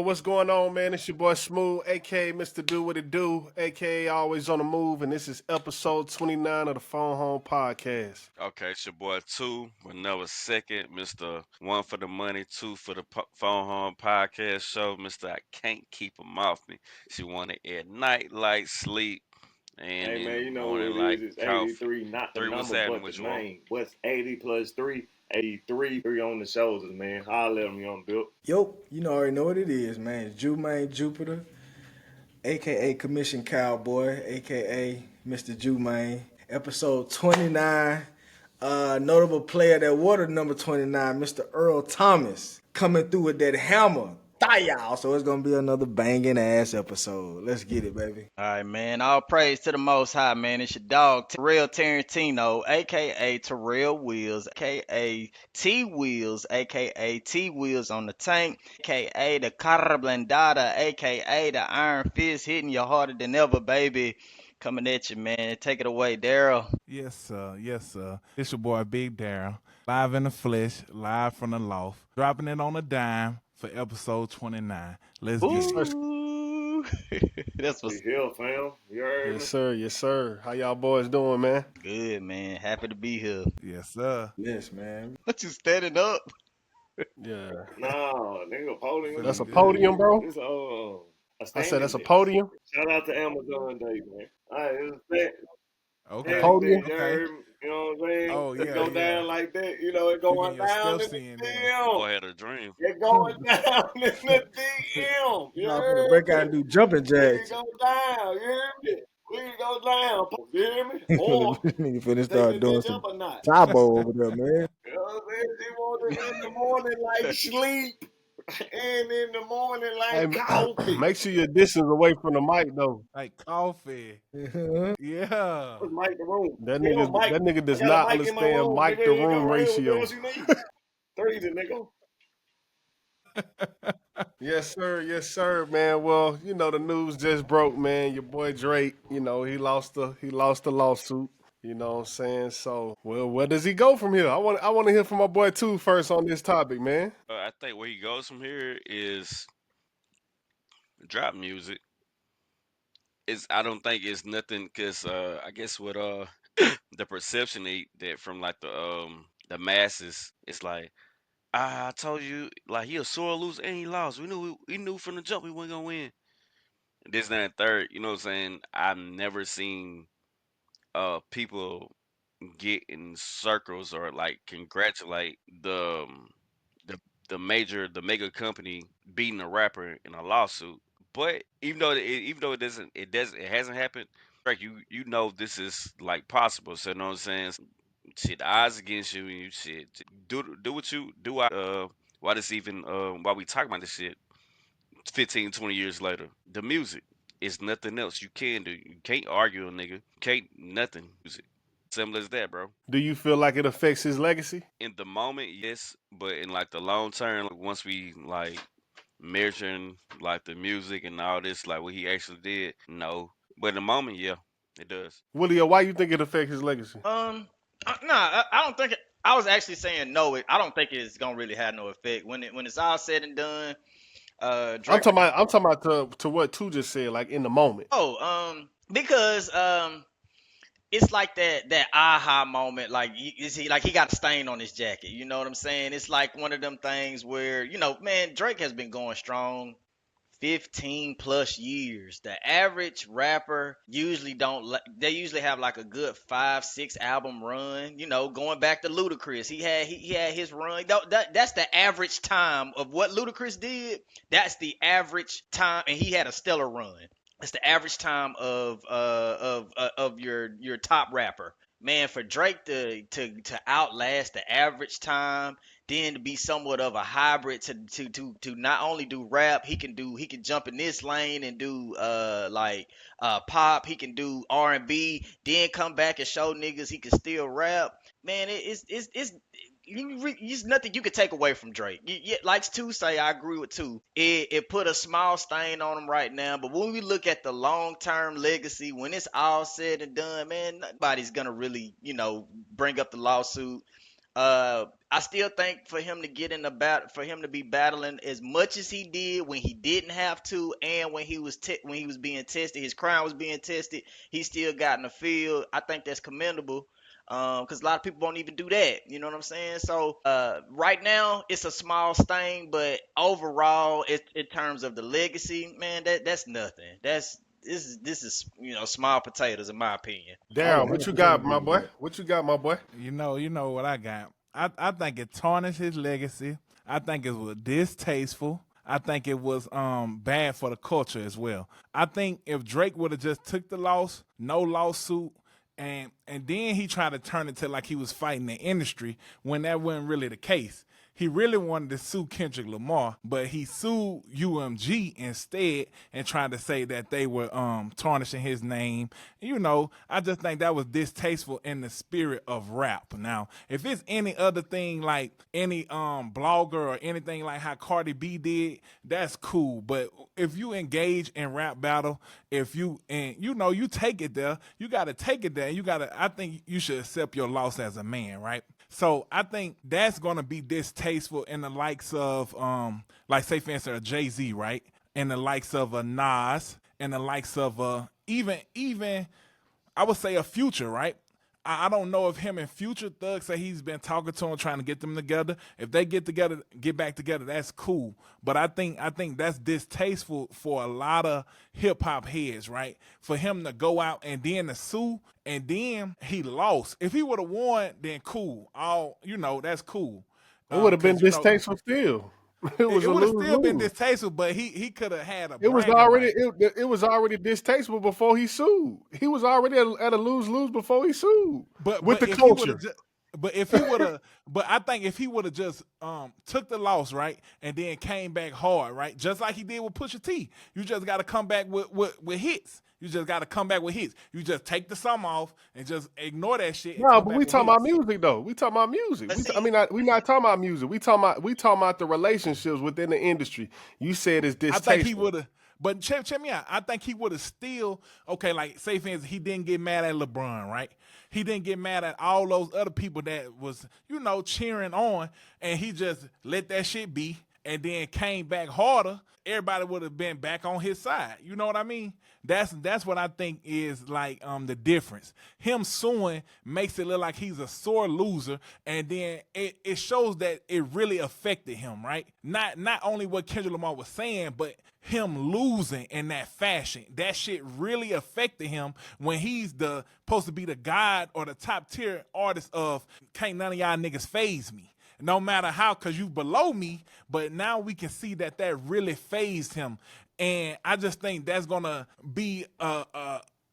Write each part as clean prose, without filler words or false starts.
what's going on, man? It's your boy Smooth, aka Mr. Do What It Do, aka Always on the Move, and this is episode 29 of the Phone Home Podcast. Okay, it's your boy Two, another second, Mr. One for the Money, Two for the Phone Home Podcast Show. Mr. I can't keep him off me. She want it at night, like sleep, and Hey in man, the you know who morning, it like is. It's coffee. 83, not the Three, what's number, happening? but the What you want? name. What's 80 plus 3? 83. Three on the shoulders, man. Holler at me on Bill. Yo, already know what it is, man. It's Jumaine Jupiter, aka Commission Cowboy, aka Mr. Jumaine. Episode 29. Notable player that water number 29, Mr. Earl Thomas, coming through with that hammer. Y'all. So it's gonna be another banging ass episode. Let's get it, baby. All right, man. All praise to the Most High, man. It's your dog, Terrell Tarantino, aka Terrell Wheels, aka T Wheels, aka T Wheels on the tank, aka the Cara Blindada, aka the Iron Fist hitting you harder than ever, baby. Coming at you, man. Take it away, Daryl. Yes, sir. Yes, sir. It's your boy Big Darryl, live in the flesh, live from the loft, dropping it on a dime for episode 29. Let's get it. Ooh. That's what's We here, fam. You heard me? Yes, sir. Yes, sir. How y'all boys doing, man? good, man. Happy to be here. Yes, sir. Yes, man. What you standing up? Yeah. Nah, nigga, podium. That's a podium, bro? It's a I standing said that's a desk. podium? Shout out to Amazon Day, man. All right, it's a Okay. standing Podium? desk, you heard me? You know what I'm saying? Oh, It yeah, go yeah. down like that. You know, it going your down in steps the in there. DM. Boy had a dream. It going down in the DM. You I'm gonna heard break me? out and do jumping We jacks. go down, you hear me? We go down, you hear me? Or Nigga finna take start the doing bitch some up or not. Tybo over there, man. You know what I'm saying? She want it in the morning like sleep, and in the morning Hey, like coffee. make sure your distance away from the mic, though. Like coffee. Uh-huh. Yeah. Let's mic the room. That Nigga, nigga I does got not a mic in my understand room. mic Nigga, to you got room right what ratio. else you need? 30, nigga. Yes, sir. Yes, sir, man. Well, you know the news just broke, man. Your boy Drake, you know, he lost the lawsuit. You know what I'm saying? So, well, where does he go from here? I want to hear from my boy too first on this topic, man. I think where he goes from here is drop music. I don't think it's nothing because I guess what the perception that from like the masses, it's like I told you, like he a sore loser and he lost. We knew from the jump we wasn't gonna win. This, that, and third. You know what I'm saying? I've never seen people get in circles or like congratulate the the mega company beating a rapper in a lawsuit. But even though it hasn't happened. Like you know this is like possible. So you know what I'm saying? Shit, the odds against you and you shit. Do what you do. Why this even why we talking about this shit 15, 20 years later? The music is nothing else you can do. You can't argue a nigga. Can't nothing. Music. Simple as that, bro. Do you feel like it affects his legacy? In the moment, yes, but in like the long term, like, once we like measuring like the music and all this, like what he actually did, no. But in the moment, yeah, it does. Willie, why you think it affects his legacy? I don't think I was actually saying no. I don't think it's gonna really have no effect when it's all said and done. Drake. I'm talking about to what two just said, like in the moment. Because it's like that aha moment. Like is he like he got a stain on his jacket? You know what I'm saying? It's like one of them things where man, Drake has been going strong 15 plus years. The average rapper usually they usually have like a good 5-6 album run, going back to Ludacris. He had his run. That's the average time of what Ludacris did. That's the average time, and he had a stellar run. It's the average time of your top rapper. Man, for Drake to outlast the average time, then to be somewhat of a hybrid to not only do rap, he can jump in this lane and do pop, he can do R&B, then come back and show niggas he can still rap. Man, it's it's nothing you could take away from Drake. Likes to say, I agree with two. It put a small stain on him right now, but when we look at the long term legacy, when it's all said and done, man, nobody's gonna really, bring up the lawsuit. I still think for him to get in the battle, for him to be battling as much as he did when he didn't have to, and when he was when he was being tested, his crown was being tested. He still got in the field. I think that's commendable. Because a lot of people won't even do that. You know what I'm saying? So right now it's a small stain, but overall, in terms of the legacy, man, that's nothing. This is small potatoes in my opinion. I would Daryl, what you 100% got, agree my with boy? that. What you got, my boy? You know what I got. I think it tarnished his legacy. I think it was distasteful. I think it was bad for the culture as well. I think if Drake would have just took the loss, no lawsuit, and then he tried to turn it to like he was fighting the industry when that wasn't really the case. He really wanted to sue Kendrick Lamar, but he sued UMG instead and tried to say that they were tarnishing his name. You know, I just think that was distasteful in the spirit of rap. Now, if it's any other thing like any blogger or anything like how Cardi B did, that's cool. But if you engage in rap battle, if you you take it there, you got to take it there. I think you should accept your loss as a man, right? So I think that's gonna be distasteful in the likes of like say for instance a Jay-Z, right? And the likes of a Nas and the likes of even I would say a Future, right? I don't know if him and Future Thug say he's been talking to him, trying to get them together. If they get back together, that's cool. But I think that's distasteful for a lot of hip hop heads, right? For him to go out and then to sue, and then he lost. If he would have won, then cool. That's cool. It would have been 'Cause, distasteful still. It was it a would have lose still been lose. distasteful, but he could have had a It was bragging already right. it was already distasteful before he sued. He was already at a lose lose before he sued But with but the if he would have culture. just but if he would have but I think if he would have just took the loss, right, and then came back hard, right, just like he did with Pusha T. You just got to come back with hits. You just got to come back with hits. You just take the sum off and just ignore that shit and No, come but back we with talking about hits. music though. We talking about music. But I see, mean, we not talking about music. We talking about the relationships within the industry. You said it's I think he distasteful. would have. But check me out. I think he would have still okay. Like say for instance, he didn't get mad at LeBron, right? He didn't get mad at all those other people that was cheering on, and he just let that shit be, and then came back harder. Everybody would have been back on his side. You know what I mean? That's what I think is like the difference. Him suing makes it look like he's a sore loser, and then it shows that it really affected him, right? Not only what Kendrick Lamar was saying, but him losing in that fashion. That shit really affected him when he's supposed to be the god or the top tier artist of can't none of y'all niggas phase me. No matter how, because you below me, but now we can see that really phased him. And I just think that's gonna be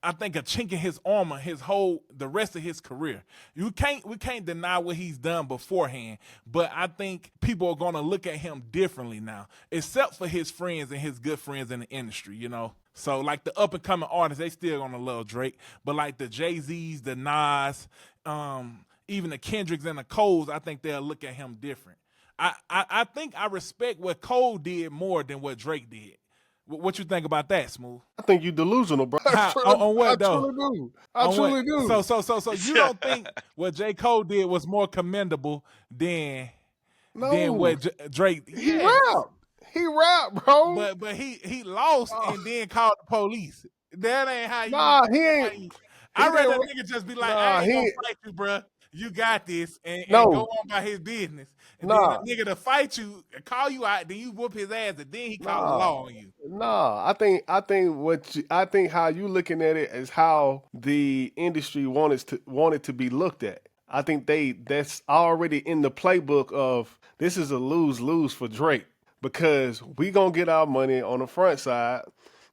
I think a chink in his armor, the rest of his career. We can't deny what he's done beforehand, but I think people are gonna look at him differently now, except for his friends and his good friends in the industry, So like the up and coming artists, they still gonna love Drake, but like the Jay-Z's, the Nas, even the Kendricks and the Coles, I think they'll look at him different. I think I respect what Cole did more than what Drake did. What you think about that, Smooth? I think you delusional, bro. How, on I what though? truly do. I On what? truly do. So you don't think what J. Cole did was more commendable than No, what Drake? he Yes, rapped. He rapped, bro. but he lost Oh, and then called the police. That ain't how you. nah, he How ain't. you He I read didn't. that nigga just be like, I Nah, ain't gonna he fight you, bruh. You got this, and go no. on by his business. And then a Nah, nigga to fight you, call you out, then you whoop his ass, and then he call the nah. law on you. Nah, I think how you looking at it is how the industry wanted to be looked at. I think that's already in the playbook of this is a lose lose for Drake because we gonna get our money on the front side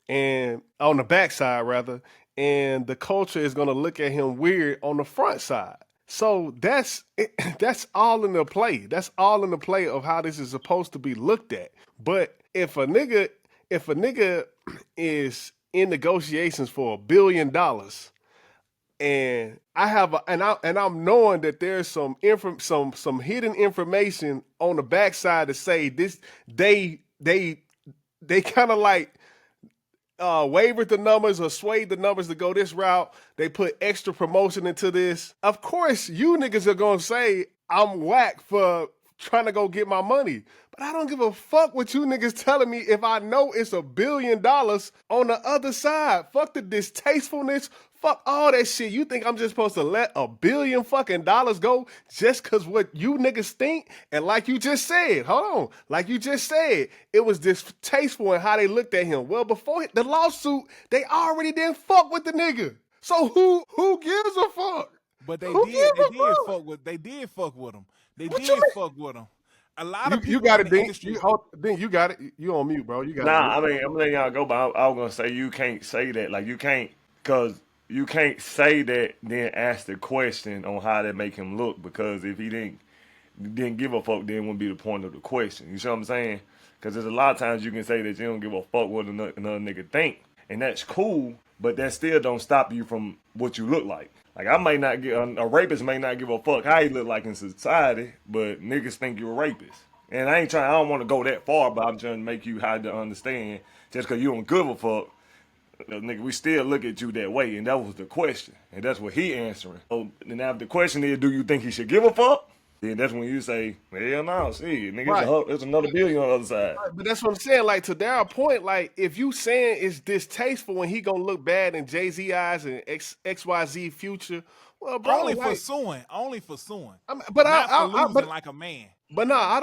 and on the back side rather, and the culture is gonna look at him weird on the front side. So that's all in the play. That's all in the play of how this is supposed to be looked at. But if a nigga is in negotiations for $1 billion and I'm knowing that there's some hidden information on the backside to say this they kind of like wavered the numbers or swayed the numbers to go this route. They put extra promotion into this. Of course, you niggas are gonna say, I'm whack for trying to go get my money. But I don't give a fuck what you niggas telling me if I know it's $1 billion on the other side. Fuck the distastefulness. Fuck all that shit. You think I'm just supposed to let $1 billion fucking dollars go just cause what you niggas think? And like you just said, hold on, like you just said, it was distasteful in how they looked at him. Well, before the lawsuit, they already didn't fuck with the nigga. So who gives a fuck? But Who gives a fuck? they did fuck with him. They What did you mean? fuck with him. A lot of You people got in it, the Dink. industry. Dink, you got it. You on mute, bro. You got Nah, it. I mean, I'm letting y'all go, but I was gonna say you can't say that. Like you can't, cause you can't say that then ask the question on how that make him look. Because if he didn't give a fuck, then wouldn't be the point of the question. You see what I'm saying? Because there's a lot of times you can say that you don't give a fuck what another nigga think, and that's cool. But that still don't stop you from what you look like. Like I might not get a rapist may not give a fuck how he look like in society, but niggas think you're a rapist. And I don't want to go that far, but I'm trying to make you hard to understand. Just because you don't give a fuck, nigga, we still look at you that way. And that was the question. And that's what he answering. So now if the question is, do you think he should give a fuck? Then that's when you say, hell no, see, nigga, Right. it's another billion on the other side. But that's what I'm saying. Like to their point, like if you saying it's distasteful when he gonna look bad in Jay-Z eyes and XYZ future, well, bro, Only for like, suing. Only for suing. but Not for I losing like a man. but no, I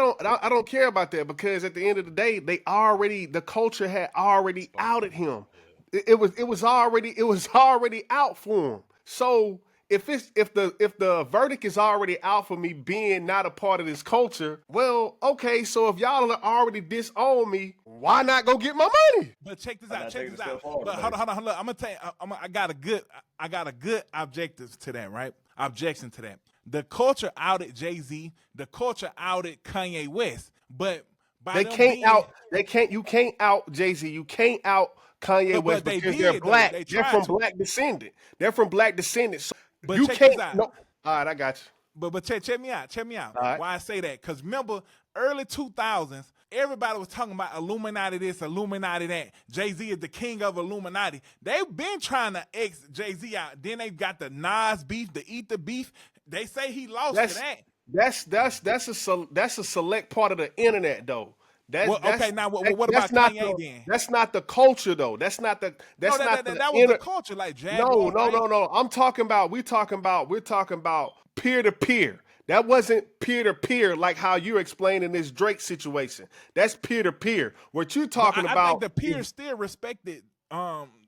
don't care about that because at the end of the day, the culture had already outed him. It was already out for him. So if the verdict is already out for me being not a part of this culture, well, okay. So if y'all already disown me, why not go get my money? But check this I out. gotta Check take this it a out. step forward, But hold on. Look, I'm gonna tell you. I got a good objective to that. Right? Objection to that. The culture outed Jay-Z. The culture outed Kanye West. But by They them can't being, out. They can't. You can't out Jay-Z. You can't out Kanye West but they because they're did though. black. They They're tried from to. black descendant. They're from black descendants. So But you check can't. this out. No. All right, I got you. But check me out. Check me out. All right. Why I say that? Because remember, early 2000s, everybody was talking about Illuminati this, Illuminati that. Jay-Z is the king of Illuminati. They've been trying to X Jay-Z out. Then they got the Nas beef, the Ether beef. They say he lost to that. That's a select part of the internet though. Well, okay, now what about That's not Kanye the then? that's not the culture though. No, That's not the that was the inner. culture, like No, Jaguar, no, right? no, no. We're talking about peer to peer. That wasn't peer to peer like how you're explaining this Drake situation. That's peer to peer. What you're But talking I think about the peers is still respected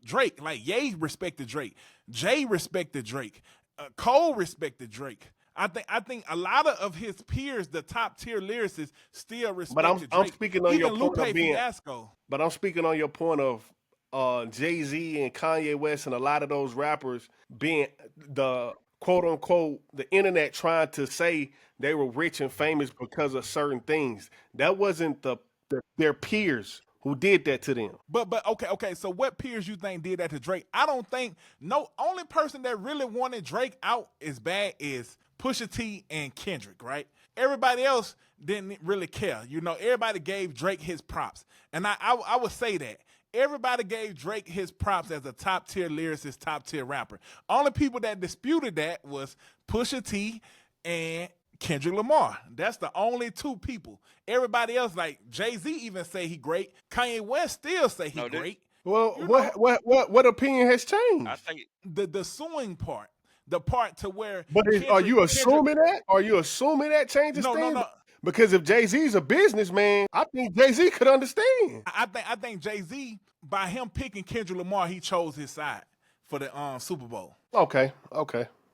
Drake. Like Ye respected Drake. Jay respected Drake. Cole respected Drake. I think a lot of his peers, the top tier lyricists, still but respected I'm Drake. speaking on your Even point Lupe of being Fiasco. but I'm speaking on your point of Jay-Z and Kanye West and a lot of those rappers being the quote unquote the internet trying to say they were rich and famous because of certain things. That wasn't their peers who did that to them. But okay. So what peers you think did that to Drake? I don't think no only person that really wanted Drake out as bad is Pusha T and Kendrick, right? Everybody else didn't really care. You know, everybody gave Drake his props. And I would say that. Everybody gave Drake his props as a top tier lyricist, top tier rapper. Only people that disputed that was Pusha T and Kendrick Lamar. That's the only two people. Everybody else, like Jay-Z even say he great. Kanye West still say he No, this, great. Well, You know, what opinion has I changed? think the suing part, the part to where But are you assuming that? Are you assuming that changes no, things? no. Because if Jay-Z's a businessman, I think Jay-Z could understand. I think Jay-Z, by him picking Kendrick Lamar, he chose his side for the Super Bowl. Okay.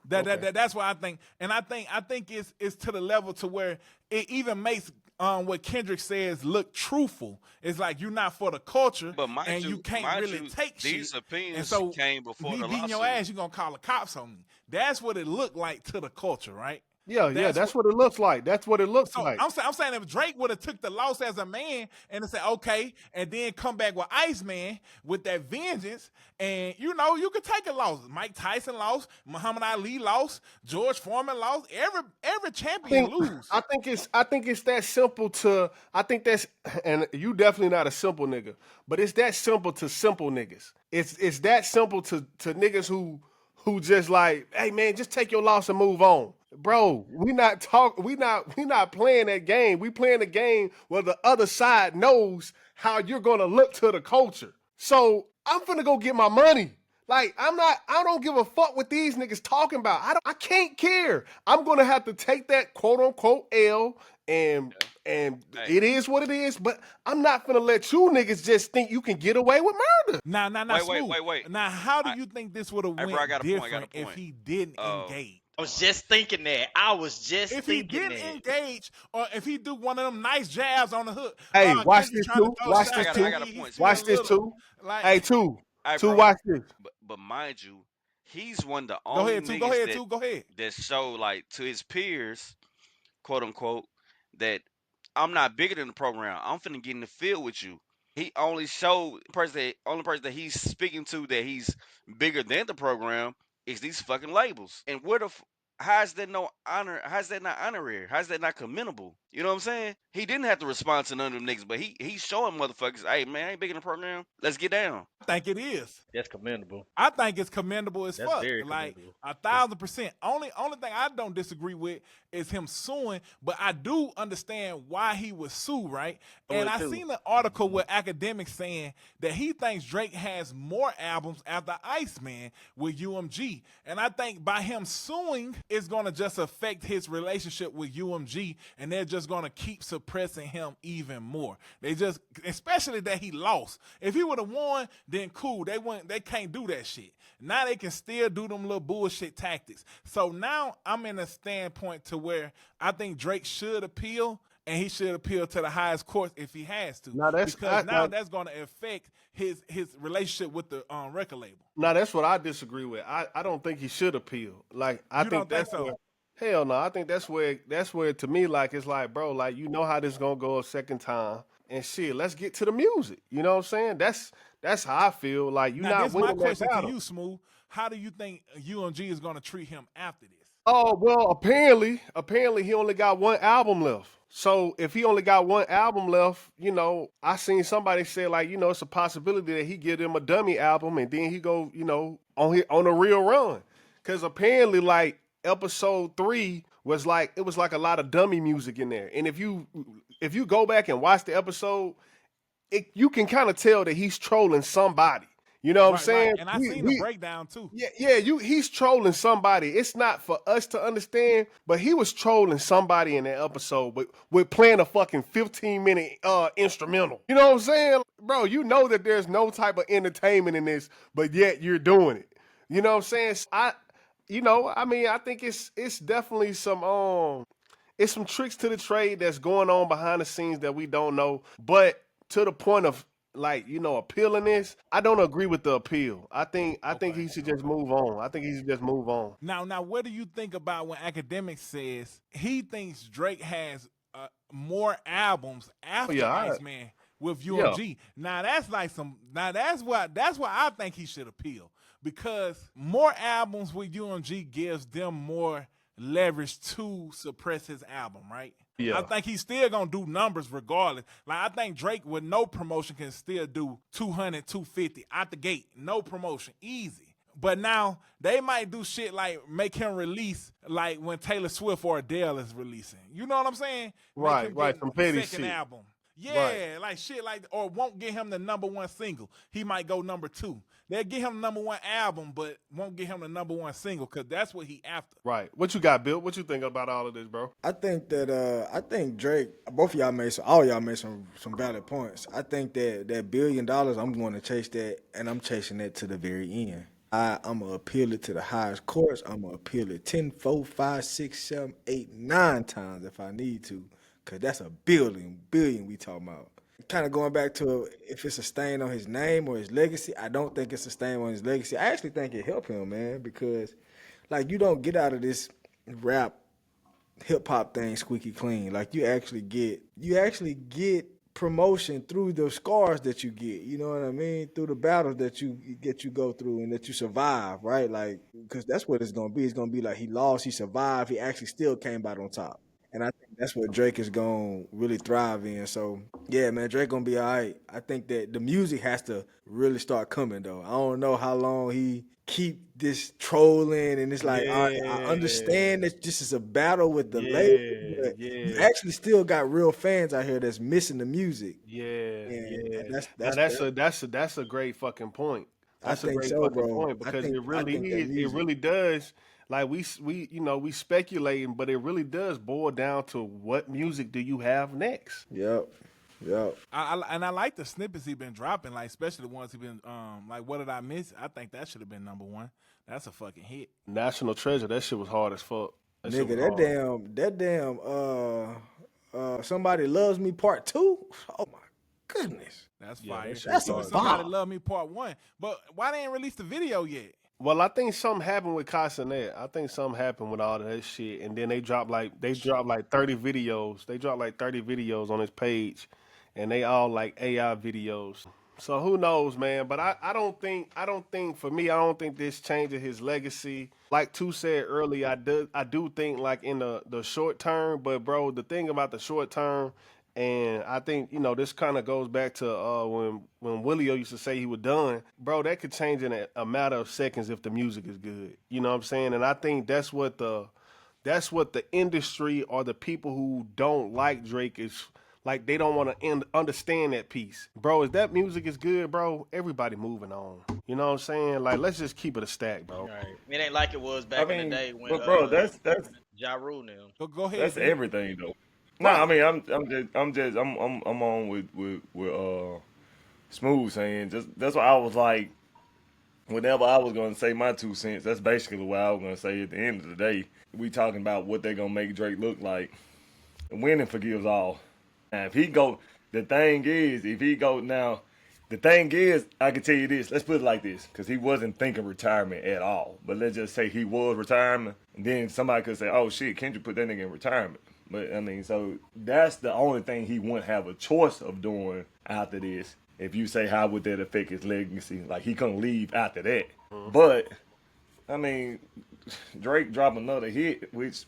That's why I think, and I think it's to the level to where it even makes what Kendrick says look truthful. It's like you're not for the culture, but and you can't really take these shit. opinions And so came before me the beating your lawsuit. ass, you gonna call the cops on me. That's what it looked like to the culture, right? Yeah, that's what it looks like. That's what it looks So like. I'm saying if Drake would have took the loss as a man and said okay, and then come back with Iceman with that vengeance, and you know you could take a loss. Mike Tyson lost, Muhammad Ali lost, George Foreman lost. Every champion lose. I think it's that simple to I think that's and you definitely not a simple nigga, but it's that simple to simple niggas. It's that simple to niggas who just like, hey man, just take your loss and move on. bro, we not playing that game. We playing a game where the other side knows how you're gonna look to the culture. So I'm finna go get my money. Like I don't give a fuck what these niggas talking about. I can't care. I'm gonna have to take that quote unquote L and Yeah. and Hey, it is what it is, but I'm not gonna let you niggas just think you can get away with murder. Now, Smooth. wait. Now, how do I, you think this would have hey, bro, I went got a point. I got different a if point. he didn't engage? I was just thinking that. I was just If he thinking didn't that. engage, or if he do one of them nice jabs on the hook, Hey, watch Kendrick this trying to too. throw Watch shots this at I too. got a me, he point, still Watch Smooth. this little. too. Like, Hey, two. Hey, Two, bro. watch this. But mind you, he's one of the go only ahead, too. Go niggas ahead, that too. Go ahead. that show like to his peers, quote unquote, that I'm not bigger than the program. I'm finna get in the field with you. He only showed only person that he's speaking to that he's bigger than the program is these fucking labels. And how's that no honor? How's that not honorary? How's that not commendable? You know what I'm saying? He didn't have to respond to none of them niggas, but he's showing motherfuckers, hey man, I ain't bigger than the program. Let's get down. I think it is. That's commendable. I think it's commendable as That's fuck. very Like commendable. 1,000%. Only thing I don't disagree with is him suing, but I do understand why he would sue, right? And Would I too. seen an article with academics saying that he thinks Drake has more albums after Iceman with UMG. And I think by him suing, it's gonna just affect his relationship with UMG, and they're just gonna keep suppressing him even more. They just, especially that he lost. If he would have won, then cool. They can't do that shit. Now they can still do them little bullshit tactics. So now I'm in a standpoint to where I think Drake should appeal, and he should appeal to the highest court if he has to, Now that's because now that's going to affect his relationship with the record label. now that's what I disagree with. I don't think he should appeal. Like I You think don't think that's so? where hell no. I think that's where to me like it's like bro like you know how this gonna go a second time and shit. Let's get to the music. You know what I'm saying? That's how I feel. Like you Now not this is my winning that question to battle. you, Smooth. How do you think UMG is going to treat him after this? Oh well, apparently he only got one album left. So if he only got one album left, I seen somebody say like, it's a possibility that he give them a dummy album and then he go, on a real run. Cause apparently like episode 3 was like it was like a lot of dummy music in there. And if you go back and watch the episode, you can kind of tell that he's trolling somebody. You know what I'm Right. saying? And I seen the breakdown too. Yeah, he's trolling somebody. It's not for us to understand, but he was trolling somebody in that episode with playing a fucking 15-minute instrumental. You know what I'm saying? Bro, you know that there's no type of entertainment in this, but yet you're doing it. You know what I'm saying? I think it's definitely it's some tricks to the trade that's going on behind the scenes that we don't know. But to the point of like, appealing this, I don't agree with the appeal. I think Okay. he should just move on. I think he should just move on. Now, what do you think about when academics says he thinks Drake has more albums Oh after yeah, Iceman with yeah. UMG? Now that's like some. Now that's why I think he should appeal, because more albums with UMG gives them more leverage to suppress his album, right? I Yeah. think he's still gonna do numbers regardless. Like I think Drake with no promotion can still do 200, 250 out the gate, no promotion, easy. But now they might do shit like make him release like when Taylor Swift or Adele is releasing. You know what I'm saying? Make him Right. get Some petty second shit. album. Right. Yeah, like shit like, or won't get him the number one single. He might go number 2. They'll get him the number 1 album, but won't get him the number 1 single because that's what he after. Right. What you got, Bill? What you think about all of this, bro? I think Drake, both of y'all all y'all made some valid points. I think that $1 billion, I'm going to chase that, and I'm chasing that to the very end. I'm gonna appeal it to the highest courts. I'm gonna appeal it 10, 4, 5, 6, 7, 8, 9 times if I need to, cause that's a billion we talking about. Kind of going back to if it's a stain on his name or his legacy, I don't think it's a stain on his legacy. I actually think it helped him, man, because like you don't get out of this rap hip hop thing squeaky clean. Like you actually get promotion through the scars that you get. You know what I mean? Through the battles that you go through and that you survive, right? Like because that's what it's gonna be. It's gonna be like he lost, he survived, he actually still came out on top. And I think that's what Drake is gonna really thrive in. So yeah, man, Drake gonna be all right. I think that the music has to really start coming though. I don't know how long he keep this trolling, and it's like, all right, I Yeah, understand that this is a battle with the label, yeah, but you yeah. actually still got real fans out here that's missing the music, Yeah, and yeah. that's Now that's that's a great fucking point. I That's a think great so, fucking bro. point because it I really think that is. It music. really does. Like we we speculating, but it really does boil down to what music do you have next? Yep, yep. And I like the snippets he been dropping, like especially the ones he been like what did I miss? I think that should have been number one. That's a fucking hit. National Treasure. That shit was hard as fuck. That shit Nigga, was hard. that damn, Somebody Loves Me Part 2. Oh my goodness. That's Yeah, fire. that shit was That's a Even hard. Somebody bop. Love Me Part One, but why they ain't released the video yet? Well, I think something happened with Casanet. I think something happened with all of that shit, and then they dropped like 30 videos. They dropped like 30 videos on his page, and they all like AI videos. So who knows, man? But I don't think for me, I don't think this changes his legacy. Like Tu said earlier, I do think like in the short term, but bro, the thing about the short term, and I think this kind of goes back to when Willio used to say he was done, bro. That could change in a matter of seconds if the music is good. You know what I'm saying? And I think that's what the industry or the people who don't like Drake is like. They don't want to understand that piece, bro. If that music is good, bro, everybody moving on. You know what I'm saying? Like, let's just keep it a stack, bro. Right. It ain't like it was I back in the mean, day when but bro, Ja Rule now. Go ahead, that's D. everything though. No, I Right. mean, I'm on with Smooth saying just that's why I was like, whenever I was gonna say my 2 cents, that's basically what I was gonna say. At the end of the day, we talking about what they gonna make Drake look like. Winning forgives all. Now, if he go, the thing is, if he go now, the thing is, I can tell you this. Let's put it like this, because he wasn't thinking retirement at all. But let's just say he was retirement, and then somebody could say, "Oh shit, can't you put that nigga in retirement?" But I mean, so that's the only thing he wouldn't have a choice of doing after this. If you say how would that affect his legacy, like he couldn't leave after that. But I mean, Drake drop another hit, which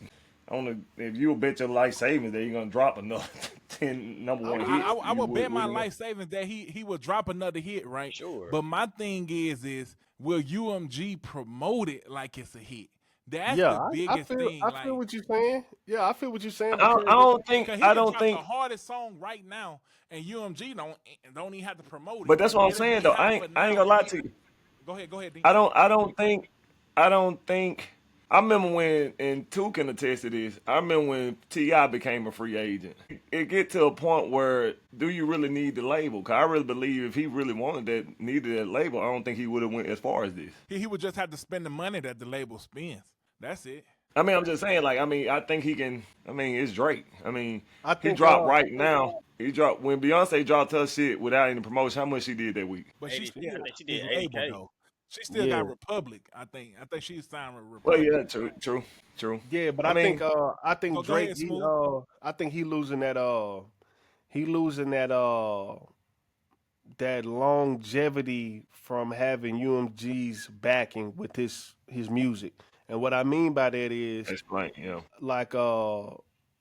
on the if you bet your life savings that you're gonna drop another 10 number one hits, I you would bet my wouldn't. life savings that he would drop another hit, right? Sure. But my thing is will UMG promote it like it's a hit? That's Yeah, the I biggest feel thing. I feel Like, what you're saying. Yeah, I feel what you're saying I because don't think because he I can don't drop the think. hardest song right now, and UMG don't even have to promote it. But that's what I'm It'll saying be though. hot I ain't gonna lie to you. Go ahead, D. I don't think. I remember when, and two can attest to this. I remember when Ti became a free agent. It get to a point where do you really need the label? Cause I really believe if he really needed that label, I don't think he would have went as far as this. He would just have to spend the money that the label spends. That's it. I mean, I'm just saying, like, I mean, I think he can. I mean, it's Drake. I mean, I he think dropped right now. He dropped when Beyonce dropped her shit without any promotion. How much she did that week? But she 80, still I got think she his did label 80K. though. She still yeah. got Republic. I think she's signed with Well, Republic. yeah, true. Yeah, but I I think mean, I think Go Drake ahead, Smooth. I think he losing that longevity from having UMG's backing with his music. And what I mean by that is explain. Yeah, like uh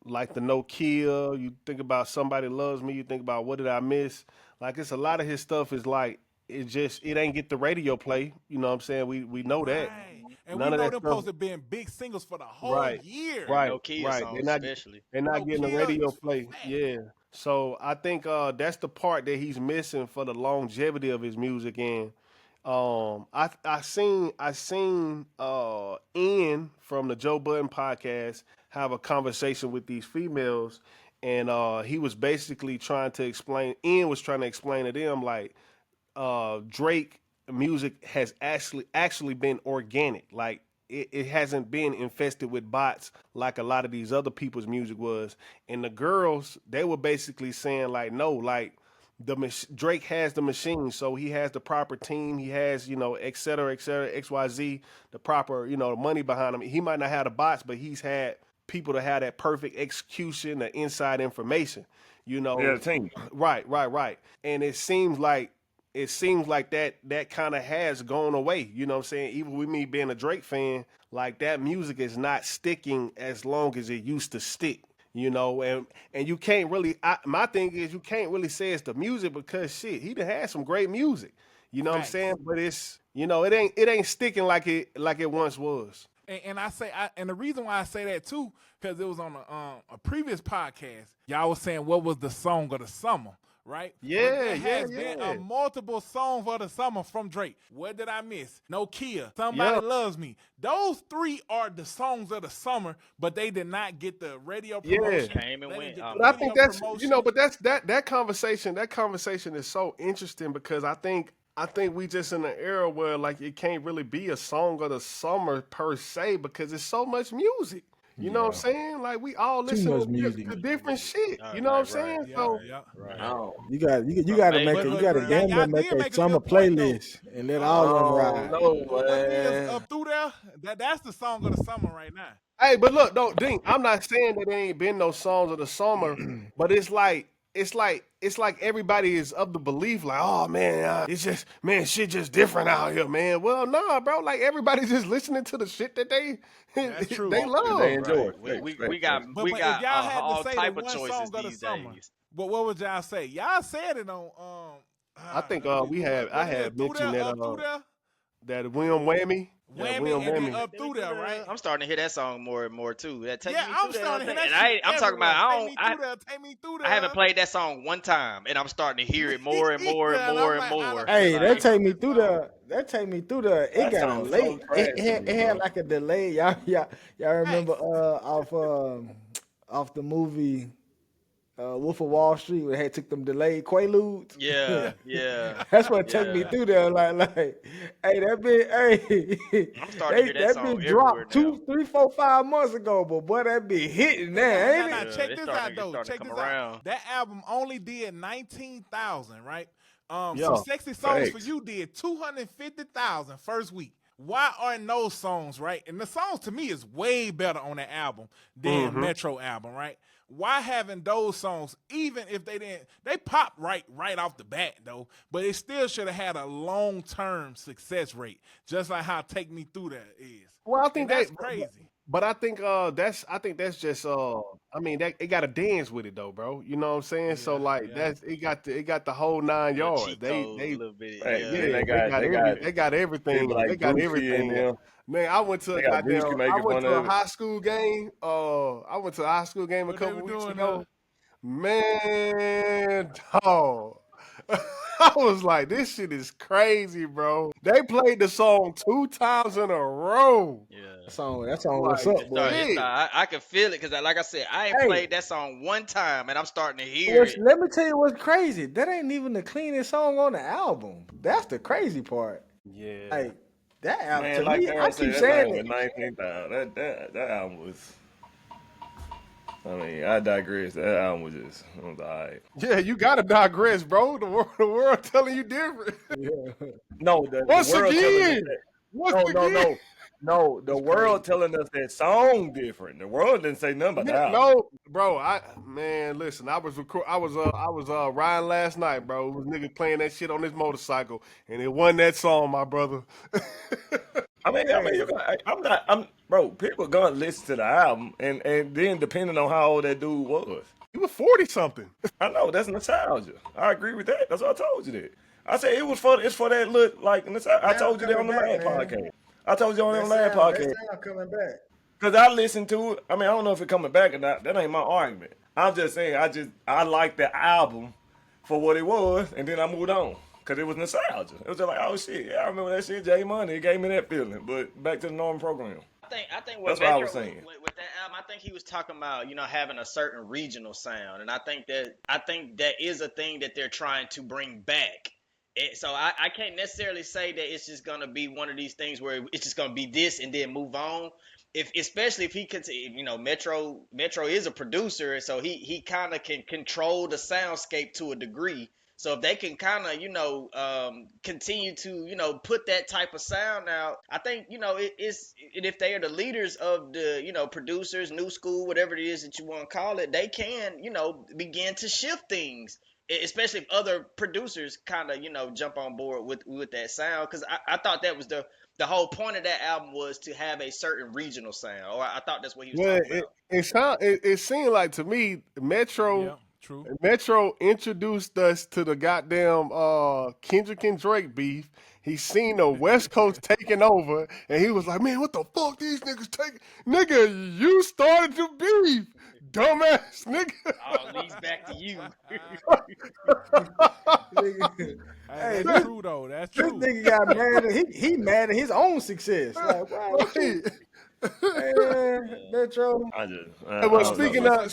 like the No Kill, you think about Somebody Loves Me, you think about What Did I Miss? Like it's a lot of his stuff is like it ain't get the radio play. You know what I'm saying? We know that. Right. And we None of know that them stuff. supposed to be big singles for the whole Right, year. The right, No Kill right. songs especially. They're not No getting the Kill radio is play. fat. Yeah. So I think that's the part that he's missing for the longevity of his music. And I seen Ian from the Joe Budden podcast have a conversation with these females, and he was basically trying to explain. Ian was trying to explain to them like Drake music has actually been organic. Like it hasn't been infested with bots like a lot of these other people's music was. And the girls, they were basically saying like, no, like Drake has the machine, so he has the proper team. He has et cetera, XYZ, the proper the money behind him. He might not have the bots, but he's had people to have that perfect execution, the inside information. You yeah, know, the team. right, right, right. And it seems like that kind of has gone away. You know what I'm saying? Even with me being a Drake fan, like that music is not sticking as long as it used to stick. And you can't really. My thing is you can't really say it's the music because shit, he done had some great music. You know what I'm Facts. saying? But it's it ain't sticking like it once was. And I say, and the reason why I say that too, because it was on a previous podcast. Y'all was saying what was the song of the summer, right? Well, Yeah, there yeah, has been yeah. a multiple songs of the summer from Drake. What did I miss? No Kia, Somebody Yeah. Loves Me. Those three are the songs of the summer, but they did not get the radio Yeah. promotion. Came and They went. didn't get Oh, the But I video think that's promotion. but that conversation is so interesting because I think we just in an era where like it can't really be a song of the summer per se because it's so much music. You know what I'm Yeah. saying? Like we all Too listen much to, music. to different shit. All You know what I'm right, saying? right, Yeah, So yeah. right. Oh, You From got to May make to it. You got to But April. damn near y'all make did a make a summer good point though. playlist and let all of them ride. no, What it is man. up through there? That's the song of the summer right now. hey, but look, though, Dink, I'm not saying that there ain't been no songs of the summer, but it's like everybody is of the belief, like, oh man, it's just man, shit just different out here, man. Well, nah, bro, like everybody's just listening to the shit that they That's true. they They love. enjoy Right. it. We Facts, we, facts, we got facts. we But if got y'all had to all say the type of one choices song of the these summer, days. but what would y'all say? Y'all said it on I think let me we had I what it is had through mentioned there, up through there, that William Whammy, that whammy, William and then Whammy. up through there, right? I'm starting to hear that song more and more too. That take Yeah, me I'm through that starting to thing. hear And that shit I'm talking about everywhere. Take me through there, take me through I haven't there. played that song one time, and I'm starting to hear it more and more and Yeah, and more I'm and like, I more. done been Hey, that Like, sleep take on me this through song. the. That take me through the. It That got a sounds so late. trash to It me, had bro. like a delay. Y'all remember Facts. off the movie Wolf of Wall Street where they had took them delayed quaaludes. Yeah. yeah, yeah, That's what take me yeah. through there. Like, hey, I'm starting to they hear that that song been everywhere dropped now. 2, 3, 4, 5 months ago, but boy, that be hitting But now, now, ain't it? check this out It's though. starting to Check come this out. around. That album only did 19,000, right? Some Yeah. sexy songs for Facts. you did 250,000 first week. Why aren't those songs right? And the songs to me is way better on that album than Mm-hmm. Metro album, right? Why haven't those songs, even if they popped right off the bat though, but it still should have had a long term success rate, just like how Take Me Through That is, Well, I and think that's crazy. but I think that's just I mean that it got to dance with it though, bro. You know what I'm saying? So Yeah, like yeah. it got the whole nine Little yards. cheat They codes, a they little bit. Facts. Yeah, Then yeah, they they got got they got they got people everything. like They got Gucci and everything. them. Man, I went to They a got goddamn Gucci I making went fun to a of it. high school game. I went to a high school game a What they couple were weeks doing ago. Man, dog. I was like, this shit is crazy, bro. They played the song 2 times in a row. yeah. I'm That's what's like, up, boy. shit. I can feel it because, like I said, I ain't Hey, played that song one time, and I'm starting to hear it. let me tell you what's crazy. That ain't even the cleanest song on the album. That's the crazy part. Yeah. Like that album Man, to like me, I Darren keep said, that saying thing was it. 19,000. That album was. I mean, I digress. That album was just it was alright. Yeah, you gotta digress, bro. The world telling you different. Yeah. No, the Once world telling us again. that. Once No, no, again. no, no. The That's crazy. world telling us that song different. The world didn't say nothing about the album. No, bro. Listen. I was riding last night, bro. It was niggas playing that shit on his motorcycle, and it wasn't that song, my brother. I mean, you got, bro. People gonna listen to the album, and then depending on how old that dude was. He was 40 something. I know that's nostalgia. I agree with that. That's what I told you that. I said it's for that look like I Sound told you that on coming the back, last man. podcast. I told you on the last That podcast sound coming back. because I listened to it. I mean, I don't know if it's coming back or not. That ain't my argument. I'm just saying I like the album for what it was, and then I moved on because it was nostalgia. It was just like, oh shit, yeah, I remember that shit. J Money, it gave me that feeling. But back to the normal program. I think what That's what I Metro was saying. with that album, I think he was talking about having a certain regional sound, and I think that is a thing that they're trying to bring back. So I can't necessarily say that it's just gonna be one of these things where it's just gonna be this and then move on. If especially if he could, Metro is a producer, so he kind of can control the soundscape to a degree. So if they can kind of, continue to, put that type of sound out, I think, if they are the leaders of the, producers, new school, whatever it is that you want to call it, they can, begin to shift things. Especially if other producers kind of, jump on board with that sound. Because I thought that was the whole point of that album was to have a certain regional sound. Or I thought that's what he was Well, talking it about. it sound it seemed like to me Metro Yeah. True. Metro introduced us to the goddamn Kendrick and Drake beef. He seen the West Coast taking over, and he was like, "Man, what the fuck these niggas taking? Nigga, you started the beef, dumbass nigga." All leads back to you. Nigga, Hey, hey, that's true though. That's this true. nigga got mad. He mad at his own success. Like, wow, what you, man, Metro. I just, Hey, well, I don't know. So you think Metro-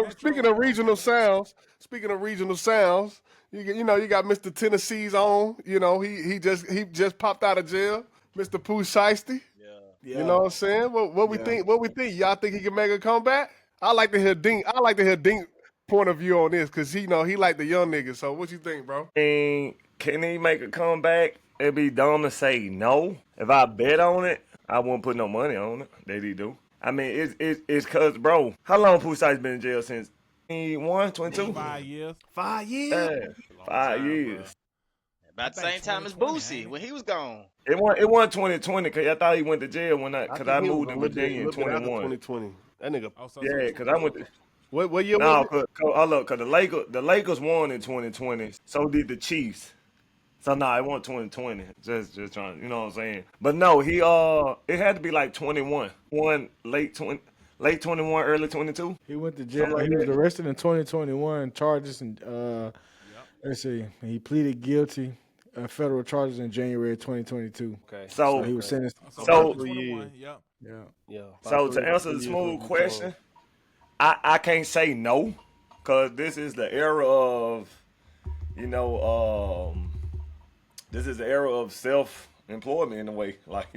speaking of regional sounds, you know you got Mr. Tennessee's on. You know he just popped out of jail, Mr. Pooh Shiesty. Yeah. You know what I'm saying? What we Yeah. think? What we think? Y'all think he can make a comeback? I like to hear Dink point of view on this because he like the young niggas. So what you think, bro? Can he make a comeback? It'd be dumb to say no. If I bet on it, I wouldn't put no money on it. That he do. I mean, it's cause, bro, how long Pooh Shiesty been in jail since? 21, 22? 5 years. 5 years. Yeah, 5 years. About the I same think time as 2020, Boosie ain't it? when he was gone. It wasn't 2020 because I thought he went to jail because I think he was moved a to little bit- Virginia in little bit after 21. 2020. That nigga. Oh, so Yeah, because I went to. What year No, was it? cause the Lakers won in 2020. So did the Chiefs. So no, it wasn't 2020. Just trying, you know what I'm saying. But no, it had to be like 21. One late 21, early 22. He went to jail. Something like He was that. arrested in 2021. Charges and let's see. He pleaded guilty. Federal charges in January 2022. Okay. So So he was sentenced. So- 21, yep. Yeah. Yeah. so About to three answer the years smooth was question, I can't say no, cause this is the era of, you know, this is the era of self-employment in a way. Like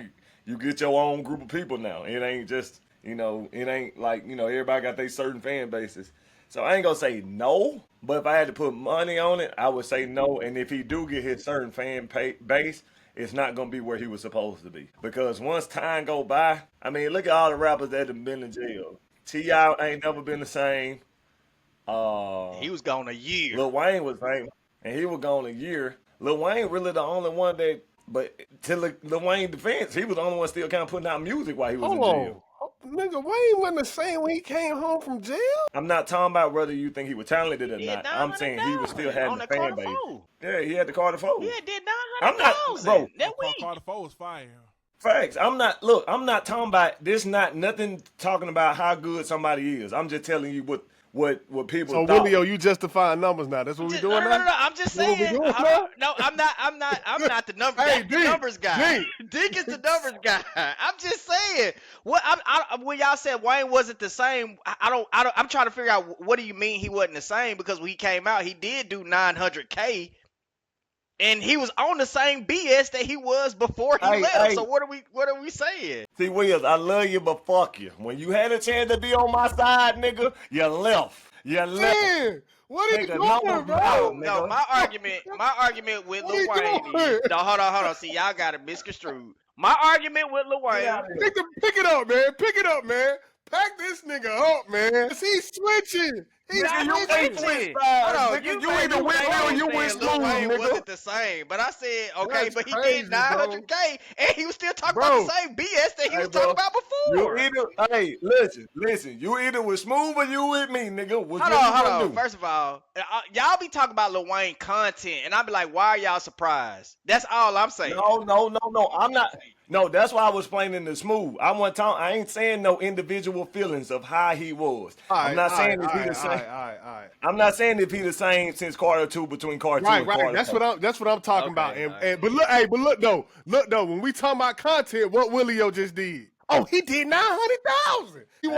you get your own group of people now. It ain't just, it ain't like, everybody got their certain fan bases. So I ain't gonna say no, but if I had to put money on it, I would say no. And if he do get his certain base, it's not gonna be where he was supposed to be. Because once time go by, I mean, look at all the rappers that have been in jail. T.I. ain't never been the same. He was gone a year. Lil Wayne was same, and he was gone a year. Lil Wayne really the only one but to Lil Wayne defense, he was the only one still kind of putting out music while he was in Hold jail. on. Nigga, Wayne wasn't the same when he came home from jail. I'm not talking about whether you think he was talented or He not. had I'm saying he was still having on the the fan Carter base. 4. Yeah, he had the Carter 4. Yeah, did I'm not, 900,000 bro. that week. Carter 4 was fire. Facts. I'm not talking about this. Not nothing talking about how good somebody is. I'm just telling you what people So thought. Willio, you justifying numbers now. That's what we doing now? No. I'm just What we saying. doing now? No, I'm not the number. Hey, That's the Dink, numbers guy. Dink. Dink is the numbers guy. I'm just saying. When y'all said Wayne wasn't the same, I'm trying to figure out what do you mean he wasn't the same, because when he came out, he did do 900K. And he was on the same BS that he was before he left. Hey. So what are we saying? See, Wills, I love you, but fuck you. When you had a chance to be on my side, nigga, you left. Man, what are you Nigga, doing, no, bro? No, my argument with What Lil are you Wayne doing? is, no, hold on. See, y'all got it misconstrued. My argument with Lil Wayne, Pick it up, man. Pick it up, man. Pack this nigga up, man. He's switching. He's Nigga, you switching. ain't switch sides. hold on, Nigga, you made either me win say me or you saying win Lil Wayne smooth, nigga. wasn't the same, but I said okay, That's but he crazy, did 900K, and he was still talking Bro. about the same BS that he was bro. talking about before. Hey, listen. You either with smooth or you with me, nigga. What Hold you on. gonna do? First of all, y'all be talking about Lil Wayne content, and I be like, why are y'all surprised? That's all I'm saying. No. I'm not. No, that's why I was explaining the smooth. I ain't saying no individual feelings of how he was. I'm not saying if he the same. All right. I'm not saying if he the same since Carter 2 between Carter 2 and Carter Right. That's 4. what I'm talking about. And but look though. When we talking about content, what Willio just did. Oh, he did 900,000. He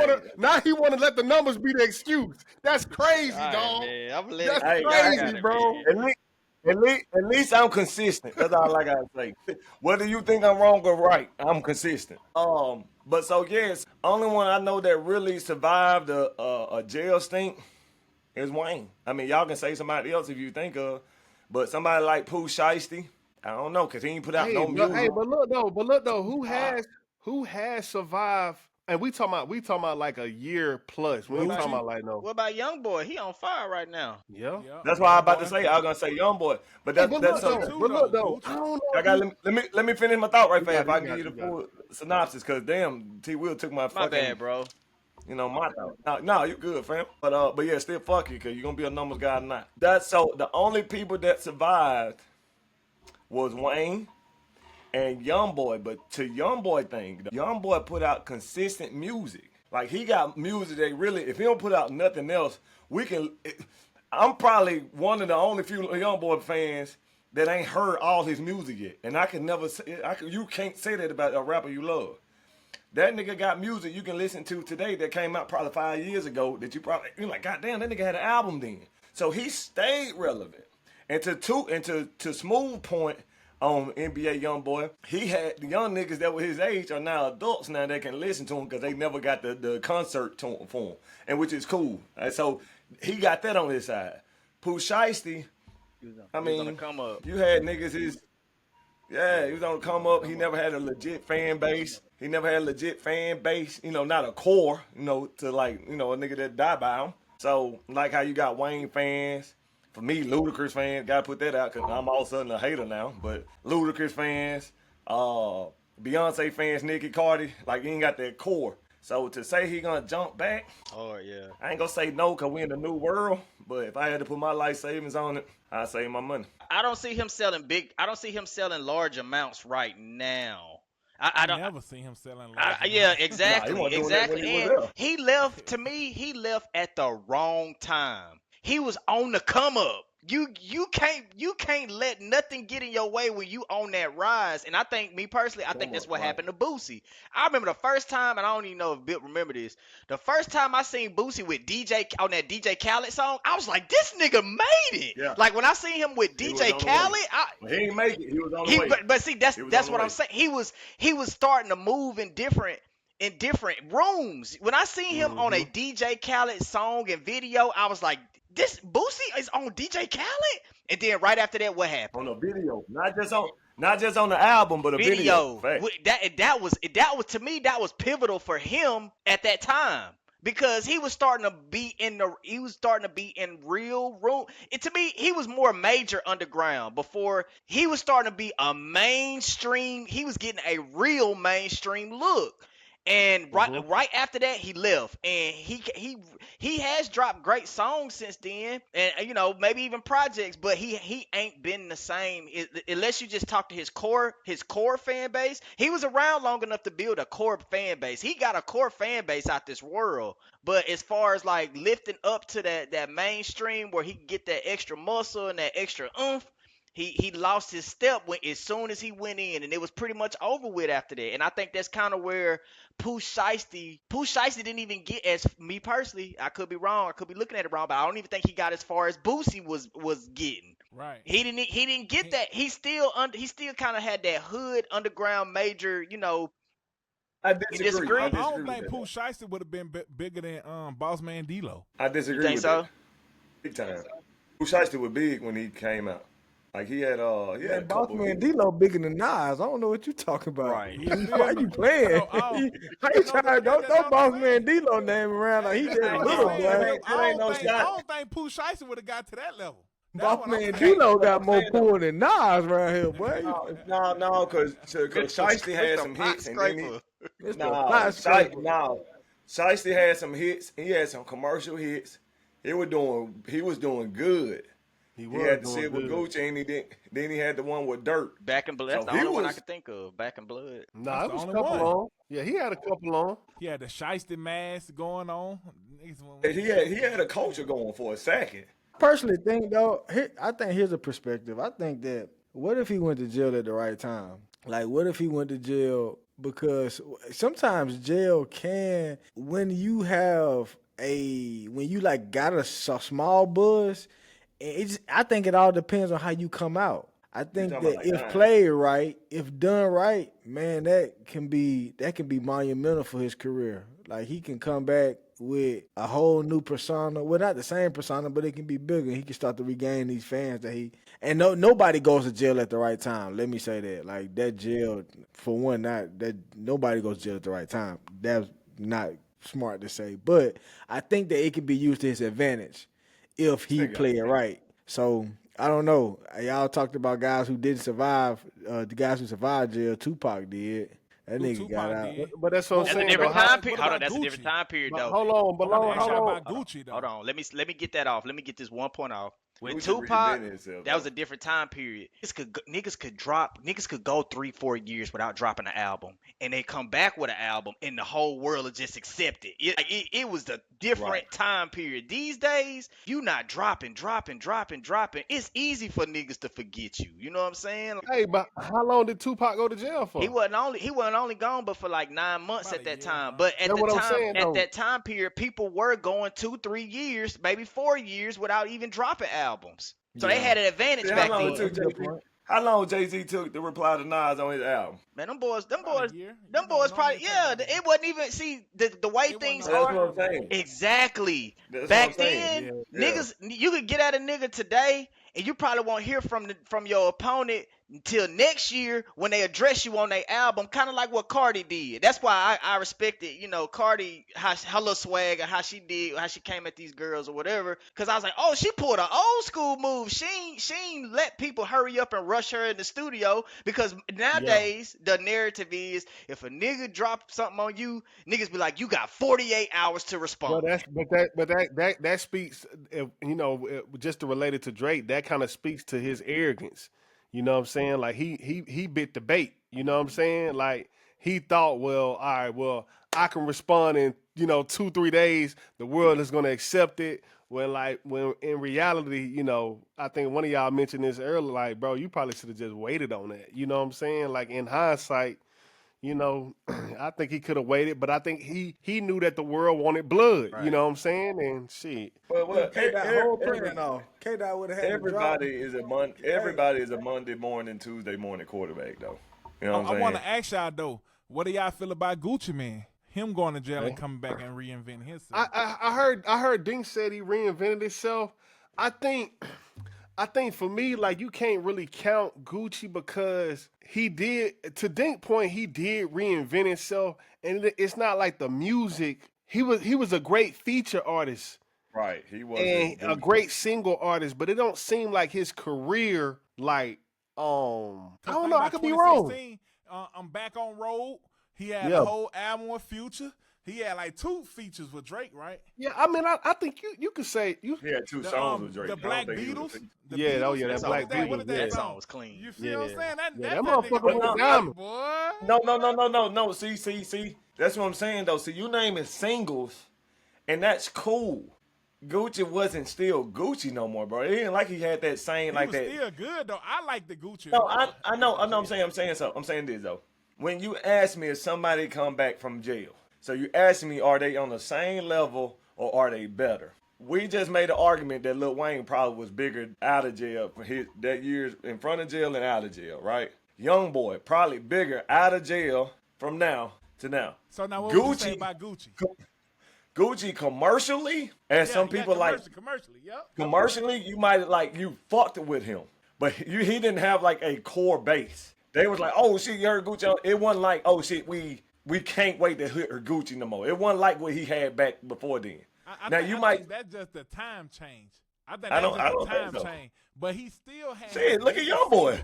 wanna let the numbers be the excuse. That's crazy, All right, dog. man. I'm gonna That's let it crazy, bro. man. At least I'm consistent. That's all I gotta say. Whether you think I'm wrong or right, I'm consistent. But so yes, only one I know that really survived a jail stink is Wayne. I mean, y'all can say somebody else if you think of, but somebody like Pooh Shiesty, I don't know, cause he ain't put out no music. But look though, who has survived? And we talking about like a year plus. We ain't talking about like no. What about Young Boy? He on fire right now. Yeah. That's why I about to say. I was gonna say Young Boy, but But that's look though, I don't know. I got let me finish my thought right You fast. got If it, I you give you got the full synopsis, cause damn, T Will took my My fucking. bad, bro. You know, my thought. No, you good, fam. But yeah, still fuck you, cause you gonna be a numbers guy tonight. That's so the only people that survived was Wayne and YoungBoy. But to YoungBoy thing, the YoungBoy put out consistent music. Like he got music that really, if he don't put out nothing else, we can. I'm probably one of the only few YoungBoy fans that ain't heard all his music yet, and I can never say. You can't say that about a rapper you love. That nigga got music you can listen to today that came out probably 5 years ago that you're like, God damn, that nigga had an album then. So he stayed relevant. And to Smooth point on NBA YoungBoy, he had the young niggas that were his age are now adults now that can listen to him because they never got the concert for him, and which is cool. So he got that on his side. Pooh Shiesty, I mean, come up. you had niggas he was on the come up. He never had a legit fan base. Not a core, to like, a nigga that die by him. So, like how you got Wayne fans. For me, Ludacris fans, gotta put that out because I'm all of a sudden a hater now. But Ludacris fans, Beyonce fans, Nicki Cardi, like he ain't got that core. So to say he gonna jump back, Oh yeah. I ain't gonna say no because we in the new world. But if I had to put my life savings on it, I'd save my money. I don't see him selling large amounts right now. I don't. never seen him selling Yeah, large exactly, Nah, he wasn't doing that when exactly. he was And there. he left. To me, he left at the wrong time. He was on the come up. You can't let nothing get in your way when you on that rise. And I think, me personally, I think that's what happened to Boosie. I remember the first time, and I don't even know if Bill remember this. The first time I seen Boosie with DJ on that DJ Khaled song, I was like, this nigga made it. Yeah. Like when I seen him with He was DJ on the Khaled, way. But he ain't make it. He was on the he way. but see that's He was that's on the what way. I'm saying. He was starting to move in different rooms. When I seen him on a DJ Khaled song and video, I was like, this Boosie is on DJ Khaled. And then right after that, what happened? On a video, not just on the album, but a video. Fact. That was to me, that was pivotal for him at that time. Because he was starting to be in real room. To me, he was more major underground before he was starting to be a mainstream. He was getting a real mainstream look. And right after that, he left, and he has dropped great songs since then, and maybe even projects, but he ain't been the same unless you just talk to his core fan base. He was around long enough to build a core fan base. He got a core fan base out this world, but as far as like lifting up to that mainstream where he can get that extra muscle and that extra oomph. He lost his step as soon as he went in, and it was pretty much over with after that. And I think that's kind of where Pooh Shiesty didn't even get, as me personally, I could be wrong, I could be looking at it wrong, but I don't even think he got as far as Boosie was getting. Right. He didn't get that. He still kind of had that hood underground major. I You disagree. disagree? I I disagree don't think with Pooh that. Shiesty would have been bigger than Boss Man D-Lo. I disagree You think with so? that. Big time. Pooh Shiesty was big when he came out. Like he had a Man, Boss couple. Man D-Lo bigger than Nas. I don't know what you talking about. Right. Why you playing? No, How you trying? Don't Boss Man D-Lo name around like he just I'm little saying, boy. I no shot. don't think Pooh Shiesty would have got to that level. That's Boss what I'm Man saying. D-Lo got more pull than Nas around here, boy. No, because Shiesty had some hits, and then Skyscraper. It's the no, skyscraper. Shiesty had some hits. He had some commercial hits. He was doing good. He had the shit with Gucci, and then he had the one with Dirt. Back in Blood. That's So the he only one I was- could think of. Back in Blood. Nah, That's it the was a only couple one. on. Yeah, he had a couple on. He had the Shiesty mask going on. And he had a culture going for a second. Personally think though, I think here's a perspective. I think that what if he went to jail at the right time? Like what if he went to jail because sometimes jail can when you like got a small buzz. I think it all depends on how you come out. I think talking that about like if that. played right, if done right, man, that can be monumental for his career. Like he can come back with a whole new persona. Well, not the same persona, but it can be bigger. He can start to regain these fans nobody goes to jail at the right time. Let me say that. Like that jail, for one, nobody goes to jail at the right time. That's not smart to say, but I think that it can be used to his advantage if he play it right. So I don't know. Y'all talked about guys who didn't survive. The guys who survived jail, Tupac did. That Who nigga got Tupac out. did. But that's what I'm That's a saying. different Though. time What period. Hold on, about that's a different Gucci? time period But though. hold on, but I want to ask hold y'all on. about Gucci though. Hold on. Let me get that off. Let me get this one point off. With Gucci Tupac, reinvented himself, that was though. a different time period. Niggas could go 3-4 years without dropping an album, and they come back with an album, and the whole world will just accept it. It was the different Right. time period. These days, you not dropping. It's easy for niggas to forget you. You know what I'm saying? Hey, but how long did Tupac go to jail for? He wasn't only gone but for like 9 months About at a that year, time. huh? But That's what I'm saying, at though. that time period, people were going 2-3 years, maybe 4 years without even dropping albums. So they Yeah. had an advantage See, how back long it then. took That's a good Jay-Z? point. How long Jay-Z took to reply to Nas on his album? Man, them About boys, a year. You them know, boys normally probably, it take yeah, about a year. it wasn't even, see, the way It wasn't things no That's are, what I'm time saying. exactly. That's what I'm Back saying. then, Yeah. Yeah. niggas, you could get at a nigga today, and you probably won't hear from your opponent until next year when they address you on their album, kind of like what Cardi did. That's why I respected, Cardi, her little swag and how she came at these girls or whatever. Cause I was like, oh, she pulled an old school move. She ain't let people hurry up and rush her in the studio, because nowadays the narrative is if a nigga drop something on you, niggas be like, you got 48 hours to respond. That speaks, just to relate it to Drake. That kind of speaks to his arrogance. You know what I'm saying? Like he bit the bait. You know what I'm saying? Like he thought, well, all right, well, I can respond in 2-3 days. The world is gonna accept it. When in reality, I think one of y'all mentioned this earlier. Like, bro, you probably should have just waited on that. You know what I'm saying? Like in hindsight. I think he could have waited, but I think he knew that the world wanted blood. You Right. know what I'm saying? And shit. Well, K-Dot whole plan off. K-Dot would have had to drop. everybody is a Monday morning, Tuesday morning quarterback, though. You know what I I'm want saying? to ask y'all though, what do y'all feel about Gucci Man? Him going to jail and coming back and reinventing himself. I heard Dink said he reinvented himself. I think for me, like, you can't really count Gucci because he did, to Dink point, he did reinvent himself, and it's not like the music. He was a great feature artist Right. He and wasn't a Gucci. great single artist, but it don't seem like his career, like, I don't know, I could be wrong. 2016, I'm back on road. He had Yeah. a whole album with Future. He had like 2 features with Drake, right? Yeah, I mean, I think you could say you. He had 2 The, songs with Drake. the I don't Black think he was a Beatles. feature. The Yeah, oh Beatles, yeah, that what Black is that? What is Beatles, that yeah. That song? song was clean. You feel what I'm saying? Yeah, That that nigga motherfucker was went great, diamond. boy. No. See. That's what I'm saying, though. See, you naming singles, and that's cool. Gucci wasn't still Gucci no more, bro. It ain't like he had that same, He like was that. still good though. I like the Gucci. No, more. I know. I'm saying this though. When you ask me if somebody come back from jail, so you ask me, are they on the same level or are they better? We just made an argument that Lil Wayne probably was bigger out of jail for that years in front of jail and out of jail, right? Young boy probably bigger out of jail from now to now. So now what would you say Gucci, about Gucci? Gucci commercially, and some people like commercially, yep. commercially, you might like you fucked with him, but he didn't have like a core base. They was like, oh shit, you heard Gucci. It wasn't like, oh shit, we can't wait to hear Gucci no more. It wasn't like what he had back before then. I Now think, you I might think that's just the time change. I think I that's don't- just I the don't think time so. change. But he still had. Shit, look at Young Boy.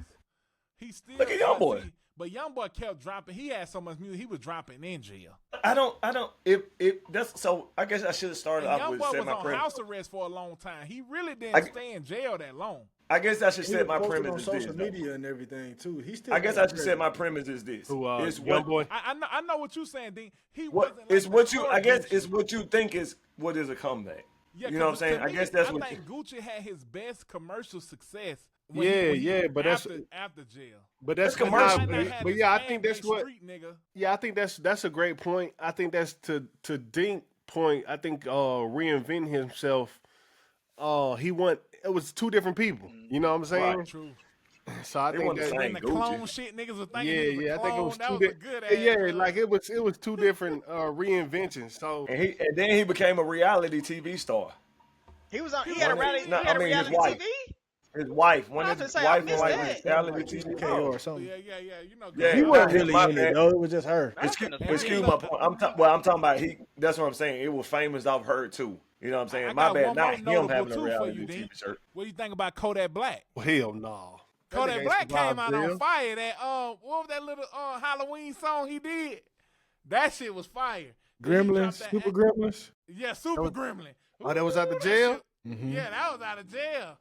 He still Look at Young Boy. But Young Boy kept dropping. He had so much music. He was dropping in jail. I don't. If that's so, I guess I should have started And off Young with Boy set was my on premise. house arrest for a long time. He really I- didn't stay in jail that long. I guess I should He set my was posted premise on as this. social though. media and everything too. He still. I guess I should set my premise as this. Who, It's Young what Boy? I know what you're saying, Dean. He what wasn't it's like what the you. core I guess Gucci. it's what you think is what is a comeback. Yeah, You know what I'm 'cause saying? to I me, guess that's I what. think Gucci had his best commercial success. But that's after jail. but that's That's commercial. He might not have But his yeah, I fan think that's base what. street nigga. Yeah, I think that's a great point. I think that's to Dink point. I think reinventing himself. He went. It was 2 different people. You know what I'm saying? Right. True. So I They think wasn't the that. same. And the Gucci. clone shit, niggas was thinking Yeah, he was a I think it clone. was That 2 was a good ass. Yeah, like it was 2 different reinventions. So And then he became a reality TV star. He was on. He had a reality. No, He had I a mean, his reality wife. TV. His wife, I one was of gonna his say, I wife, missed like that. reality TK TV. or something. Yeah. You know, Yeah, He girl, wasn't my really in bad. it though. It was just her. Excuse, And excuse then my look- point. I'm talking about he. That's what I'm saying. It was famous off her too. You know what I'm saying? I My got bad. one Not more him notable having a too for reality you, Dean. TV shirt. What do you think about Kodak Black? hell no. Kodak ain't Black came survived out on jail. fire. That what was that little Halloween song he did? That shit was fire. Then he dropped Gremlins, that- Super Gremlins. Yeah, Super Gremlin. Oh, that was out the Ooh, that jail? shit- Yeah, that was out of jail.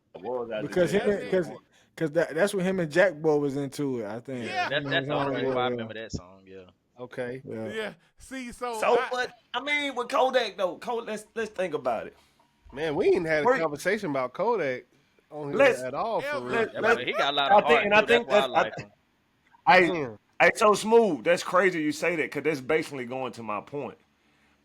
Because jail. that's when him and Jack Boy was into it, I think. Yeah. That's the only reason why I Yeah. remember that song. Yeah. Okay. Yeah. See, But I mean, with Kodak though, let's think about it. Man, we ain't had a Wait. conversation about Kodak on here Let's- at all for real. let's- Yeah, but he got a lot of I think- art. and I too. think That's why I that's- like him. Hey, so Smooth. That's crazy you say that because that's basically going to my point.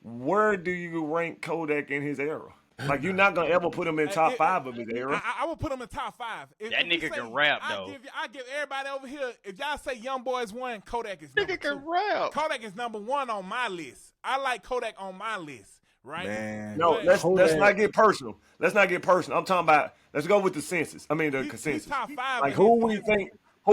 Where do you rank Kodak in his era? Like you're not gonna ever put him in top 5 of his era. I would put him in top 5. That nigga can rap, though. I give everybody over here. If y'all say Young Boy's 1, Kodak is number Nigga can 2. rap. Kodak is number 1 on my list. I like Kodak on my list, right? Man. No, But let's Kodak- not get personal. Let's not get personal. I'm talking about. Let's go with the census. I mean the he's consensus. top 5. Like in who his-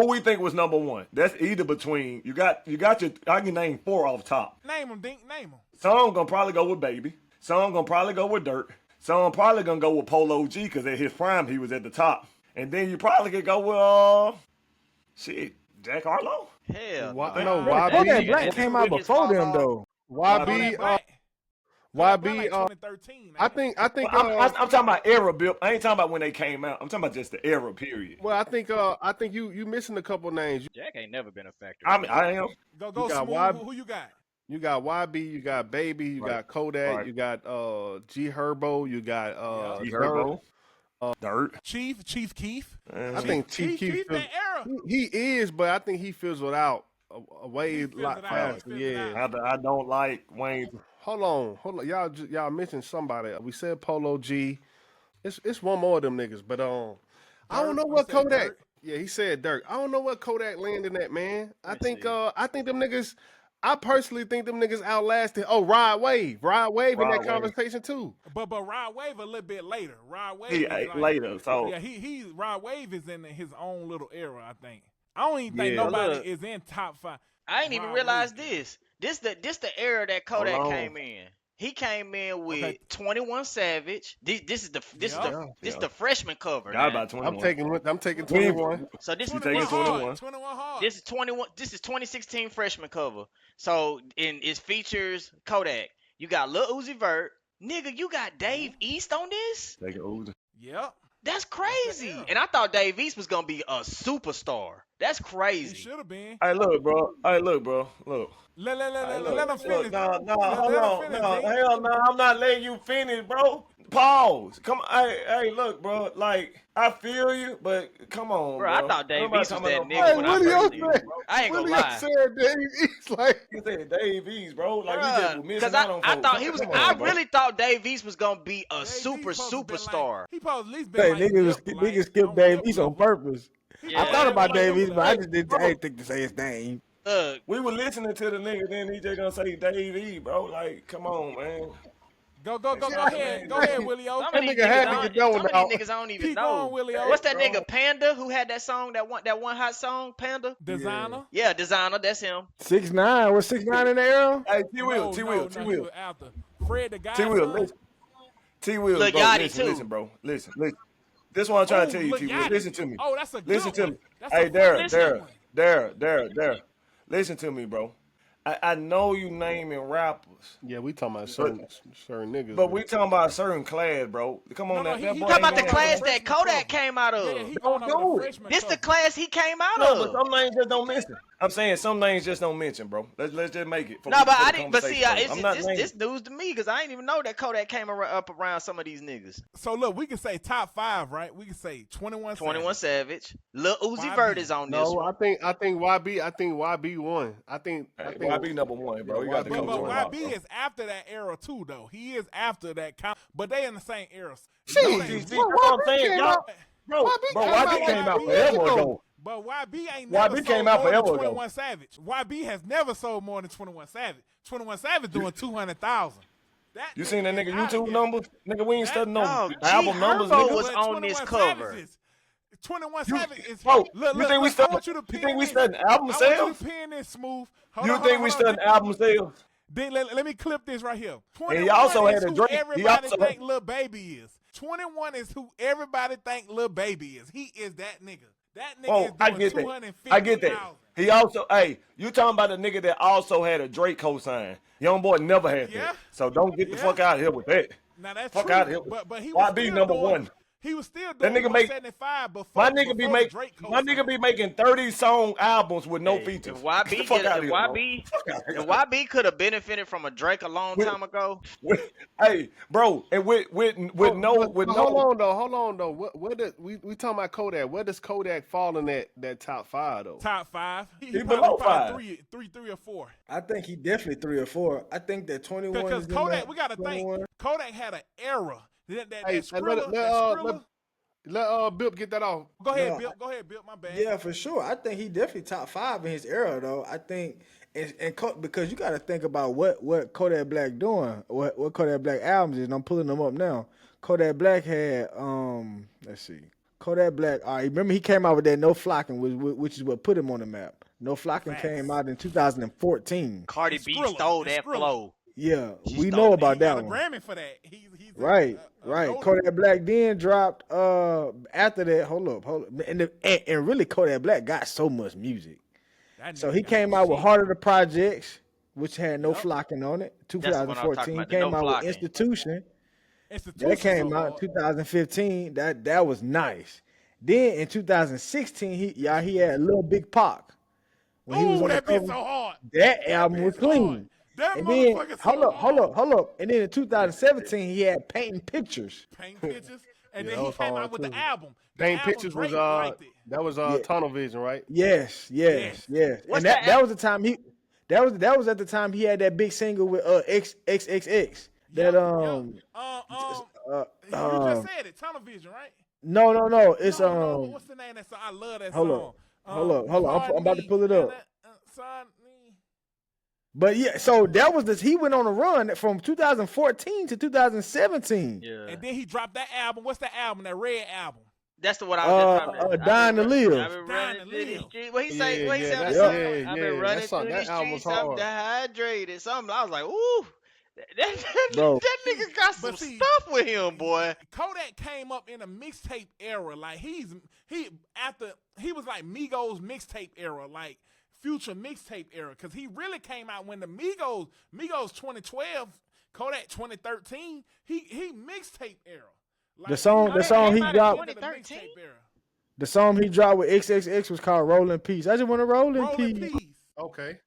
we think was number 1. That's either between you got your. I can name 4 off top. Name him, Dink. Name him. Some gonna probably go with Baby. Some gonna probably go with Dirt. Some probably gonna go with Polo G because at his prime he was at the top. And then you probably could go with Jack Harlow. Hell, Why- no. no, YB. Kodak Black That's came the out biggest before them fall off. though. YB, Kodak Black. YB, like 2013. I think, I'm talking about era, Bill. I ain't talking about when they came out. I'm talking about just the era period. well, I think you missing a couple names. Jack ain't never been a factor. I am. Go You got Smooth. YB. Who you got? You got YB, you got Baby, you got Kodak, Right. you got G Herbo, you got G Dirt. Herbo. Dirt. Chief Keef. I think Chief Keef that era. he is, but I think he fizzled out a way He fizzled lot out, faster. he fizzled Yeah. out. I don't like Wayne. Hold on. Y'all mentioned somebody. We said Polo G. It's one more of them niggas, but I don't know what said Kodak. Dirt? Yeah, he said Dirk. I don't know what Kodak landed at, man. I Let me think see. I think them niggas. I personally think them niggas outlasted. Oh, Rod Wave in Rod that Wave. conversation too. But Rod Wave a little bit later. Rod Wave He is ate like- later, so Yeah, he Rod Wave is in his own little era, I think. I don't even think Yeah. nobody Look. is in top 5. I ain't even Rod realize Wave. this. This the era that Kodak Hold on. came in. He came in with Okay. 21 Savage. This is Yeah. the freshman cover. got now. about 21. I'm taking We ain't- 21. So this You is taking 21 21. hard. 21 hard. This is 21. This is 2016 freshman cover. So it features Kodak. You got Lil Uzi Vert. Nigga, you got Dave East on this? Take it, Uzi. Yep. That's crazy. Yeah. And I thought Dave East was gonna be a superstar. That's He crazy. should have been. Hey, look, bro. Look. Let him Look, finish. no, Let hold him on. finish, No, Dink. hell no. I'm not letting you finish, bro. Pause. Come on. Hey, look, bro. Like, I feel you, but come on, Bro, bro. I thought Dave Nobody East was talking that about nigga Hey, when what I do y'all first seen say? him, bro. I ain't What gonna do y'all lie. say, Dave? He's like, You said Dave East, bro. Like, you just were missing Because out on I folks. thought he was. Come on, I bro. really thought Dave East was gonna be a Dave East supposed to been superstar. Like, he supposed at least been Hey, like niggas skip Dave East on purpose. Yeah. I thought about Dave East, but I Hey, just didn't. I didn't think to say his name. Look, We were listening to the nigga, then he just gonna say Dave E, bro. Like, come on, man. Go ahead. Go ahead, Willie O. some of these nigga had to niggas get done some with of out. these niggas I don't even Keep know. going, Willie O. What's that Bro. nigga Panda who had that song that one hot song Panda? Designer. Yeah, Designer. That's him. 6'9", was 6'9" in the era? Hey, T Will, No, T no, Will, no, T he Will. was after. Fred the guy. T Will, listen. T Will, Lil bro, Yachty, listen, too. listen, bro. Listen. This is what I'm trying to tell you, T Will. Listen to me. Oh, that's a good Listen to one. me. That's Hey, a there. one. Listen to me, bro. I know you naming rappers, yeah, we talking about certain niggas. but man. we talking about a certain class, bro. Come on, No, that he boy You talking about ain't the in class there. that Kodak came out of? Yeah, he going do over the it. freshman This the cover. class he came out No, but of. some names just don't mention. I'm saying some names just don't mention, bro. Let's just make it. No, but for I the didn't. But see, conversation, bro. I'm not naming. this news to me because I didn't even know that Kodak came up around some of these niggas. So look, we can say top 5, right? We can say 21. 21 Savage, Lil Uzi YB. Vert is on this No, one. I think YB won. I think YB number one, bro. You got to Yeah, come But to YB is after that era too, though. He is after that. But they in the same era. Jeez, See, that's what I'm saying, y'all. Bro, YB came out forever ago. But YB ain't never YB sold came out more than forever ago. 21 Savage. YB has never sold more than 21 Savage. 21 Savage doing 200,000. You seen that nigga is outta YouTube here. numbers? Nigga, we ain't studying no dog, G album numbers, Herbo nigga. was But on this 21 cover. Savage is- 21 Savage is. Bro, Look, you think we I want you to you pin think we this. studying album I want sales? you to pin this smooth. You think we studying album sales? Then let me clip this right here. 21 And he also is had a who drink. He everybody also think Lil Baby is. 21 is who everybody think Lil Baby is. He is that nigga. That nigga Oh, is I doing get that. 250,000. I get that. He also, hey, you talking about a nigga that also had a Drake cosign. Young boy never had Yeah. that. So don't get the Yeah. fuck out of here with that. Now that's Fuck true. out of here. But he was YB still number doing. one. He was still That doing nigga make 175 my before nigga be the make Drake my cosign. nigga be making 30 song albums with no Hey, features. if Get the YB fuck get out if of here, bro. YB Fuck out of if here. YB could have benefited from a Drake a long With- time ago, Hey, bro, and with Oh, no but no hold on though. Where did we talking about Kodak? Where does Kodak fall in that top 5 though? Top 5. He below probably 5. three or 4. I think he definitely 3 or 4. I think that 21 Because is in Kodak, that we gotta 21. think. Kodak had an era. That Hey, Skrilla. let Bip get that off. Go ahead, No, Bill. Go ahead, Bill. My bad. Yeah, for sure. I think he definitely top 5 in his era, though. I think, because you got to think about what Kodak Black doing, what Kodak Black albums is. And I'm pulling them up now. Kodak Black had, let's see, Kodak Black. All right, remember he came out with that No Flocking, which is what put him on the map. No Flocking Facts. came out in 2014. Cardi And B Skrilla, stole and that Skrilla. flow. Yeah, She we stole know it. about He that got a one. Grammy for that. He's Right, a right. notable. Kodak Black then dropped after that. Hold up, and really Kodak Black got so much music. That So nigga he got came out with shit. Heart of the Projects, which had no Yep. flocking on it. That's what I'm talking 2014 about, the came No out with Flocking. Institution. Institution That came so out hard. 2015. That was nice. Then in 2016, he had Lil Big Pac. When he was Ooh, on the that bitch cover. so hard. That album bitch was hard. clean. That And then motherfucker so hold up. And then in 2017, he had Painting Pictures. Paint pictures, and Yeah, then that he was came hard, out with too. the album. The Paint album, Pictures Drake was liked it. that was Yeah. Tunnel Vision, right? Yes. Yes. What's And that that was the time that was at the time he had that big single with XXX. That You just said it. Tunnel Vision, right? no. It's No, what's the name of that song? I love that hold song. up. Hold up. I'm about to pull it up. Son, But yeah, so that was he went on a run from 2014 to 2017. Yeah. and then he dropped that album. What's that album? That red album. That's the one I was just talking about. Dying to Live. I've been Dying running to through the Live. street. What he say? What he Yeah, say? on that's- the song? yeah, I've been yeah, running that song- through the that album was streets. I'm hard. dehydrated. Something. I was like, ooh, that Bro. nigga got some But see, stuff with him, boy. Kodak came up in a mixtape era. Like he was like Migos mixtape era, like Future mixtape era, because he really came out when the Migos 2012, Kodak 2013. He mixtape era. Like, The song he came out in dropped. 2013? The song he dropped with XXX was called "Roll in Peace." I just want to roll in Rolling peace. Peace. Okay.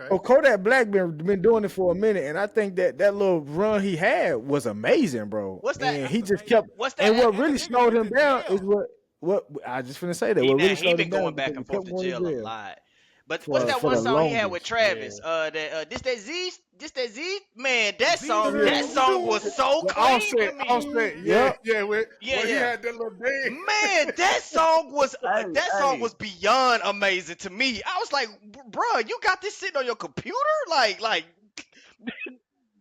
Oh, Kodak Black been doing it for a minute, and I think that little run he had was amazing, bro. What's that? And he That's just amazing. kept. What's that? And what And the really nigga slowed went him to down jail. is what I just finna say that. He What really he slowed been him down going back because and he forth kept to going jail a jail. lot. But For- what's that for one the song he had with longest. Travis? This that Z. Man, that Z, song yeah. that song was so The clean to me. Offset, Yep. yeah. When Yeah, he yeah. had that little thing. Man, that song was Hey. was beyond amazing to me. I was like, bruh, you got this sitting on your computer? Like,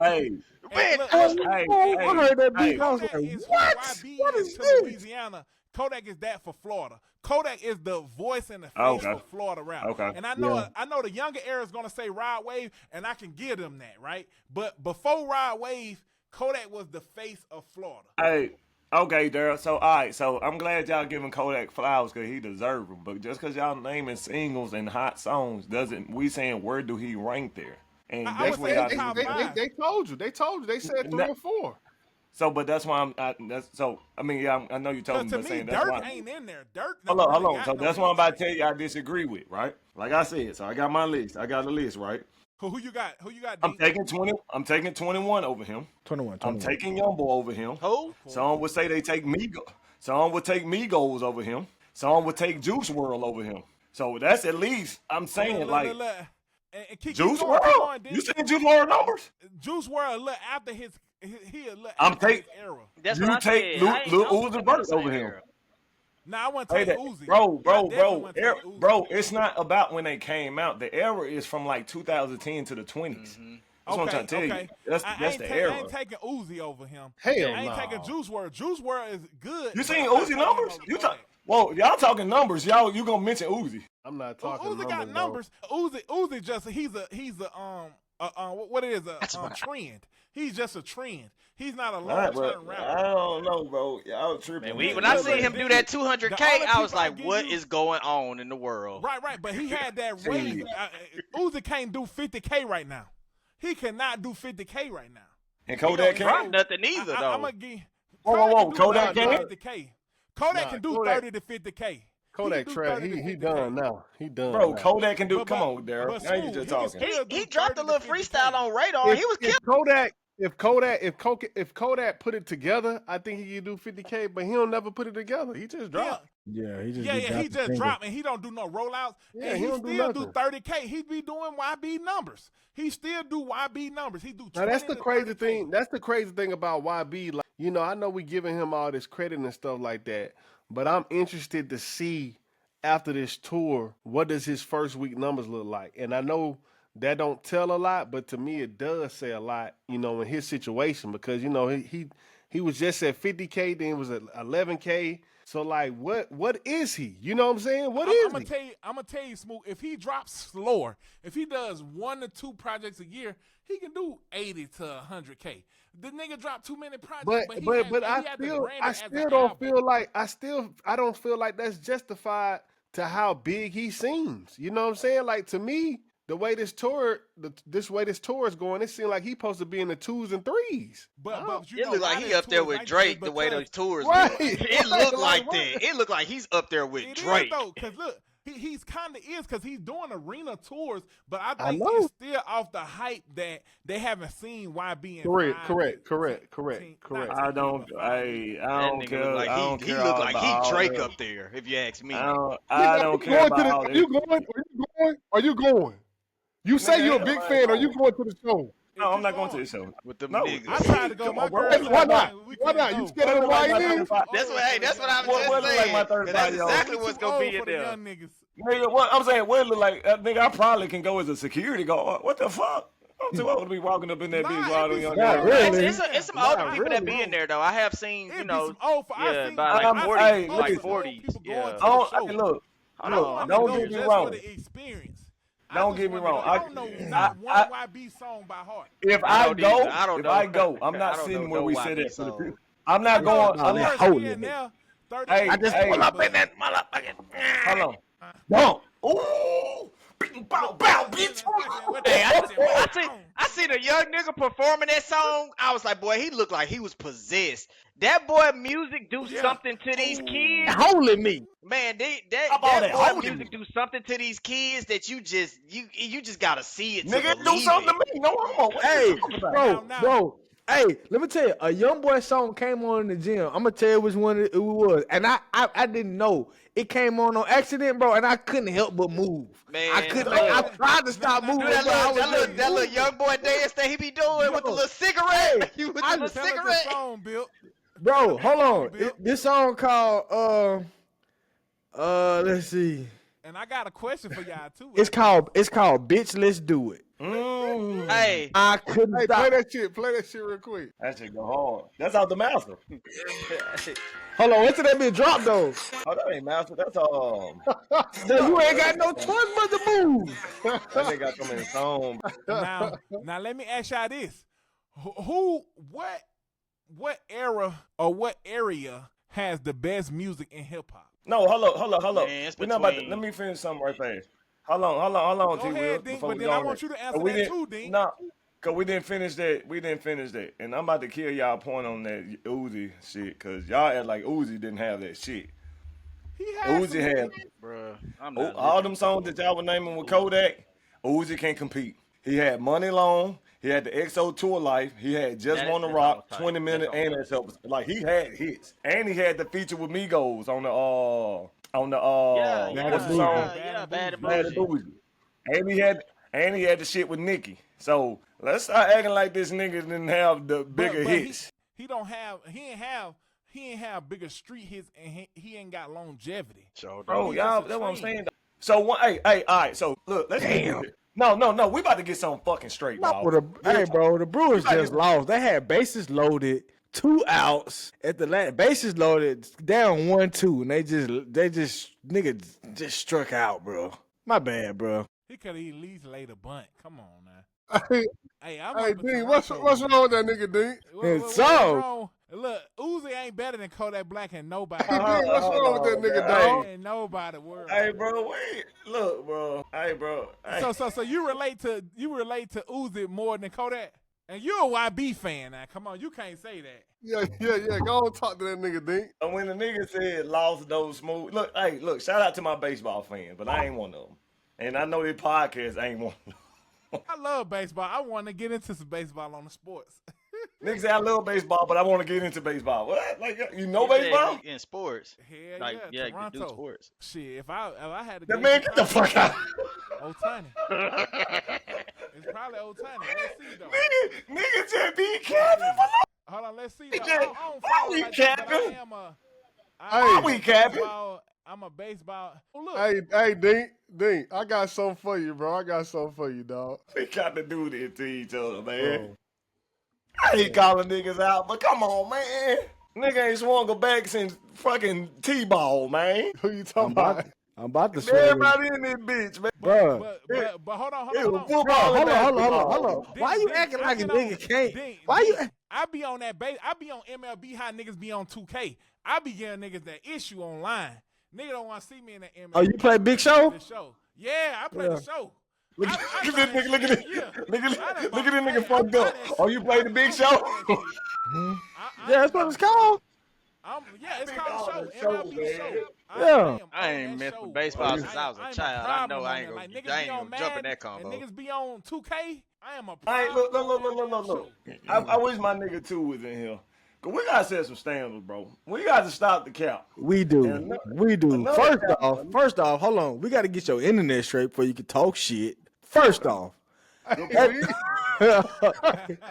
Hey, man, look, I was look, hey, I heard that beat. hey. And I was Kodak like, is what? who YB What is is to this? Louisiana. Kodak is that for Florida. Kodak is the voice and the face Okay. for Florida rap. Okay. And I know Yeah. the younger era is gonna say Rod Wave, and I can give them that, right? But before Rod Wave, Kodak was the face of Florida. Hey, okay, Daryl. So, all right. So, I'm glad y'all giving Kodak flowers because he deserve them. But just because y'all naming singles and hot songs doesn't, we saying where do he rank there? And I that's would what say y'all top do. five. They told you. They said 3 or 4. So, but that's why I mean, yeah, I know you told Because me, to but me, saying that's Dirt why. ain't in there. Dirt. Hold never on. really So got no that's what I'm about to mixtape. tell you. I disagree with, right? Like I said, so I got my list. I got a list, right? Who you got? Who you got? I'm D? taking 20. I'm taking 21 over him. 21. I'm taking Youngboy over him. who? Some would say they take Some would take Migos over him. Some would take Juice World over him. So that's at least I'm saying Look. like And keep Juice going, keep World. going, You then. seen Juice World numbers? Juice World look after he a look I'm after his take- era. That's You what I take said. I ain't- Lil I don't Uzi put them in Vert the same over him. era. Nah, I want Hey, to take that, Uzi. bro, I definitely wouldn't take Uzi. bro. It's not about when they came out. The era is from like 2010 to the 20s. That's what I'm trying to tell you. That's the I era. ain't taking Uzi over him. Hell I ain't no. taking Juice WRLD. Juice WRLD is good. You but seen I'm not Uzi taking him numbers? over You Kodak. well, y'all talking numbers. You gonna mention Uzi? I'm not talking Uzi got numbers. numbers. Uzi just he's a what it is That's a what trend. He's just a trend. He's not a All right, but long-term I rapper. don't know, bro. Y'all tripping. Man, with when I that. seen him do that 200K, The only I was people I like, give what you- is going on in the world? Right. But he had that See. wave. Uzi can't do 50K right now. He cannot do 50K right now. And Kodak Drop can't. nothing either, though. I'm gonna give. Whoa, Kodak Kodak can do can't? 50K. Kodak Nah, can do Kodak- 30 to 50K. Kodak do Trash, 30 to he 50K. done now. He done. Bro, now. Kodak can do. But- Come but- on, Daryl. but Now you Smooth, just he can talking. still- He do dropped 30 a to little 50K. freestyle on Radar. He was killing. If Kodak put it together, I think he could do 50K, but he don't never put it together. He just dropped. Yeah, he just He just dropped and he don't do no rollouts. Yeah, and he he don't do still do nothing. 30K. He be doing YB numbers. He still do YB numbers. He do 20 Now that's the to crazy 30K. thing. That's the crazy thing about YB. Like, you know, I know we giving him all this credit and stuff like that, but I'm interested to see after this tour what does his first week numbers look like. And I know that don't tell a lot, but to me it does say a lot. You know, in his situation because you know he was just at 50K, then was at 11K. So like, what is he? You know what I'm saying? What is he? I'm gonna tell you, Smooth. If he drops slower, if he does 1 to 2 projects a year, he can do 80 to 100K. The nigga dropped too many projects, But I still don't feel like I don't feel like that's justified to how big he seems. You know what I'm saying? Like to me, the way this tour is going, it seems like he's supposed to be in the 2s and 3s. But you It know look like why he this up there tour with like Drake. this The way because- those tours Right. look. It Right, look like like that. It look like he's up there with It Drake. is though, because look, he's kind of is because he's doing arena tours, but I I think know. it's still off the hype that they haven't seen YB in Correct, 5, correct. 10, Correct. not I 10 don't. years, but 5 years. I That don't nigga care. look I don't like he care look all like about he all Drake that. up there. If you ask me. I don't Are care you about all Are you this. going? Are you going? You say Nigga, you're a hell, big I ain't fan. Are you going. going to the show? No, I'm If not you going to the show. With them No, niggas. I tried to go. Come My on, bro. girl said, Why not? "Man, we Why can't not? go." You scared of the What look like my YN? 35 That's what. Hey, that's what I was What just look like saying. my 'Cause 35 that's year old? exactly We what's too gonna old be for in the there. young niggas. Nigga, what I'm saying, what it look like? Nigga, I probably can go as a security guard. What the fuck? I'm too old to be walking up in that Nah, bitch it while be them young some Not niggas. old really. It's some Not older people that really. be in there though. I have seen, It you be know, some old for yeah, I seen about I like seen 40, hey, some like old 40s. people Yeah. going to the Don't, show. hey, look, I look, want to don't go get me just wrong. for the experience. Don't just get me wanna wrong. go. I don't know not one YB song by heart. If I I don't go, either. I don't if know. I go, I'm I not don't sitting know where no we sit YB at for the song. I'm I not know going. the I'm chorus not. here and there, 30 Hey, I just hey, pull up in that Hold on. Don't. Ooh. Bing, bow, bow, bitch. Hey, I seen a young nigga performing that song. I was like, boy, he looked like he was possessed. That boy music do something to these kids. Holding me. Man, How about that that boy holding music me? do something to these kids that you just gotta see it to Nigga, do believe something it. to me. No homo. What Hey, you talking about? Now. bro. Hey, let me tell you, a young boy song came on in the gym. I'm gonna tell you which one it was, and I didn't know it came on accident, bro, and I couldn't help but move. Man, I couldn't. look. I tried to stop Now, moving. Do that but I little, was that little, just that little moving. young boy dance that he be doing with the Yo, little cigarette. You with the I little Tell us the cigarette. song, Bill. Bro, hold on. Bill. This song called let's see. And I got a question for y'all too. It's called Bitch Let's Do It. Hey, I couldn't Hey, stop. play that shit real quick. That shit go hard. That's out the master. Hold on, what's that been dropped though? Oh, that ain't master. That's So you ain't got no choice but to move. that nigga got so many songs. Now let me ask y'all this: what era or what area has the best music in hip hop? No, hold up. Man, it's We're not about to, between- let me finish something right fast. Hold on, Go T. Will. ahead, Dink, before but we then go I on want that. you to answer We that didn't- too, Dink. No, because we didn't finish that. And I'm about to kill y'all point on that Uzi shit, because y'all act like Uzi didn't have that shit. He had Uzi some- had bruh, I'm not all them songs that y'all were naming with Kodak. Uzi can't compete. He had Money Long. He had the XO Tour Life. He had Just Wanna that's Rock, all tight. 20 Minutes, That's all and that's help. Like he had hits, and he had the feature with Migos on the what's the song? Bad and Bad and Bougie. Bougie. And he had the shit with Nicki. So let's start acting like this nigga didn't have the bigger but hits. He ain't have bigger street hits, and he ain't got longevity. Bro, He's y'all, just a that's what I'm trend. saying. So hey, all right. So look, let's get it. No. We about to get something fucking straight, dog. Hey, bro, the Brewers just lost. They had bases loaded, 2 outs at the last. Bases loaded, down 1-2, and they just nigga just struck out, bro. My bad, bro. He could have at least laid a bunt. Come on now. Hey, Hey, I'm hey, up in Dean, Toronto. what's wrong with that nigga, Dean? What's So- wrong? Look, Uzi ain't better than Kodak Black and nobody. Hey, Dean, what's Hold wrong with that on, nigga, man. dog? Ain't nobody world. Hey, bro, wait. Look, bro. Hey, bro. Hey. So you relate to Uzi more than Kodak? And you're a YB fan now. Come on, you can't say that. Yeah. Go on, talk to that nigga, Dean. When the nigga said lost those smooth, look, shout out to my baseball fans, but I ain't one of them. And I know this podcast ain't one of them. I love baseball. I want to get into some baseball on the sports. Niggas say I love baseball, but I want to get into baseball. What? Like, you know You said baseball? in sports. Hell Like, yeah, you can do Toronto. sports. Shit, if I had to That man, get the fuck out. Otani. It's probably Otani. Let's see though. Nigga just be capping for Hold on, let's see though. Nigga, I don't why follow we like that, but I capping? am a. Why we capping? I'm a baseball. Oh, look. Hey, Dean, I got something for you, bro. I got something for you, dog. We got to do this to each other, man. I ain't calling niggas out, but come on, man. Nigga ain't swung a back since fucking T-ball, man. Who you talking about? I'm about to swing. Everybody in this bitch, man. Bro. But hold on. It was Bro, football and hold basketball. on. Why you acting like a nigga can't? Why you? I be on that base. I be on MLB. How niggas be on 2K. I be giving niggas that issue online. Nigga don't want to see me in that MLB. Oh, you play Big Show? The show. Yeah, I play the show. Look at this nigga, look at this. Look at this nigga Hey, fucked I up. done- Oh, you play the big show? Yeah, that's what it's called. Yeah, it's called called a a show. show, MLB man. show. Yeah. I ain't messed with baseball since I was a child. I know I ain't gonna jump in that combo. And niggas be on 2K. I am a Hey, prime look. on that show. I wish my nigga 2 was in here. Cause we gotta set some standards, bro. We got to stop the cap. We do. And We do. another First off, hold on. We got to get your internet straight before you can talk shit. First off. Hey, Yeah,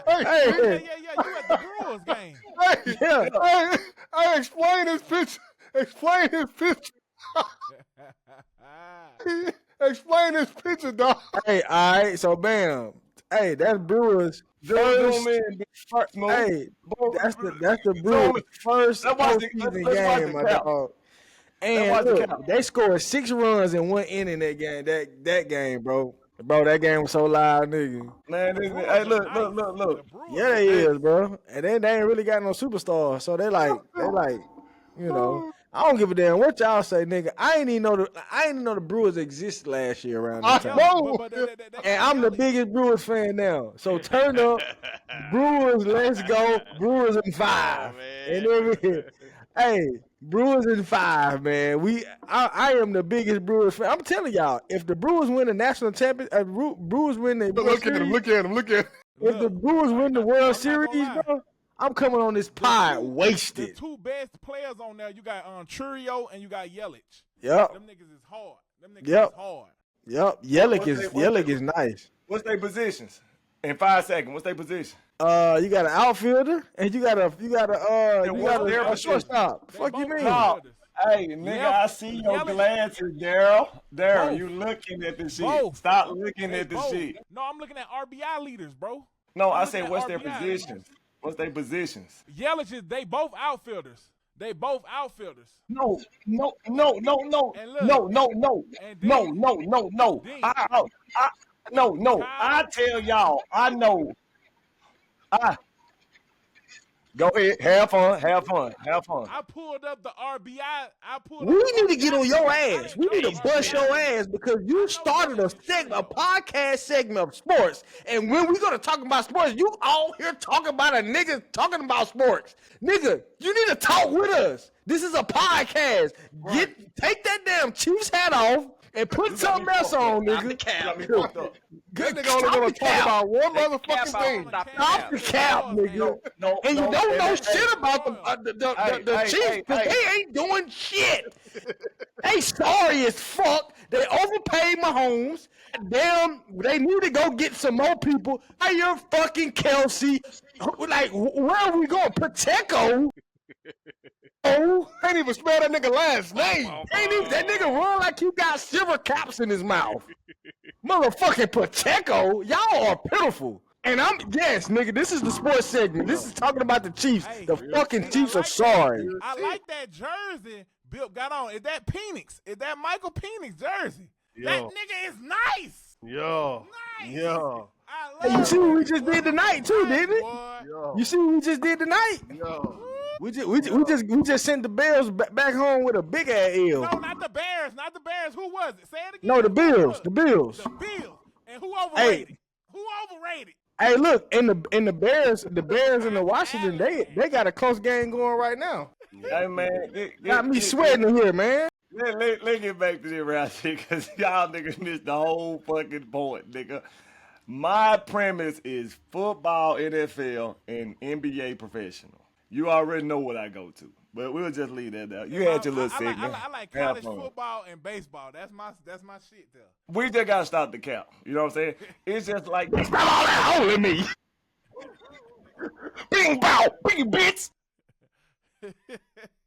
Hey, you at the Brewers game. yeah. hey, explain this picture. Explain this picture. Explain this picture, dog. Hey, all right. So, bam. Hey, that's Brewers. Zoom in, Smooth. Hey, that's the Brewers' first Let's watch the- postseason let's watch game, the my count. dog. Let's watch And the look, count. they scored 6 runs in one inning that game. That game, bro. Bro, that game was so loud, nigga. Man, The Brewers hey, are look. nice. The Brewers Yeah, are they nice. is, bro. And they ain't really got no superstar. So they like, you know. I don't give a damn what y'all say, nigga. I ain't even know the Brewers exist last year around I this time. know. But And I'm the biggest Brewers fan now. So turn up, Brewers, let's go. Brewers in 5. And then hey, Brewers in 5, man. I am the biggest Brewers fan. I'm telling y'all, if the Brewers win the national champion, Brewers win the World Look at him. Series, Look at him. Look at him. if the Brewers win the I'm World not Series, gonna lie. bro, I'm coming on this pod The wasted. 2 best players on there, you got Churio and you got Yelich. Yep, Them niggas is hard. Them niggas Yep. is hard. yep. Yelich is nice. What's their positions? In 5 seconds, what's their position? You got an outfielder and you got a what's their position? shortstop. They Fuck you both mean? No. outfielders. Hey, nigga, I see your Yelich. glasses, Daryl. Daryl, Both. you looking at the shit. Both. Stop looking They at the both. shit. No, I'm looking at RBI leaders, bro. No, I'm I looking said, at what's their RBI. positions? What's their positions? Yelich is they both outfielders. They both outfielders. No. And look, and then- No. then- No. Kyle- I tell y'all, I know. Go ahead, have fun. I pulled up the RBI. We need to get on your I ass. didn't We know need to the bust RBI. your ass because you started a podcast segment of sports. And when we gonna talk about sports, you all here talking about a nigga talking about sports. Nigga, you need to talk with us. This is a podcast. Take that damn Chiefs hat off and put something else on, Stop the nigga. cap. Got me fucked up. That nigga only want to talk about one motherfucking thing. Stop the cap, nigga. No, And you don't know hey, shit about the hey, Chiefs because hey. they ain't doing shit. They sorry as fuck. They overpaid Mahomes. Damn, they need to go get some more people. Hire fucking Kelsey. Like, where are we going? Pacheco? Oh, Can't even spell that nigga last name. that nigga run like he got silver caps in his mouth. Motherfucking Pacheco, y'all are pitiful. And yes, nigga, this is the sports segment. This is talking about the Chiefs. Hey, The fucking Chiefs are like sorry. I like that jersey Bill got on. Is that Penix? Is that Michael Penix jersey? That Yo. nigga is nice. Yo. Nice. Yo. I Hey, you love see what we Reggie just did tonight too, Bush, didn't it? boy. Yo, You see what we just did tonight? yo, We just sent the Bills back home with a big ass L. No, not the Bears. Not the Bears. Who was it? Say it again. No, the Who Bills. was The it? Bills. The Bills. And who Hey, overrated? Who overrated? hey, look, in the Bears and the Washington, they got a close game going right now. Hey man, Got me sweating in here, man. let's get back to this round shit because y'all niggas missed the whole fucking point, nigga. My premise is football, NFL, and NBA professional. You already know what I go to, but we'll just leave that out. You had your little segment. I like Have college fun. football and baseball. That's my shit there. We just gotta stop the count. You know what I'm saying? It's just like Stop all that holding me. Bing bow, bing bitch.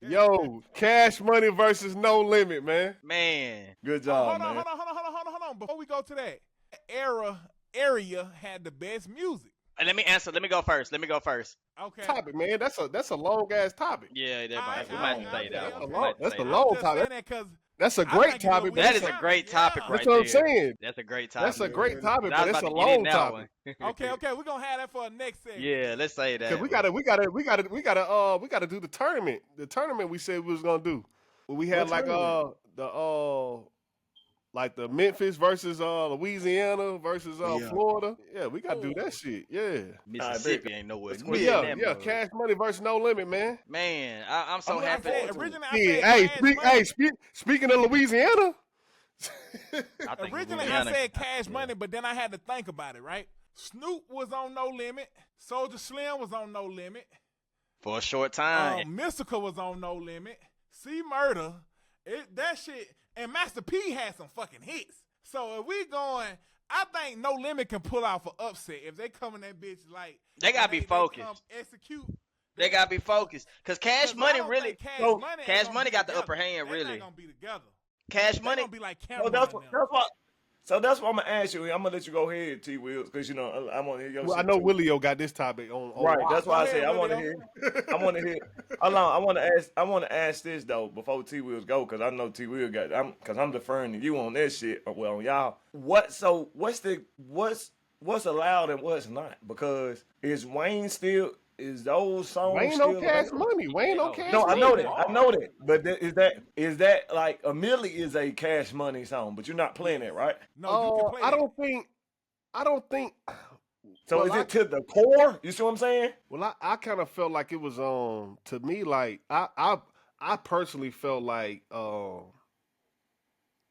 yo, Cash Money versus No Limit, man. Man, good job, man. Hold on. Before we go to that, area had the best music. let me answer. Let me go first. Okay. Topic, man. That's a long ass topic. Yeah, that Alright, we might alright, say that okay, one. okay. We might That's say the that long one. I'm just topic. saying that 'cause That's a I great think topic. the But That that's is a Yeah. great topic right that's what I'm there. saying. That's a great topic. That's a great topic, I but was it's a about to get in long that topic. one. Okay, we're gonna have that for a next segment. Yeah, let's say that. Cause we gotta do the tournament. The tournament we said we was gonna do. We had What tournament? like the Memphis versus Louisiana versus Yeah. Florida. Yeah, we gotta do that shit. Yeah. Mississippi ain't nowhere Let's But near yeah, that yeah, mug. Cash Money versus No Limit, man. Man, I'm so I happy. said, originally I Yeah, said hey, Cash Money. speaking of Louisiana, I think Originally, Louisiana- I said Cash Money, but then I had to think about it, right? Snoop was on No Limit. Soldier Slim was on No Limit. for a short time. Mystical was on No Limit. C Murder. That shit. And Master P had some fucking hits. So if we going, I think No Limit can pull out for upset. If they come in that bitch like. They gotta be focused. come execute. They gotta be focused, cause Cash 'Cause I Money don't really. think Cash So, Money, ain't Cash gonna Money be got the together. upper hand, They really. not gonna be together. Cash They Money. gonna be like So Cameron that's and what. them. That's what I'm gonna ask you. I'm gonna let you go ahead, T. Wills, because you know I want to hear your. well, I shit, know too. Willio got this topic on Right, lock. that's why I Go say ahead, I want to Willio. hear. I want to hear. Hold on, I want to ask this though before T Wills go because I know T Will got. Because I'm deferring to you on that shit. Well, on y'all. What's allowed and what's not? Because is those songs Wayne still on Cash available? Money. Wayne on Cash No, I Money. know that. I know that. But is that like a Millie is a Cash Money song? But you're not playing it, right? No, you can play I that. don't think. So Well, is it to the core? You see what I'm saying? Well, I kind of felt like it was to me like I personally felt like I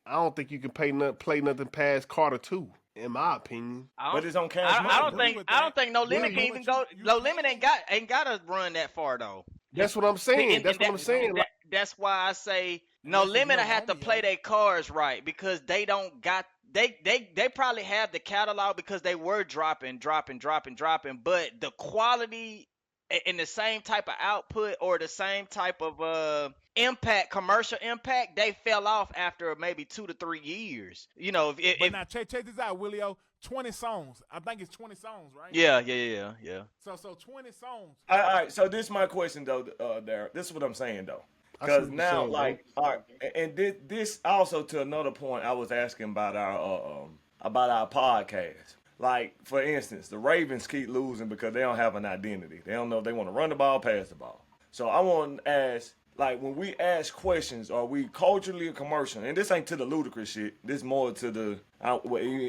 don't think you can play nothing past Carter 2 in my opinion. But it's on Cash Money. I don't though. think. with I don't that. think No Yeah, Limit can but even you- go. you No Limit can. ain't gotta run that far though. That's what I'm saying. That's what I'm saying. Like, That's why I say No Unless it's Limit. I Lil have to Romeo. play their cards right because they don't got. They probably have the catalog because they were dropping, but the quality and the same type of output or the same type of commercial impact, they fell off after maybe 2 to 3 years. You know, But now check this out, Willio. 20 songs. I think it's 20 songs, right? yeah. So 20 songs. All right, so this is my question though, Darryl. This is what I'm saying though, I see because what you're now saying, like, all right, and this also to another point I was asking about our podcast. Like for instance, the Ravens keep losing because they don't have an identity. They don't know if they want to run the ball, pass the ball. So I want to ask, like when we ask questions, are we culturally or commercial? And this ain't to the Ludacris shit. This more to the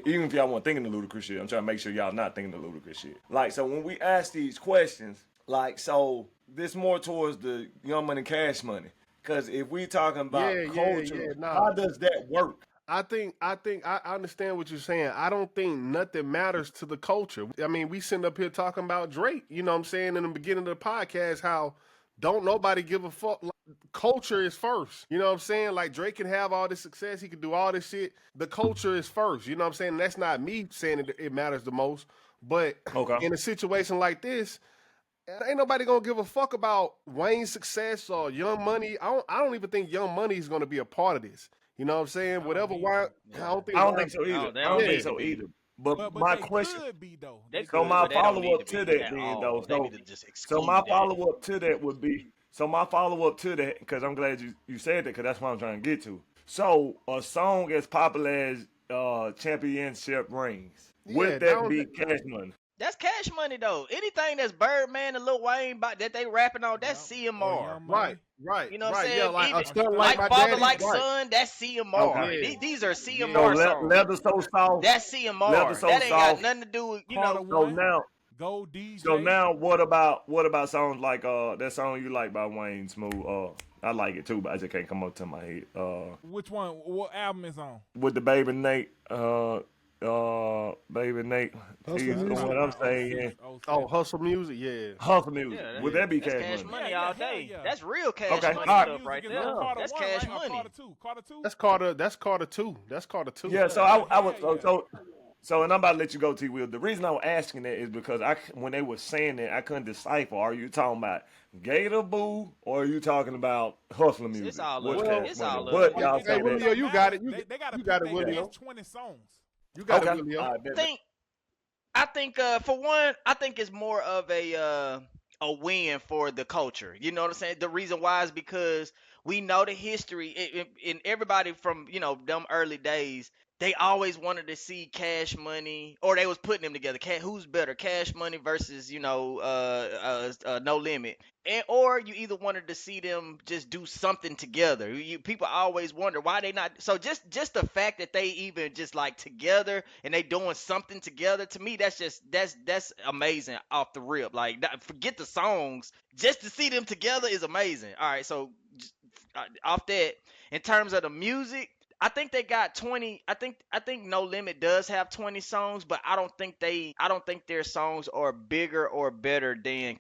even if y'all want thinking the Ludacris shit, I'm trying to make sure y'all not thinking the Ludacris shit. Like so when we ask these questions, like so this more towards the Young Money, Cash Money. Because if we talking about culture, how does that work? I think I understand what you're saying. I don't think nothing matters to the culture. I mean, we sitting up here talking about Drake, you know what I'm saying, in the beginning of the podcast, how don't nobody give a fuck. Like, culture is first. You know what I'm saying? Like Drake can have all this success, he can do all this shit. The culture is first. You know what I'm saying? And that's not me saying it matters the most. But in a situation like this, ain't nobody gonna give a fuck about Wayne's success or Young Money. I don't even think Young Money is gonna be a part of this. You know what I'm saying? Whatever. Why? I don't think. I don't think so either. they I don't don't think need so to either. But But my they question. could be though. They So could, my but they don't need follow-up to to be that at then, all. though. They So- need to just So exclude my that. follow-up to that would be, because I'm glad you said that, because that's what I'm trying to get to. So a song as popular as Championship Rings, Would that be Cash Money? That's Cash Money though. Anything that's Birdman and Lil Wayne that they rapping on, that's Yep. Or CMR. Young Money. Right. You know what I'm Yeah, saying? like a Even stunt like my Father daddy. Like Right. Son, that's CMR. Okay. These are So CMR songs. Leather So Soft. That's Leather CMR. So That ain't Soft. got nothing to do with Carter So One, now, Go DJ. so now, what about songs like that song you like by Wayne Smooth? I like it too, but I just can't come up to my head. Which one? What album is on? With the Baby Nate, Baby Nate. Hustle You know Music? what I'm saying? Oh, hustle music. Yeah. Hustle Music. Yeah, Would that be that's Cash Cash Money? Money Yeah, all hell day. yeah. That's real Cash Okay, Money all right. stuff right Music is there. on Carter That's One, Cash right? Or Money. Carter Two. Carter Two. That's Carter 2. That's Carter 2. Yeah, so I was Yeah. so, and I'm about to let you go, T. Will. The reason I was asking that is because when they were saying that, I couldn't decipher. Are you talking about Gator Boo or are you talking about hustler music? It's all What's of it. Cash It's Money? all of But it. y'all Hey, say Willio, that. you got it. They got to you pick got it, their Willio. best 20 songs. You got Okay. it, Willio. All right, bet. I think for one, I think it's more of a win for the culture. You know what I'm saying? The reason why is because we know the history in everybody from them early days. They always wanted to see Cash Money, or they was putting them together. Who's better, Cash Money versus No Limit, or you either wanted to see them just do something together. People always wonder why they not. So just the fact that they even just like together and they doing something together, to me that's amazing off the rip. Like forget the songs, just to see them together is amazing. All right, so off that, in terms of the music, I think they got 20. I think No Limit does have 20 songs, but I don't think their songs are bigger or better than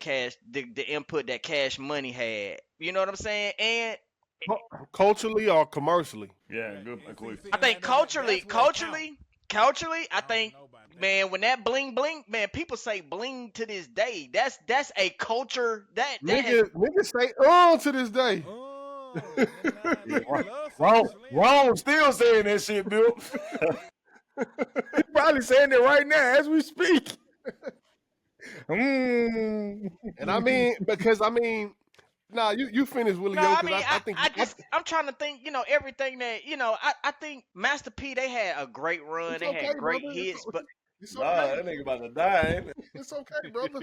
the input that Cash Money had. You know what I'm saying? And Culturally or commercially? Yeah, Yeah, good. and Quick. see, I think that's where it counts. culturally, I don't think, know about that. man, when that bling bling, man, people say bling to this day. That's a culture that has, Niggas say to this day. Oh, them niggas love Wrong, Slim. wrong. Still saying that shit, Bill. He's probably saying it right now as we speak. Mm. And I mean, because nah, you finish, Willio. no, I Because mean, I think I'm trying to think, everything that, I think Master P, they had a great run. it's They okay, had great brother. hits, but It's Nah, okay. that nigga about to die. Ain't it? It's okay, brother.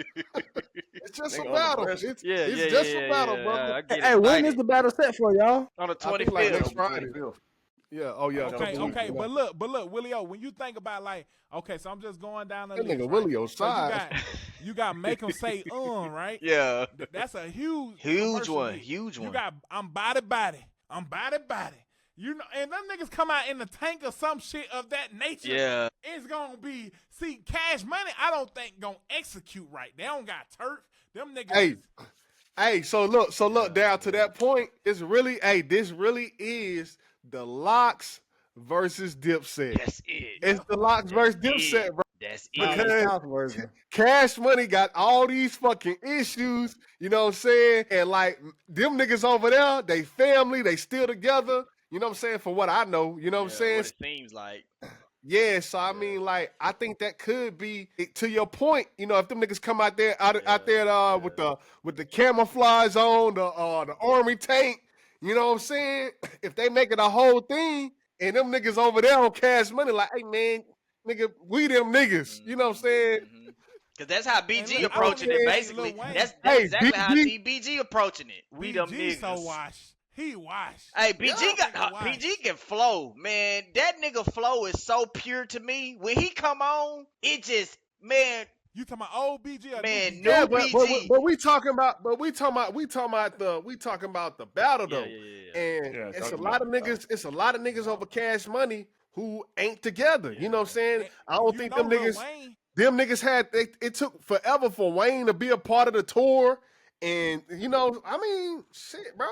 It's just a Nigga under battle. pressure. It's just a battle, brother. I get Hey, when is excited. the battle set for, y'all? On the I think like 25th. next Friday. 25th. Yeah. Oh yeah. a Okay, couple weeks okay, from but now. look, Willie O, when you think about like, okay, so I'm just going down the That list, nigga right? Willio So side. you got make them say right? Yeah. That's a huge commercial Huge hit. You one. got I'm body. You know, and them niggas come out in the tank or some shit of that nature. Yeah. It's gonna be Cash Money. I don't think gonna execute right. They don't got turf. Them niggas. Hey, is- Hey, so look down to that point. This really is the Locks versus Dipset. That's it. It's the Locks versus That's Dipset, it. bro. That's Not it. the South version. Cash Money got all these fucking issues, you know what I'm saying? And like them niggas over there, they family, they still together, you know what I'm saying? For what I know, you know what I'm saying? What it seems like. Yeah, so I mean, like, I think that could be to your point. You know, if them niggas come out there, with the camouflage on, the army tank, you know what I'm saying? If they make it a whole thing, and them niggas over there on Cash Money, like, hey man, nigga, we them niggas. You know what I'm saying? Cause that's how And BG look, approaching I it. don't think Basically, Lil Wayne- that's Hey, exactly how I BG see BG approaching it. We them BG niggas. so washed. He washed. Hey, BG Yeah. BG can flow, man. That nigga flow is so pure to me. When he come on, it just, man, You talking about old BG or Man, new BG? no Yeah, BG. but we talking about the battle though. Yeah. And Yeah, it's talking a lot of about the niggas, it's a lot of niggas over Cash Money who ain't together. You know what I'm saying? And I don't you think know them Lil niggas Wayne, them niggas had it took forever for Wayne to be a part of the tour. And you know, I mean, shit, bro.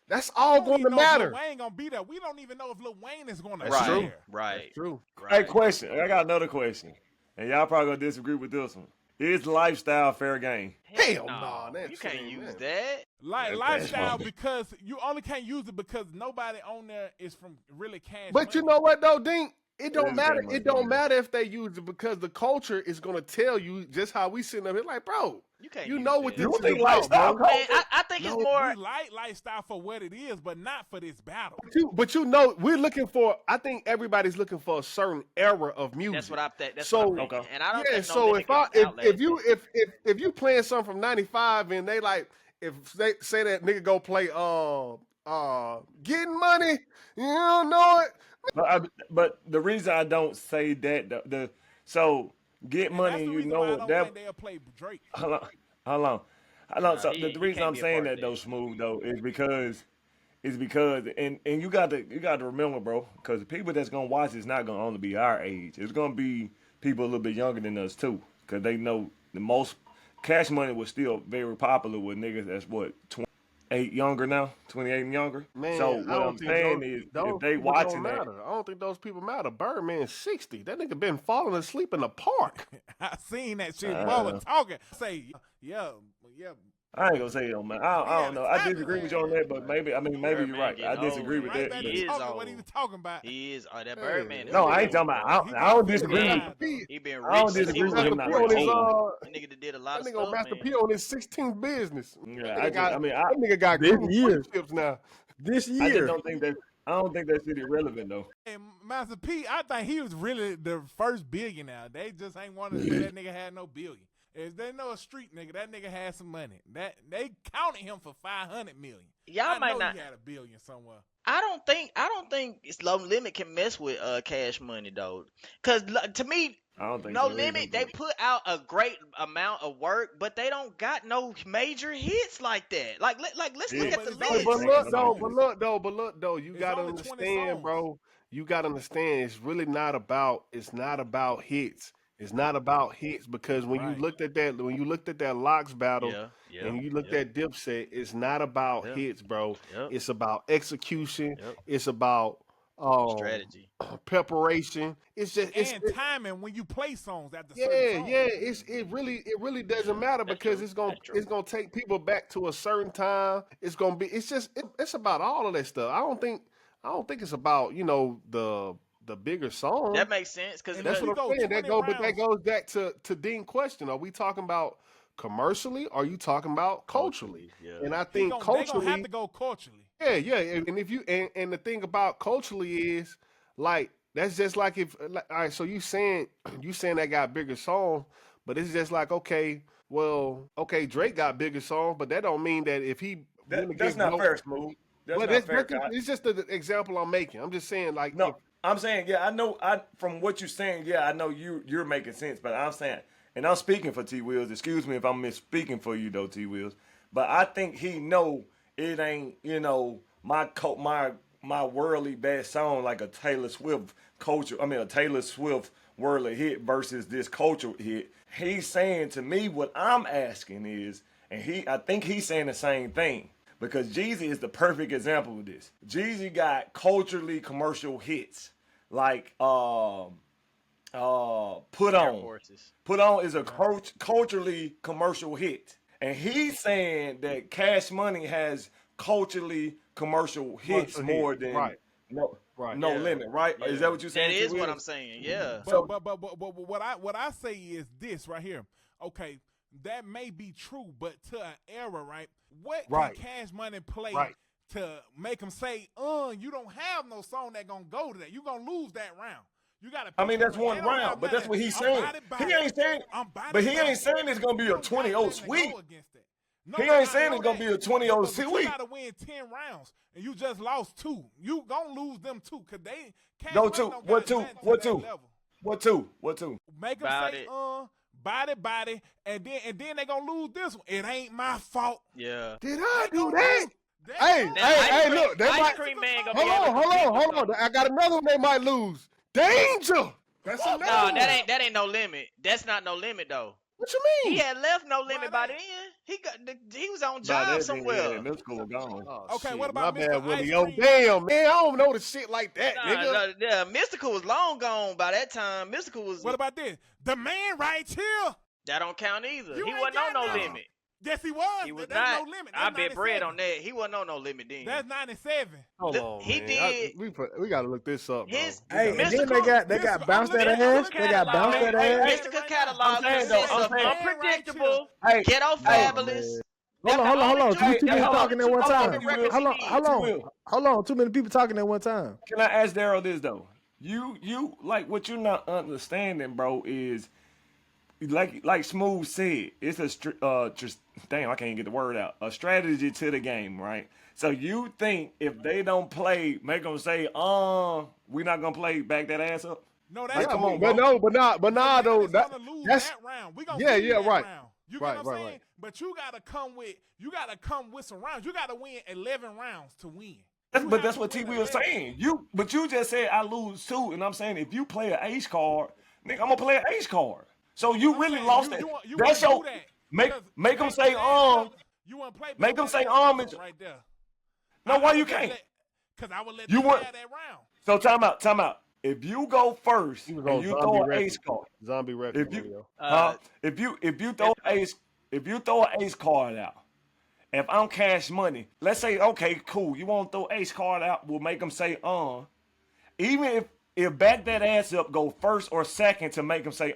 That's all we don't going to even know if matter. Lil Wayne gonna be there. We don't even know if Lil Wayne is gonna That's be true. there. Right. True. Hey, Right. question. I got another question. And y'all probably gonna disagree with this one. Is lifestyle fair game? Hell no, nah, that you shit can't ain't use that. that. Like That's lifestyle funny. because you only can't use it because nobody on there is from really Cash But Money. you know what though, Dink? It It don't is matter. game money. It don't matter if they use it because the culture is gonna tell you just how we sitting up here. Like, bro, You can't you use know what that. You this don't is think about, lifestyle bro. Man, culture? I think No, it's more. We like lifestyle for what it is, but not for this battle. But you know, we're looking for. I think everybody's looking for a certain era of music. That's what I'm thinking. That's So what I'm thinking. And I don't yeah, think No so Limit if I can outlast that. if you playing something from '95 and they like if they say that nigga go play getting money, you don't know it. But the reason I don't say that so get And that's money, the you reason know why I what don't that think they'll play Drake. hold on, hold on, hold on. Nah, So he the he reason can't I'm be a saying part of that though, that. smooth though, is because and you got to remember, bro, because the people that's gonna watch is not gonna only be our age. It's gonna be people a little bit younger than us too, because they know the most. Cash Money was still very popular with niggas that's what 28 younger now, 28 and younger. So Man, I what don't I'm think saying is, if those they people don't watching that, matter. I don't think those people matter. Birdman's 60. That nigga been falling asleep in the park. I seen that shit while we're talking. Say, yeah. I ain't gonna say it, man. He I had don't a know. I time disagree in with his you on ass. that, but maybe you're Birdman right. I getting old, disagree with man. Right that. back But He to is talking what he was old. talking about. He is. That Hey, Birdman is no, I that ain't old, talking bro. about. He I don't getting disagree with. 55 though. He been I rich don't since he disagree was with like him Master not P being on his 14. old. That nigga that did a lot that of nigga on stuff, Master man. P on his 16th business. Yeah, That nigga got This cruise year. ships now. This I just year. don't think that. I don't think that shit irrelevant though. And Master P, I think he was really the first billionaire. They just ain't want to say that nigga had no billion. If they know a street nigga, that nigga had some money. That they counted him for 500 million. Y'all I might know not. he had a billion somewhere. I don't think it's No Limit can mess with Cash Money though, cause to me, I don't think No so either. Limit they put out a great amount of work, but they don't got no major hits like that. Like let's look Yeah, at But the it's But, only but list. 20 look though, songs. but look though, you It's gotta only 20 understand, songs. bro. You gotta understand. It's not about hits. It's not about hits because Right. when you looked at that Locks battle, Yeah, yeah, and you looked yeah, at Dipset, it's not about yeah, hits, bro. yep, It's about execution. yep. It's about um Strategy. preparation. It's just And timing when you play songs at the certain yeah, song. yeah. It really doesn't Yeah, matter that's because true. That's true. it's gonna take people back to a certain time. It's gonna be it's about all of that stuff. I don't think it's about the bigger That song. makes sense because And That's if what you I'm go saying. 20 But that rounds, goes back to Dean question. Are we talking about commercially? Or are you talking about culturally? culturally, yeah. And I they think gonna have culturally, to go culturally. yeah. And if you and the thing about culturally is like that's just like if like, all right, so you saying that got bigger songs, but it's just like okay, well, okay, Drake got bigger songs, but that don't mean that if he really That's get not go, fair, smooth. That's well, not fair. it's just the example I'm making. I'm just saying like if No, I'm saying, yeah, I know. I from what you're saying, yeah, I know you're making sense. But I'm saying, and I'm speaking for T Wheels. Excuse me if I'm misspeaking for you though, T Wheels. But I think he know it ain't my worldly best song like a Taylor Swift culture. I mean a Taylor Swift worldly hit versus this cultural hit. He's saying to me what I'm asking is, and I think he's saying the same thing. Because Jeezy is the perfect example of this. Jeezy got culturally commercial hits like Put Air On. Forces. Put On is a culturally commercial hit. And he's saying that Cash Money has culturally commercial hits commercial more hit, than no right. no Yeah, limit, right? yeah. Is that what you're saying? That is T. what Will? I'm saying. Yeah. But, So- but what I say is this right here. Okay, that may be true, but to an era, right? What Right. can Cash Money play Right. to make them say, you don't have no song that gonna go to that. You gonna lose that round. You gotta. I mean, that's they one don't have round, but that's nothing. what he's I'm saying. body. He ain't saying, I'm body but he body. ain't saying it's gonna be You a don't got 20-0 nothing to sweep. go against that. No, He no, ain't I saying know it's gonna that. be a 20-0 But you sweep. gotta win 10 rounds, and you just lost 2. You gonna lose them 2 because they Cash Go Money two. don't What got two? nothing to What that two? level. What two? What two? Make them About say, it. body, and then they gonna lose this one. It ain't my fault. Yeah. Did I They do gonna that? lose. They Hey, gonna Now, lose. hey, look, they Ice might Cream Man gonna hold be able to on, hold compete on, with hold on. them. I got another one they might lose. Danger. That's Fuck another No, one. that ain't No Limit. That's not No Limit though. What you He mean? had left No Limit by that- then. He was on By job that thing, yeah, somewhere. Mystical gone. Oh, Okay, shit. what about My Mr. bad, Ice Willie. Oh, Cream? damn, man. I don't know the shit like that, nigga. No, yeah, Mystical was long gone by that time. Mystical was What about this? The man right here. that don't count either. You He ain't wasn't on got No nothing. Limit. Yes, he was. He was That's not. No Limit. I That's bet bread 97. on that. He wasn't on No Limit then. That's 97. Hold Look, on, he man. did We gotta look this up, bro. his We Hey, gotta and look then mystical. they got bounced that looking- ass. looking They got at bounced the that line. ass. Mystical I'm catalog saying, though, consists I'm of saying- unpredictable, Right ghetto Oh, fabulous. man. Hold on. Them Too the many only talking at two one No time. Limit records he did. Hold on. Too many people talking at one time. Can I ask Daryl this though? You like what you're not understanding, bro, is like Smooth said, it's just damn, I can't even get the word out. A strategy to the game, right? So you think if they don't play, make them say, we're not gonna play, back that ass up? No, that's Like, come on, but bro. no, but nah, though. Is gonna lose That's that round. We gonna yeah, see yeah, that right. round. You Right, get what I'm right, saying? right. But you gotta come with some rounds. You gotta win 11 rounds to win. But that's what T was saying. But you just said I lose too, and I'm saying if you play an ace card, nigga, I'm gonna play an ace card. So you really lost it. That's your make them say You want to play? Make them say right there. No, why you can't? Because I would let You you want- have that round. So time out. If you go first He was and on you Zombie throw an Records. ace card, Zombie Records. if you Julio. if you throw an ace card out, if I'm cash money, let's say okay, cool, you want to throw ace card out, we'll make them say even if back that ass up go first or second to make them say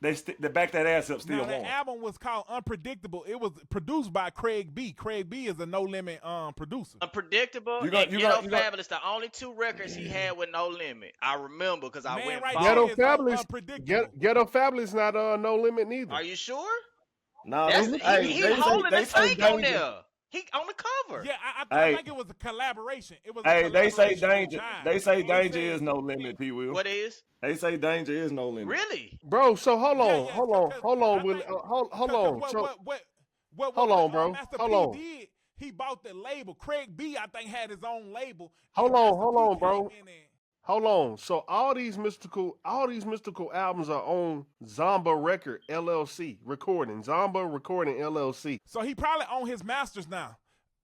they back that ass up still Now, won. the album was called Unpredictable. It was produced by Craig B. Craig B is a No Limit producer. Unpredictable You and got- Ghetto Fabulous, the only two records he had with No Limit. I remember because I Man, went right bought there Ghetto is Fabulous. Unpredictable. Ghetto Fabulous not No Limit neither. Are you sure? Nah, That's they he say holding the say tank on danger. there. He on the cover. Yeah, I Hey. think it was a collaboration. It was. Hey, a they say collaboration with danger. Jive. They say It danger said- is no limit, P. Will. What is? They say danger is no limit. Really? Bro, so hold on, Yeah, hold cause on, I Will, think- hold cause on. What, So what, hold on, bro. Master Hold P on. did, he bought the label. Craig B, I think, had his own label. Hold And on, Master hold P on, came bro. in and- Hold on. So all these mystical albums are on Zomba Record LLC recording. Zomba Recording LLC. So he probably on his masters now.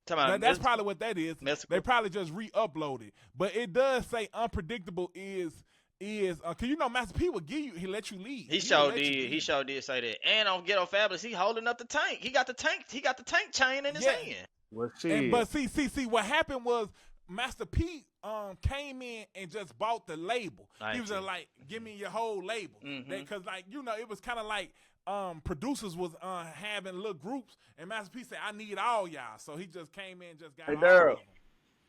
That's That's probably what that is. Mystical. They probably just re-uploaded. But it does say Unpredictable is cause you know Master P will give you, he let you lead. He sure did. He sure did say that. And on Ghetto Fabulous, he holding up the tank. He got the tank. He got the tank chain in his Yeah. hand. Well, But see, what happened was Master P came in and just bought the label. He was just like, give me your whole label. Because like, you know, it was kind of like producers was having little groups, and Master P said, I need all y'all. So he just came in and just got Hey, all Daryl. of them.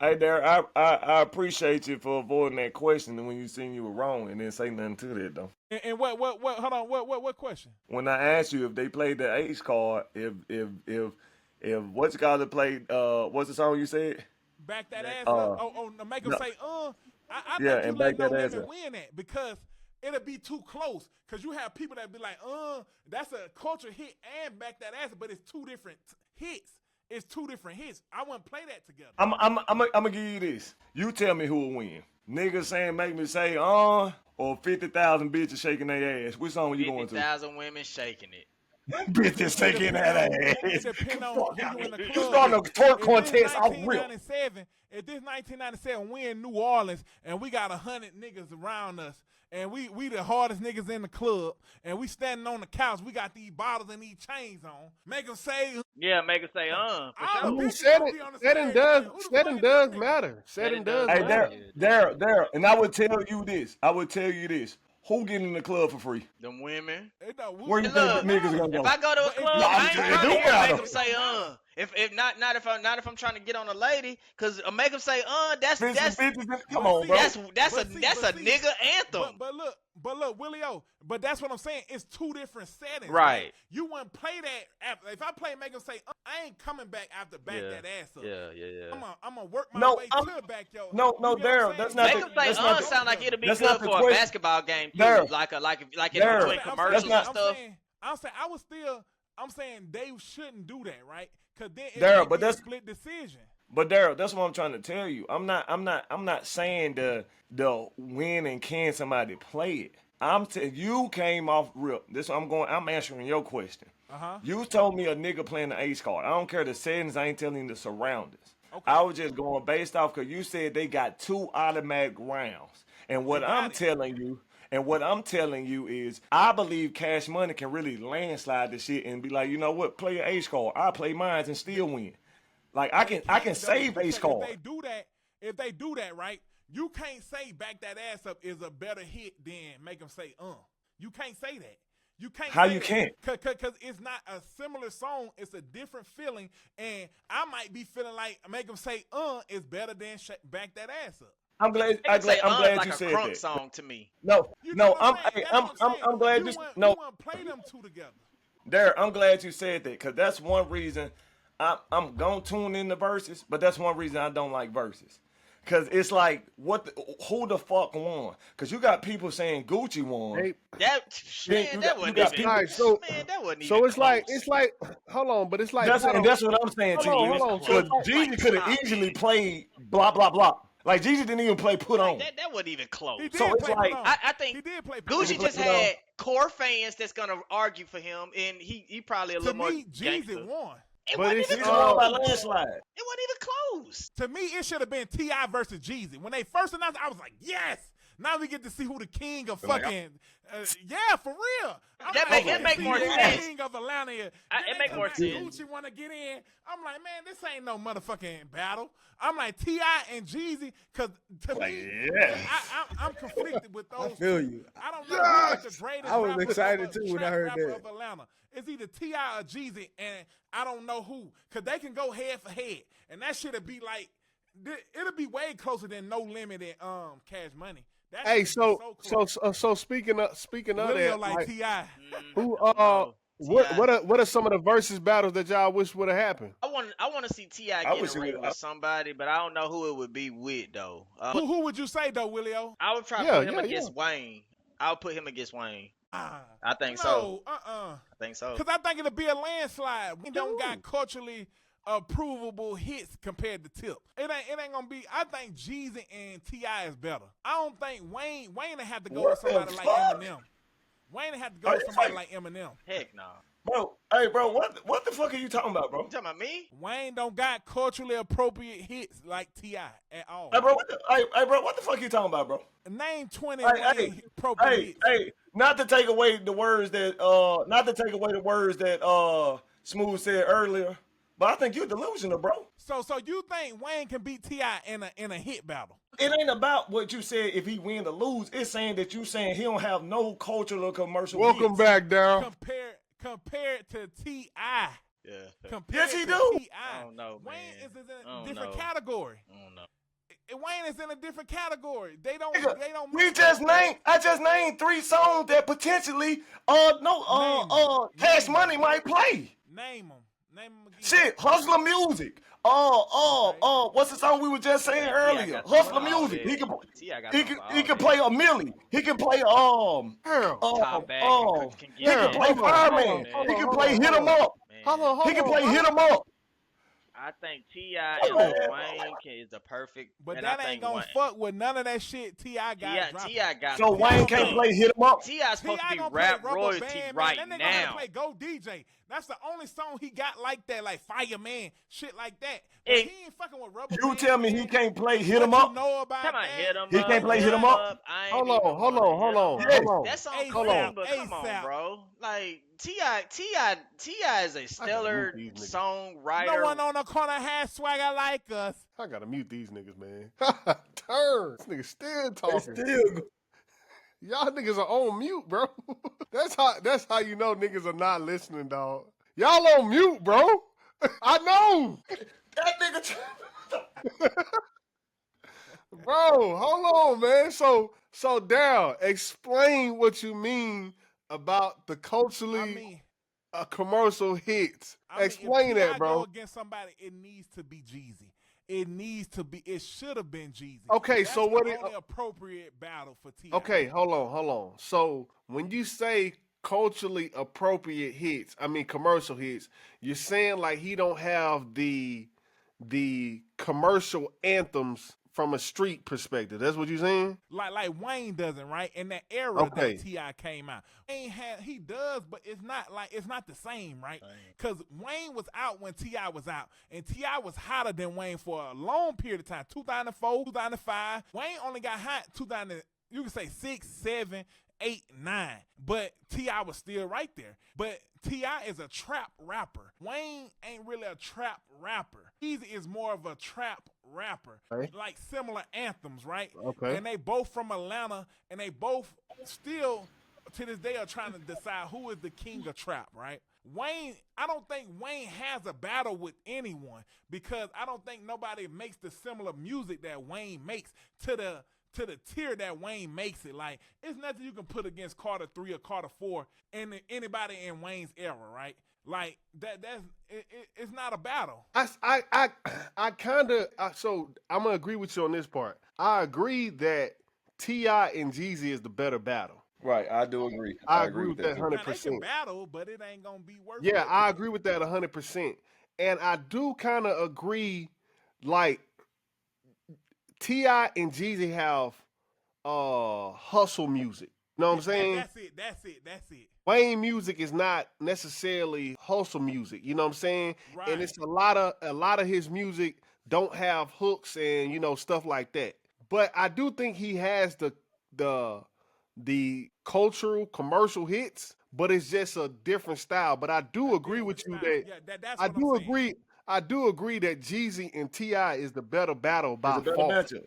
Hey, Darren, I appreciate you for avoiding that question and when you seen you were wrong and didn't say nothing to that though. And what hold on, what question? When I asked you if they played the ace card, if what's it called to play what's the song you said? Back that ass up. No, make them no. say, I Yeah, think you and let back No that ass Limit up. win that because it'll be too close. Because you have people that be like, that's a culture hit and back that ass, but it's two different hits. It's two different hits. I wouldn't play that together. I'm gonna give you this. You tell me who will win. Niggas saying make me say or 50,000 bitches shaking their ass. Which song you going to? 50,000 women shaking it. Bitches shaking that ass. It depends on who you in the club. You starting a twerk contest off real. If this 1997, we in New Orleans and we got 100 niggas around us, and we the hardest niggas in the club, and we standing on the couch, we got these bottles and these chains on. Make them say, Yeah, make it say, for all sure. the I mean, bitches gonna be on the setting stage does like, who the fuck setting is does this nigga? matter. Setting does Hey, matter. Daryl, and I would tell you this. Who get in the club for free? Them women. Where you Look, think niggas gonna go? If I go to a But if club, you- I ain't No, trying to it hear do matter. make them say, If I'm trying to get on a lady, cause make them say, that's Come on, bro. that's But a see, nigga anthem. But look, Willie O. But that's what I'm saying. It's two different settings. Right. You wouldn't play that after. If I play Make 'Em Say, I ain't coming back after back that ass up. Yeah. I'm gonna work my No, way I'm- to the back, yo. no, You get what I'm Daryl, saying? that's not Make the- them say, that's not the- sound like it'll be that's good not the for a question. basketball game too. Daryl. Like in Daryl. between commercials and stuff. I'm saying they shouldn't do that, right? Cause then Daryl, it but be a that's- split decision. But Daryl, that's what I'm trying to tell you. I'm not saying the when and can somebody play it. You came off real. This I'm answering your question. You told me a nigga playing the ace card. I don't care the settings. I ain't telling you the surroundings. Okay. I was just going based off because you said they got 2 automatic rounds, and what I'm telling you And what I'm telling you is, I believe Cash Money can really landslide the shit and be like, you know what, play your ace card. I play mine and still win. Like I can save ace card. If they do that, right, you can't say Back That Ass Up is a better hit than make them say, You can't say that. You can't. How say you that. can't? Because it's not a similar song. It's a different feeling, and I might be feeling like make them say is better than Back That Ass Up. I'm glad I'm glad you like said a crunk that. song to me. No, You know no, what I'm saying? I'm glad you no. You want to play them two together. Derek, I'm glad you said that because that's one reason I'm gonna tune in the verses, but that's one reason I don't like verses. Cause it's like, who the fuck won? Cause you got people saying Gucci won. Hey, That wasn't even. Alright, so Man, that wasn't even. so it's close. like hold on, but it's like That's what I'm saying to you. hold on. Cause So Jeezy could have easily played blah blah blah. Like Jeezy didn't even play Put On. That wasn't even close. He did So it's play like- Put On. I think he did play Put Gucci On. just had core fans that's gonna argue for him, and he probably a To little more me, gangster. Jeezy won. It But wasn't it's even Jeezy won by close. landslide. It wasn't even close. To me, it should have been T.I. versus Jeezy. When they first announced it, I was like, yes! Now we get to see who the king of fucking... yeah, for real. It make more sense. King of Atlanta. It make more sense. Gucci want to get in. I'm like, man, this ain't no motherfucking battle. I'm like, T.I. and Jeezy, because to me, I'm conflicted with those I feel two. you. I don't know who's the greatest I was rapper excited of, too when I trap heard rapper that. of Atlanta. It's either T.I. or Jeezy, and I don't know who. Because they can go head for head. And that shit'll be like, it'll be way closer than No Limit and Cash Money. That hey, shit be so speaking of Lil that, like T.I. who No, T.I. what are some of the versus battles that y'all wish would have happened? I want to see T.I. I get wish in a he ring would- with somebody, but I don't know who it would be with though. Who would you say though, Willio? I would try to Yeah, put him yeah, against Wayne. I would put him against Wayne. I think so. No, I think so. Because I think it'll be a landslide. We don't got culturally approvable hits compared to Tip. It ain't gonna be. I think Jeezy and T.I. is better. I don't think Wayne will have to go What with somebody the like fuck? Eminem. Wayne will have to go with somebody like Eminem. Heck no. Bro, hey bro, what the fuck are you talking about, bro? You talking about me? Wayne don't got culturally appropriate hits like T.I. at all. Hey bro, what the fuck you talking about, bro? Name 20 Hey, Wayne appropriate hits. Hey, not to take away the words that Smooth said earlier, but I think you're delusional, bro. So you think Wayne can beat T.I. in a hit battle? It ain't about what you said if he win or lose. It's saying that you saying he don't have no cultural or commercial Welcome hits. back, Daryl. Compared to T.I. Yeah. Compared Yes, he to do. T.I. I don't know, Wayne man. is in I a don't different know. category. I don't know. Wayne is in a different category. They don't. I just named 3 songs that potentially Cash Money might play. Name them. Name them again. Shit, Hustler Music. What's the song we were just saying earlier? Hustler Music. He can play a Millie. He can play Top back can he get can in. play Fireman. He can play Hit 'Em Up. Man, He can play Hit 'Em Up. I think T.I. and Wayne is the perfect. But and that I ain't think gonna Wayne, fuck with none of that shit T.I. got dropping. T.I. got. So Wayne can't play Hit 'Em Up. T.I.'s supposed to T.I. be gonna rap play Rubber royalty Band, right man. That nigga now. gonna play Go DJ. That's the only song he got like that, like Fireman, shit like that. But Hey, he ain't fucking with Rubber You Band. tell me he man. can't play Hit What 'Em you Up? know about Come on, that? hit 'em He up. can't play Hit 'Em Up? I ain't Hold even on, hold gonna on, hold hit 'em on, up. hold on. That song ASAP, crazy, but come ASAP. on, bro. Like T.I. is a stellar mute these niggas. songwriter. No one on the corner has swagger like us. I gotta mute these niggas, man. Turn. This nigga still talking. Y'all niggas are on mute, bro. That's how you know niggas are not listening, dog. Y'all on mute, bro. I know. That nigga. Bro, hold on, man. So Daryl, explain what you mean about the culturally commercial hits. Explain if that, T.I. bro. go against somebody, it needs to be Jeezy. It should have been Jeezy. Okay, That's so the what only appropriate battle for T.I. Okay, hold on. So when you say culturally appropriate hits, I mean commercial hits, you're saying like he don't have the commercial anthems from a street perspective. That's what you're saying? Like Wayne doesn't, right? In that era that T.I. came out. He does, but it's not the same, right? Because Wayne was out when T.I. was out, and T.I. was hotter than Wayne for a long period of time. 2004, 2005. Wayne only got hot 2000. you can say 6, 7, 8, 9, but T.I. was still right there. But T.I. is a trap rapper. Wayne ain't really a trap rapper. Easy is more of a trap rapper. Okay. Like similar anthems, right? Okay. And they both from Atlanta, and they both still to this day are trying to decide who is the king of trap, right? Wayne, I don't think Wayne has a battle with anyone because I don't think nobody makes the similar music that Wayne makes to the tier that Wayne makes it. Like, it's nothing you can put against Carter 3 or Carter 4 and anybody in Wayne's era, right? Like it's not a battle. I kind of so I'm gonna agree with you on this part. I agree that T.I. and Jeezy is the better battle. Right, I do agree. I agree with that that too. hundred Now they can percent. battle, but it ain't gonna be worth. Yeah, I agree with that 100%. And I do kind of agree, like T.I. and Jeezy have hustle music. You know what I'm saying? That's it. Wayne music is not necessarily hustle music. You know what I'm saying? Right. And it's a lot of his music don't have hooks and stuff like that. But I do think he has the cultural commercial hits, but it's just a different style. But I do agree with you that That's I what do I'm saying. agree. I do agree that Jeezy and T.I. is the better battle It's by a better far. matchup.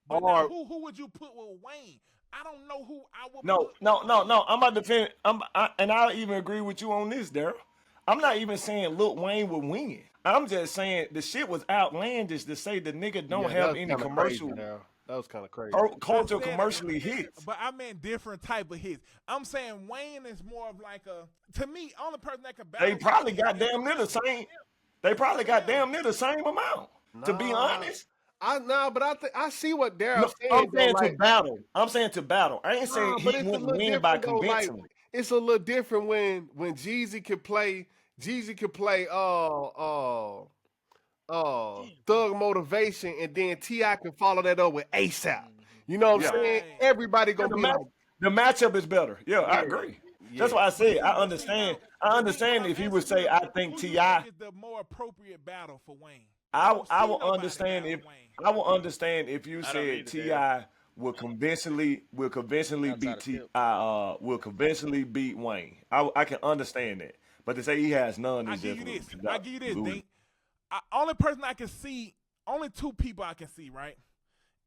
But Or- now, who would you put with Wayne? I don't know who I would No, put. no. I'm about to defend. And I even agree with you on this, Daryl. I'm not even saying Lil Wayne would win. I'm just saying the shit was outlandish to say the nigga don't Yeah, have that was any kinda commercial crazy, Daryl. That was kind of crazy. culture I said it, commercially hits. But I meant different type of hits. I'm saying Wayne is more of like a, to me, only person that can battle. They probably got damn near the same. They probably got damn near the same amount. To be Nah. honest, But I see what no, Daryl's saying. I'm saying though, to like, battle. I'm saying to battle. I ain't saying but he it's a wouldn't little win by different though. Like, convincingly. it's a little different when Jeezy could play. Thug Motivation, and then T.I. can follow that up with ASAP. You know what Yeah. I'm saying? Right. Everybody Yeah, gonna the, be match, like, the matchup is better. Yeah, I agree. That's yeah. why I said I understand. I understand if he would say I think who you Ti. is the more appropriate battle for Wayne? I don't I see will nobody understand if battling Wayne. I will understand if you I don't said either, Ti will convincingly beat Wayne. I can understand that, but to say he has none I is give just you this. I give you this, losing. Dink. Only person I can see, only two people I can see, right,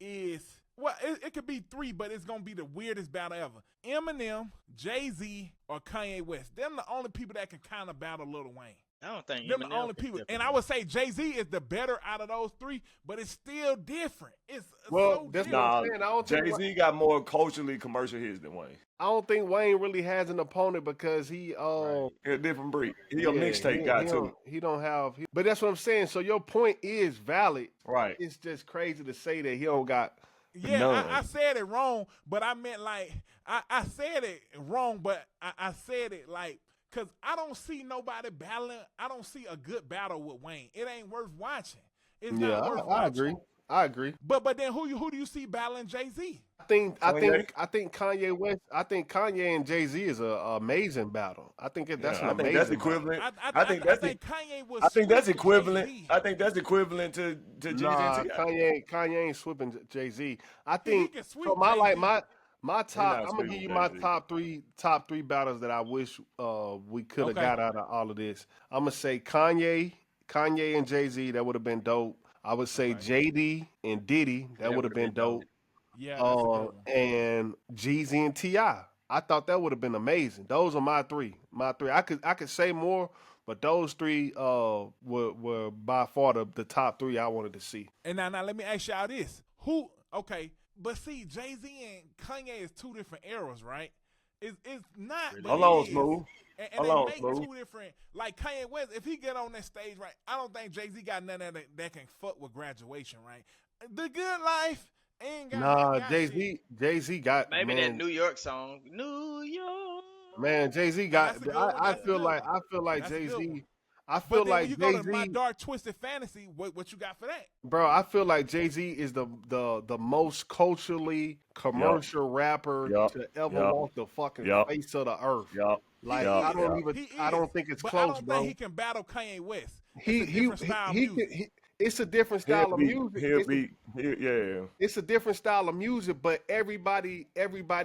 is, well, it could be three, but it's going to be the weirdest battle ever. Eminem, Jay-Z, or Kanye West. Them the only people that can kind of battle Lil Wayne. I don't think Them Eminem the only can people. step And in I would say Jay-Z is the better out of those three, but it's still different. It's Well, so that's different. what I'm Nah, saying. I don't Jay think Z got more culturally commercial hits than Wayne. Wayne really has an opponent because he Right. He a different breed. He a yeah, mixtape guy too. he don't have. But that's what I'm saying. So your point is valid. Right. It's just crazy to say that he don't got Yeah, None. I said it wrong, but I meant like I said it wrong, but I said it like because I don't see nobody battling. I don't see a good battle with Wayne. It ain't worth watching. It's Yeah, not worth I watching. agree. I agree. But then who do you see battling Jay-Z? I think Kanye? Kanye West. I think Kanye and Jay-Z is a amazing battle. I think that's Yeah, an I think that's amazing battle. equivalent. I think I that's think Kanye was. I think that's sweep equivalent. Jay-Z. I think that's equivalent to Jeezy Nah, and Ti. Kanye ain't sweeping Jay-Z. I He think can so. sweep My Jay-Z. my top. not I'm gonna give sweeping you my Jay-Z. top three battles that I wish we could have Okay. got out of all of this. I'm gonna say Kanye and Jay-Z. That would have been dope. I would say JD and Diddy. That would have been dope. Yeah, that's a good one. And Jeezy and T.I. I thought that would have been amazing. Those are my three. I could say more, but those three were by far the top three I wanted to see. And now let me ask y'all this: who? Okay, but see, Jay-Z and Kanye is two different eras, right? It's not. But Hold on, it is. Smooth. And Hold they on, make Smooth. two different. Like Kanye West, if he get on that stage, right, I don't think Jay-Z got none of that can fuck with Graduation, right? The Good Life ain't got. Nah, got shit. Jay-Z got Maybe that man. New York song, New York. Man, Jay-Z got. That's a good one. I That's a feel good like one. I feel like That's a good Jay-Z. one. I feel But then when like you go to My Jay-Z, Dark Twisted Fantasy, what you got for that? bro. I feel like Jay-Z is the most culturally commercial rapper Yup. to ever Yup. walk the fucking Yup. face of the earth. Yup. Like Yup. I don't Yup. even. He I is, don't think it's but close, I don't bro. think he can battle Kanye West. He It's a different style he music. could. It's a different style of music. Yeah. It's a different style of music, but everybody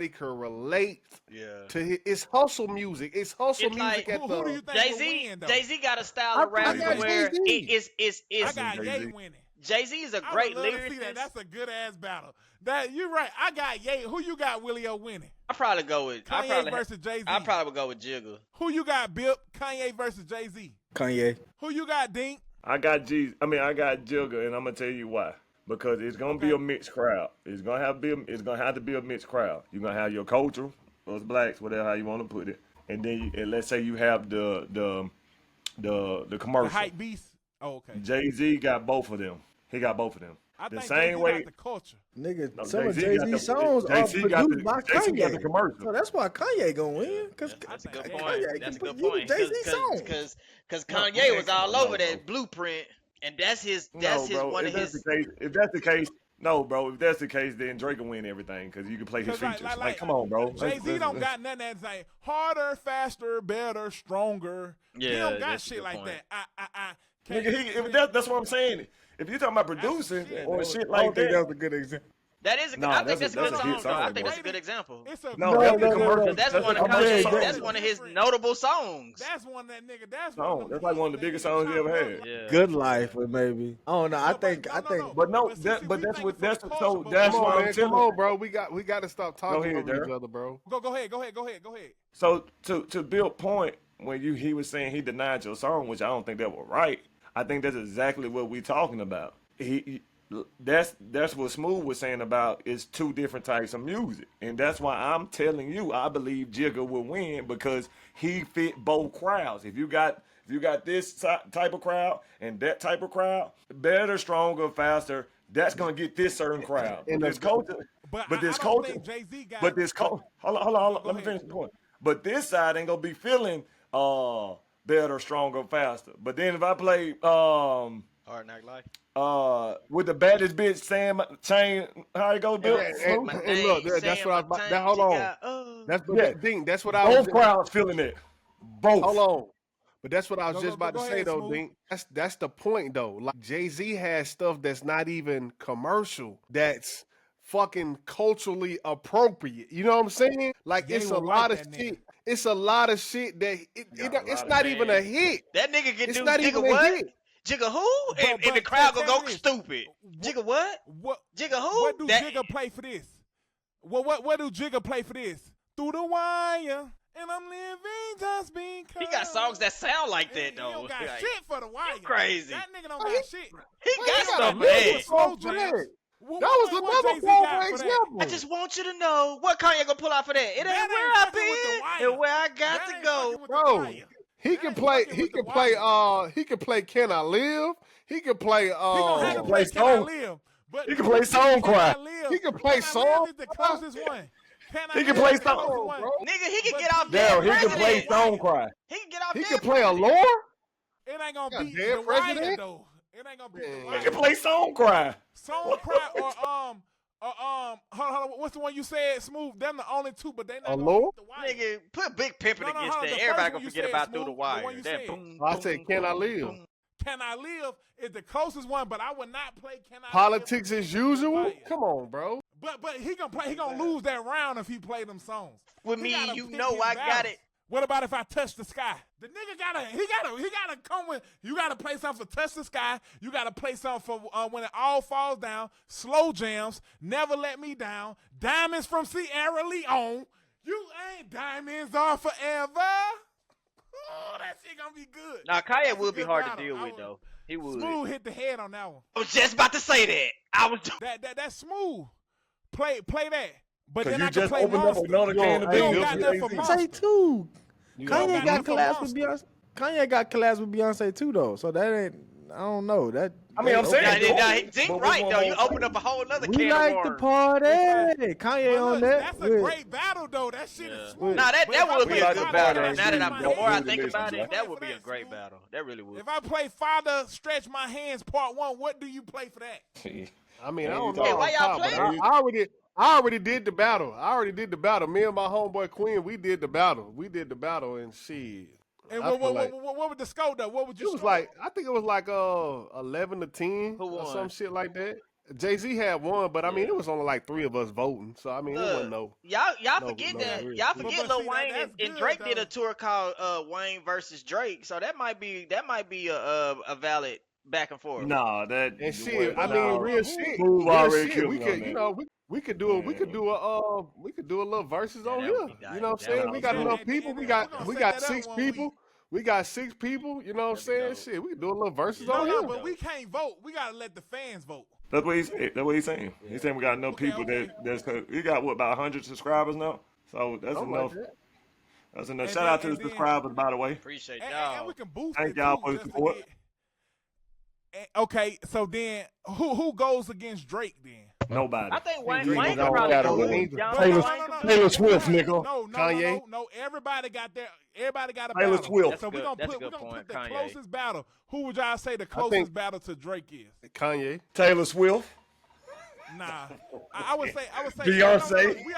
can relate Yeah. to it's hustle music. It's hustle It's like music at Who do you the. think will win though? Jay Z got a style I, of I rapping got Jay-Z. where Jay-Z. I it's got Ye Jay-Z. winning. Jay Z is a I would great love to see that. lyricist. That's a good ass battle. That you're right. I got Ye. Who you got, Willie O winning? I probably go with Kanye versus Jay Z. I probably would go with Jigga. Who you got, Bip? Kanye versus Jay Z. Kanye. Who you got, Dink? I got Jigga, and I'm gonna tell you why. Because it's gonna be a mixed crowd. It's gonna have to be a mixed crowd. You're gonna have your culture, us blacks, whatever how you want to put it, and then and let's say you have the commercial. The hype beast. Oh, okay. Jay-Z got both of them. He got both of them. I The think same Jay-Z way. got the culture. Nigga, No, some of Jay-Z got the- Jay-Z songs are Jay-Z got produced the- by Jay-Z got the Kanye. commercial. So that's why Kanye gonna win. Cause That's a good Kanye point. can That's a good use point. Jay-Z songs. Because No, Kanye was all no, over bro. that Blueprint, and that's No, bro. one If of that's his. the case, no, bro. If that's the case, then Drake will win everything because you can play his 'Cause features. Like, come on, bro. Jay-Z don't got nothing that's like harder, faster, better, stronger. He Yeah, don't got that's a shit good like point. that. Nigga, that's what I'm saying. If you're talking about producing shit. or shit I don't like think that, that's a good example. That is. Nah, I think that's that's a a good hit song, though. I song, think bro. that's a good example. It's a no, No, that's no, the no, commercial. no. That's That's one a of commercial Kanye. song. That's one of his notable songs. That's one that nigga. That's No, one of them that's like one of the biggest songs he ever had. Yeah. Good Life, but maybe. I don't know. I think. But no, see, that, we but that's thinking what for that's the culture, so but that's Come why on, I'm man. telling Come you. on, bro. We got to stop talking ahead, over each Darryl. other, bro. Go ahead. So to Bill's point, when he was saying he denied your song, which I don't think that was right. I think that's exactly what we talking about. That's what Smooth was saying about it's two different types of music, and that's why I'm telling you I believe Jigga will win because he fit both crowds. If you got this type of crowd and that type of crowd, better, stronger, faster, that's gonna get this certain crowd. And But this culture, But but this I don't culture, think Jay-Z got. but this culture. Hold on. Go Let me ahead. finish the point. But this side ain't gonna be feeling better, stronger, faster. But then if I play Hard Knock Life. with the baddest bitch Sam Chain, how it go, Bill? And My look, name, that's saying what I my was. time, That, hold you on. got, That's Yeah. Ding. That's what I was. Both crowds feeling it. Both. Hold on. But that's what I was Go, just go, about go to say ahead, though, Smooth. Dink. That's the point though. Like Jay-Z has stuff that's not even commercial. That's fucking culturally appropriate. You know what I'm saying? Like Ye it's a will lot like of that shit. nigga. It's a lot of shit that it's not even a hit. That nigga can It's do not Jigga even a what? hit. Jigga who? And the But crowd tell gonna me go this. stupid. Jigga what? What? Jigga who? What do That- Jigga play for this? What do Jigga play for this? Through the wire, and I'm living just because. He got songs that sound like that He though. don't got Like, shit for the wire. crazy. That nigga don't Oh, got shit. He Well, got he got stuff a for million that. songs Slow for jams. that. What That was Jay-Z another got for for that? example. I just want you to know what Kanye gonna pull out for that. It ain't That where ain't I fucking with the been wire. and where I got That to ain't go. fucking with the Bro, wire. he That can ain't play. fucking He with the can play. wire. He can play. Can I live? He can play. He gonna have to can play play Can I Song- Live. But he can play Song Cry. He can play Can I Live Song is the Cry. closest one. Can I He can Live play is the Song- closest Come on, one. bro. Nigga, he can But get off Jay-Z dead Daryl, he got can the play president. wire. Stone Cry. He can get off He dead can play president. Allure. It ain't gonna Got beat dead the wire president? though. It ain't gonna beat the Man. He wire. can play Song Cry. Song Cry hold on, what's the one you said? Smooth. Them the only two, but they not gonna Allure? beat the wire. Nigga, put Big Pimpin' No, against hold on, that. the Everybody first gonna one you forget said, about Through the Smooth, the Wire. one you That said. boom, I said, boom, Can I boom, Live? boom. Can I Live is the closest one, but I would not play Can I Politics Live as against the usual. wire. Come on, bro. But he gonna play. He gonna lose that round if he play them songs. With He me, gotta you pick know his I got battles. it. What about if I touch the sky? The nigga gotta come with. You gotta play something for touch the sky. You gotta play something for when it all falls down. Slow jams. Never let me down. Diamonds from Sierra Leone. You ain't diamonds are forever. Oh, that shit gonna be good. Now, Kanye That's a would be good hard battle. to deal I with, would- though. He would. Smooth hit the head on that one. I was just about to say that. I was. That's smooth. Play that. But Because then you I can just play opened up Monster. another can of Hey, You don't beans. got nothing for Jay-Z. Monster. Beyonce too. You got Kanye got nothing for collabs with Monster. Beyonce. Kanye got collabs with Beyonce too, though. So that ain't. I don't know. That. I mean, I'm that- saying- Nah, Cool. nah, Zink But right, which though. one You more opened up a whole other we can like of the worms. party. But Kanye on look, that. that's a with- great battle, though. That shit Yeah. is smooth. Nah, that But if I would play be a like good the Father battle. battle. Now that Stretch I'm, My the more I Hands, think Listen, about bro. it, that would play be for a great Smooth. battle. That really would. If I play Father Stretch My Hands Part 1, what do you play for that? I mean, I Hey, don't you know. Hey, why off y'all top, but playing? I already did the battle. Me and my homeboy Quinn, we did the battle, and shit. And I feel like what would the score, though? What would you it was score? like I think it was like 11-10 Who or won? some shit like that. Jay-Z had one, but I mean, it was only like 3 of us voting. So I mean, it wasn't Look, y'all forget that real y'all shit. forget But Lil see, Wayne that's and good, Drake did though. a tour called Wayne versus Drake, so that might be a valid back and forth. Nah, that And shit, what? I mean, Nah, real Smooth already shit. killed We me on could, that. we could Man. do a little verses Yeah, on that would here. be You know what I'm that saying? would Nah, We be got Smooth. enough dope. people. We're gonna We set got that up 6 one week. people. We got 6 people. You know what I'm That'd be saying? dope. Shit, we could do a little verses No, on no, here. but we can't vote. We gotta let the fans vote. That's what he said. That's what he's saying. He's saying we got enough Okay, people okay. that's we got what about 100 subscribers now. So that's Something like enough. that. That's enough. And Shout then out to the and then subscribers, by the way. Appreciate and we y'all. can boost Thank it y'all too, for the just to support. get. Okay, so then who goes against Drake then? Nobody. I think Wayne You ain't Wayne gonna could go probably out do on it. either. Y'all But think no, Wayne no, could no, do no, it? Taylor no, Swift, no, nigga. no, no, Kanye? no, no. Everybody got a Taylor battle. Swift. So That's a we're good gonna point, put the Kanye. closest battle. Who would y'all say the I think- closest battle to Drake is? Kanye. Taylor Swift. Nah, I would say Beyonce. No, we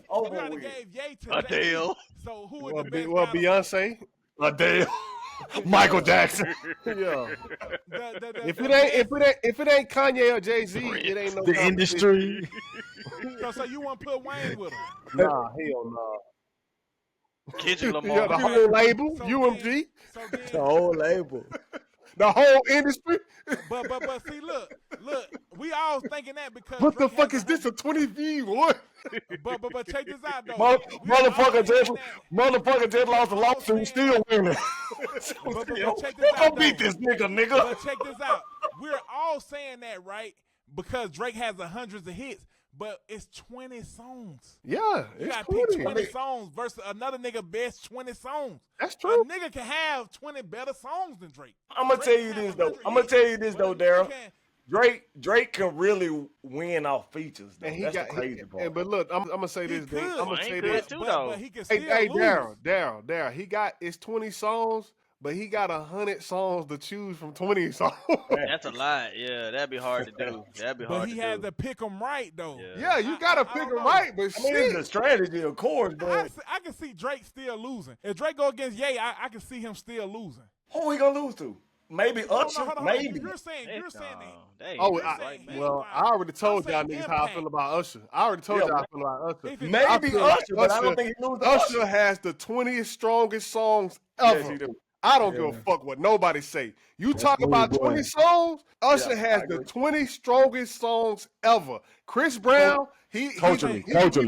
Over already with. gave Ye to Adele. Jay-Z. So who would Well, the best well battle? Beyonce. Adele. Michael Jackson. Yeah. The If best- if it ain't Kanye or Jay-Z, it ain't no The competition. industry. so you want to put Wayne with him? Nah, hell nah. Kendrick Yeah, Lamar. the whole label, So UMG, So The then, whole label. the whole industry. but see, look, we all thinking that because What the Drake fuck has is this? A 20v1? But check this out though. We are all Motherfucker just lost a all lawsuit, saying- still winning. but check this Who gonna out beat though. this nigga, But nigga? check this out. We're all saying that, right? Because Drake has hundreds of hits, but it's 20 songs. Yeah, You it's gotta pick 20. 20 songs versus another nigga best 20 songs. That's A true. nigga can have 20 better songs than Drake. I'm gonna tell you this though. I'm gonna tell you this though, Daryl. Drake can really win off features though. And he That's got. the crazy part. But look, I'm gonna say He this. Thing. could. I'm gonna Wayne say could this. too, but, though. but he can Hey, still hey, lose. Daryl. He got it's 20 songs, but he got 100 songs to choose from 20 songs. That's a lot. Yeah, that'd be hard to do. That'd be But hard he to had do. to pick them right though. Yeah, you gotta I pick don't him know. right, but I mean, it's a shit. strategy, of course, but I can see Drake still losing. If Drake go against Ye, I can see him still losing. who he gonna lose to? Maybe Usher. Hold on. Maybe. You're saying No, that. they ain't Oh, really I- like, man. well, I already told y'all saying niggas how I impact. feel about Usher. I already told Yeah, y'all how I feel about Usher. If it- I Maybe feel like Usher, but I don't think he lose to Usher Usher. has the 20 strongest songs ever. Yes, he do. I don't give a fuck what nobody say. You talk about smooth, boy. 20 songs, Usher Yeah, has I the agree. 20 strongest songs ever. Chris Brown, he could be better.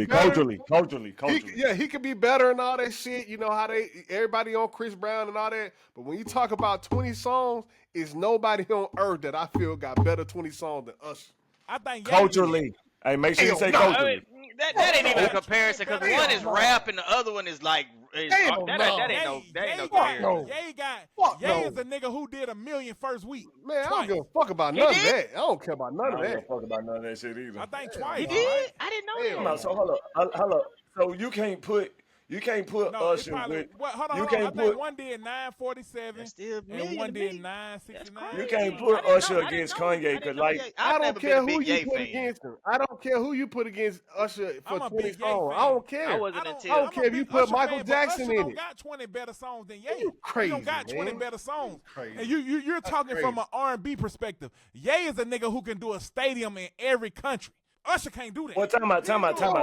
He could be better and all that shit. You know how everybody on Chris Brown and all that. But when you talk about 20 songs, it's nobody on earth that I feel got better 20 songs than Usher. I think Ye- Culturally. Hey, make sure you say Hell no. I culturally. mean, that ain't even a comparison because one is rap and the other one is like Hell that no. ain't no Ye comparison. Fuck Ye no. is a nigga who did 1 million first week. Man, I don't Twice. give a fuck about none of did? that. I don't care about I none of don't give a that. fuck about none of that shit either. I think twice. He all did? right? I didn't know Hell Come on, that. so hold up. So you can't put No, it Usher probably. with. Hold on. You I can't think put. one did 947 That's still a and million one to did me. 969. You can't I put didn't Usher know- I against didn't know- Kanye I because didn't know like Ye- I I've don't never care been a who big you Ye put fan. against him. I don't care who you put against Usher I'm for a 20 big Ye songs. fan. I don't care. I wasn't I don't until don't care if you big put Usher Michael fan, Jackson but Usher in don't it. got 20 better songs than Ye. You He crazy, don't got 20 man. better songs. Crazy. And you're talking from an R&B perspective. Ye is a nigga who can do a stadium in every country. Usher can't do that. Well, time out.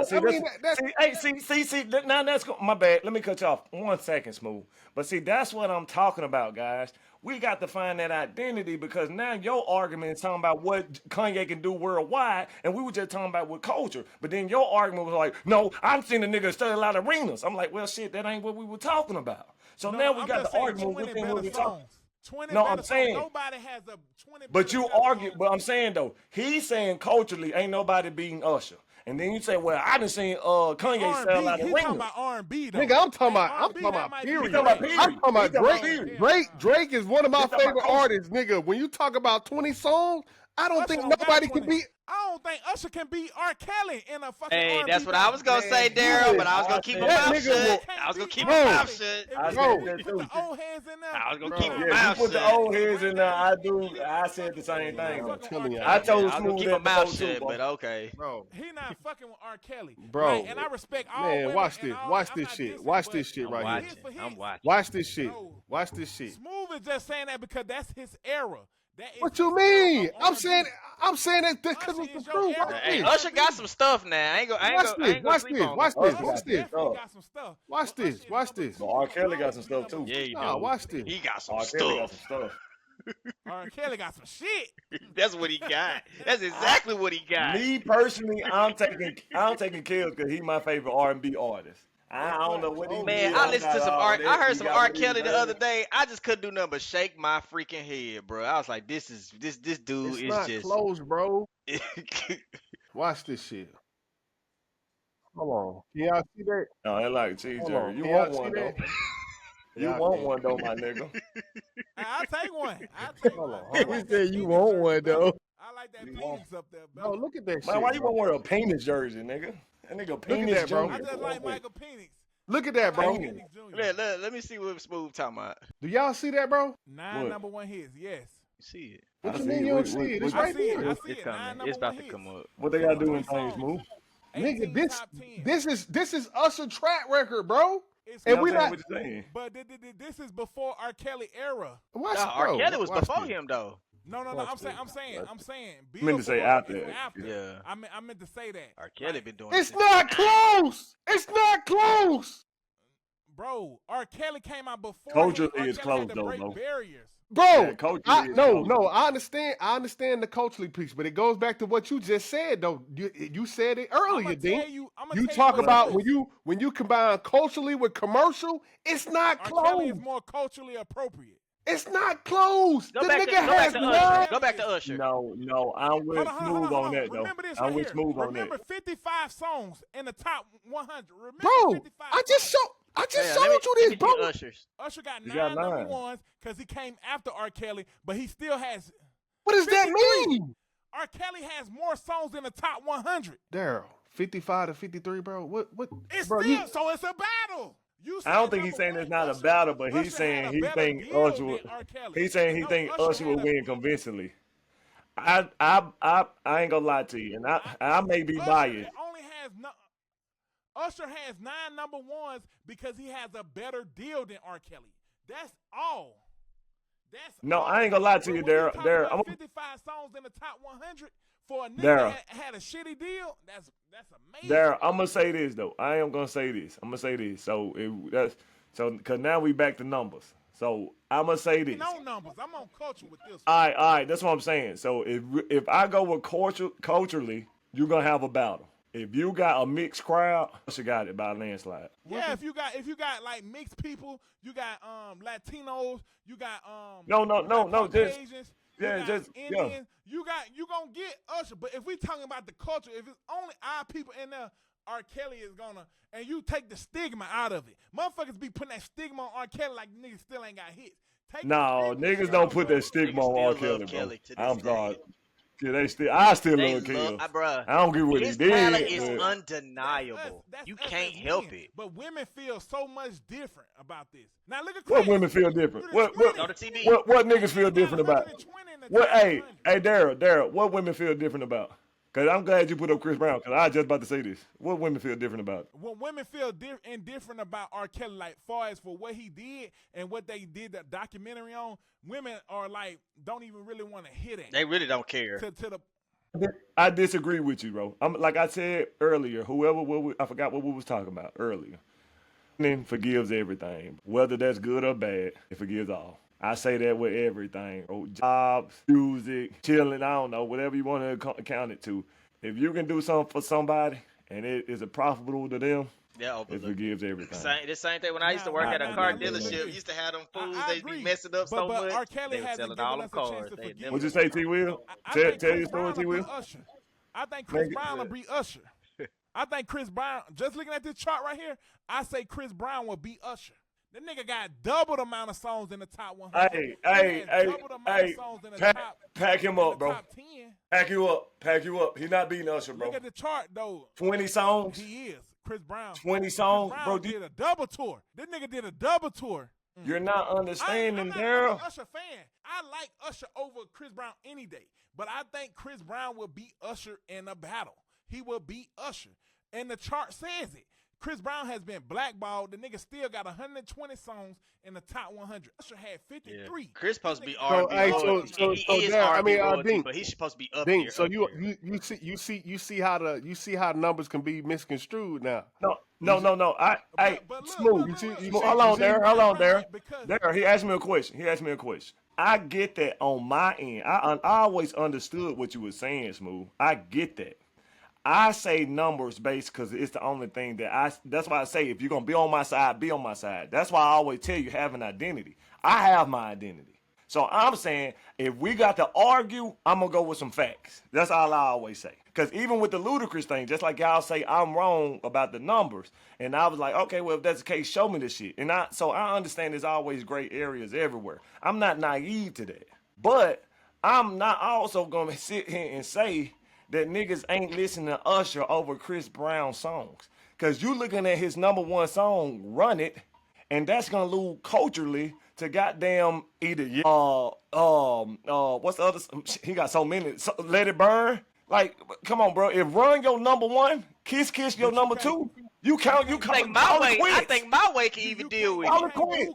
See, I mean, see, now that's my bad. Let me cut you off 1 second, Smooth. But see, that's what I'm talking about, guys. We got to find that identity because now your argument is talking about what Kanye can do worldwide, and we were just talking about with culture. But then your argument was like, no, I've seen a nigga sell a lot of arenas. I'm like, well, shit, that ain't what we were talking about. So No, now we I'm got just the saying argument 20 within better what we talking. songs. 20 No, better I'm saying- songs. Nobody has a 20 But better you songs. argue, but I'm saying though, he's saying culturally ain't nobody beating Usher. And then you say, well, I done seen Kanye sell a lot of He talking rings. about R&B though. Nigga, I'm talking And about R&B, that might be period. He talking about period. I'm talking about He talking about Drake. period. Drake is one of my He talking about favorite culture. artists, nigga. When you talk about 20 songs, I don't Usher think don't got nobody can 20. beat. I don't think Usher can beat R. Kelly in a fucking Hey, R&B that's what I was gonna battle. say, Daryl, but I was gonna keep my that mouth nigga will- shut. I was gonna keep Bro. my mouth shut. If I you said put that the too. old heads in there, I was gonna Bro. keep my Yeah, mouth you put the shut. old heads in there. I said the same thing. I'm telling you. I told I was gonna Smooth keep my that mouth before too, shut, boy. but okay. Bro, he not fucking with R. Kelly. Bro. Right? And I respect all man, women watch and this. all- Watch I'm this not shit. dissing, Watch but this shit I'm right here. hits for watching. I'm hits. watching. Watch this shit. No. Watch this shit. Smooth is just saying that because that's his era. That is What you his era mean? of I'm R&B. saying I'm saying that because Usher it's is the your truth. era Watch Hey, this. of Usher got R&B. some stuff now. I ain't gonna sleep on him. Watch Usher this. got some Definitely stuff. got some stuff. Watch But this. Usher is Watch number this. two. But R. He Kelly got always some be stuff number too. Yeah, two. he Nah, do. watch this. He got some R. Kelly got some stuff. stuff. R. Kelly got some shit. That's what he got. That's exactly what he got. Me personally, I'm taking Kills because he's my favorite R&B artist. I don't know what he Man, did I listened outside to some of R. all I that. heard He some got R. what he Kelly the other deserved. day. I just couldn't do nothing but shake my freaking head, bro. I was like, this dude It's is not just. close, bro. Watch this shit. Hold on. Can y'all see that? No, they like cheese Hold jerky. on. You Can y'all want see one that? though? You Y'all want can't. one though, my nigga? I'll take one. I'll take Hold one. on, I hold like on. that You Phoenix want jersey one better. though? I like that You want- Phoenix up there Bro, better. look at that Man, shit. why you Bro. gonna wear a penis jersey, nigga? That nigga penis that, bro. junior. I just like Michael Penix. Look at I that, like bro. Penix. Penix Jr. Let me see what Smooth talking about. Do y'all see that, bro? 9 What? number one hits. Yes. You see it. What I you see mean it. you don't see it? It's What- I right see it. there. I see It's it. coming. 9 number It's about one to hits. come up. What they gotta do 3 in things, songs. move? 18 Nigga, this top 10. this is Usher track record, bro. It's And I'm we saying not what you're saying. But this is before R. Kelly era. watch, Nah, R. bro, Kelly was watch before this. him though. No. Watch I'm saying. this. I'm saying. I meant to say Billboard after. is after. Yeah. I meant to say that. R. Kelly Like, been doing this It's since not 89. close. It's not close. Bro, R. Kelly came out before Culturally, him. R. it's Kelly had close, to though, break bro. barriers. Bro, Yeah, culturally it's close. I understand the culturally piece, but it goes back to what you just said though. You said it I'm earlier, gonna Dean. tell you. You talk what's about close. when you combine culturally with commercial, it's not R. close. Kelly is more culturally appropriate. It's not close. Go The back nigga to has Usher. nine. Go back to Usher. No, I'm with Smooth on that though. Remember this I'm right with here. Smooth on Remember that. 55 songs in the top 100. Remember Bro, 55 I just songs. showed Let me you this, see bro. Usher's. Usher got He 9 got number 9. ones because he came after R. Kelly, but he still has. What does that 53. mean? R. Kelly has more songs in the top 100. Daryl, 55 to 53, bro. What? It's bro, still so it's a battle. You I don't said think he's number saying one, it's not a Usher- battle, but he's Usher saying had a he better think deal Usher than would. R. Kelly. He's saying he No, think Usher Usher would had a- win convincingly. I ain't gonna lie to you, and I may be Usher biased. only has Usher has 9 number ones because he has a better deal than R. Kelly. That's all. That's No, all. I ain't gonna lie to But you, when Daryl. talk Daryl, about 55 songs in the top 100 for a nigga Daryl. that had a shitty deal. That's amazing. Daryl, I'm gonna say this though. I am gonna say this. I'm gonna say this. Cause now we back to numbers. So I'm gonna say this. No numbers. I'm on culture with this. All right. That's what I'm saying. So if I go with culturally, you're gonna have a battle. If you got a mixed crowd, Usher got it by a landslide. Yeah, if you got like mixed people, you got Latinos, you got No, just Caucasians, yeah, you got just Indians, you gonna get Usher. But if we talking about the culture, if it's only our people in there, R. Kelly is gonna, and you take the stigma out of it. Motherfuckers be putting that stigma on R. Kelly like niggas still ain't got hits. Take No, the stigma niggas don't out, put bro. that stigma Niggas on R. still love Kelly, bro. Kelly to this I'm day. sorry. Yeah, I still They love Kelly. bruh. I don't give what His he talent did. is but- undeniable. That's You us can't as help men. it. But women feel so much different about this. Now look at What Chris. women feel different? You What the what Go to TV. what niggas feel different about? 120 in the What top hey 100. Daryl, what women feel different about? Cause I'm glad you put up Chris Brown. Cause I was just about to say this. What women feel different about? When women feel indifferent about R. Kelly, like far as for what he did and what they did that documentary on, women are like don't even really want to hear that. They really don't care. to the I disagree with you, bro. I'm like I said earlier. I forgot what we was talking about earlier. Then forgives everything, whether that's good or bad. It forgives all. I say that with everything. Bro. Jobs, music, chilling. I don't know, whatever you want to count it to. If you can do something for somebody and it is profitable to them, Yeah, it overlooked. forgives everything. The same thing when I used to work Nah, at a nah, car nah, dealership. nah. Used to have them fools. I They agree. be messing up so but much. R. Kelly They was hasn't selling given all us them a chance cars. to They forgive never- What'd you say, T. Will? I Tell think Chris your story, Brown T. will Will. beat Usher. I think Chris Make it- Brown will beat Usher. I think Chris Brown, just looking at this chart right here, I say Chris Brown will beat Usher. The nigga got double the amount of songs in the top 100. Hey, Double the amount of songs in the top. pack him in up, the bro. Top 10. Pack you up. He's not beating Usher, bro. Look at the chart though. 20 songs, He is Chris Brown. 20 Chris songs, Brown bro. did a double tour. This nigga did a double tour. You're not I'm understanding, not Daryl. an Usher fan. I like Usher over Chris Brown any day. But I think Chris Brown will beat Usher in a battle. He will beat Usher. And the chart says it. Chris Brown has been blackballed. The nigga still got 120 songs in the top 100. Usher had 53. Chris supposed to be So, R&B hey, royalty, and he is there. I R&B mean, royalty, Dink, but he's supposed to be up Dink. there. So Up there. you see how numbers can be misconstrued now. No. Hey, But Smooth. You see, you Smooth. see, Hold you on see. there. Hold on there. Because There, he asked me a question. I get that on my end. I always understood what you were saying, Smooth. I get that. I say numbers based because it's the only thing that's why I say if you're gonna be on my side, be on my side. That's why I always tell you have an identity. I have my identity. So I'm saying if we got to argue, I'm gonna go with some facts. That's all I always say. Because even with the Ludacris thing, just like y'all say I'm wrong about the numbers, and I was like, okay, well if that's the case, show me the shit. And I understand there's always gray areas everywhere. I'm not naive to that, but I'm not also gonna sit here and say that niggas ain't listening to Usher over Chris Brown songs. Cause you looking at his #1 song, Run It, and that's gonna lose culturally to goddamn either what's the other? He got so many. Let It Burn. Like, come on, bro. If Run your #1, Kiss Kiss your #2, you count. You I think count. my way. I think my way can even deal with All it. the quit.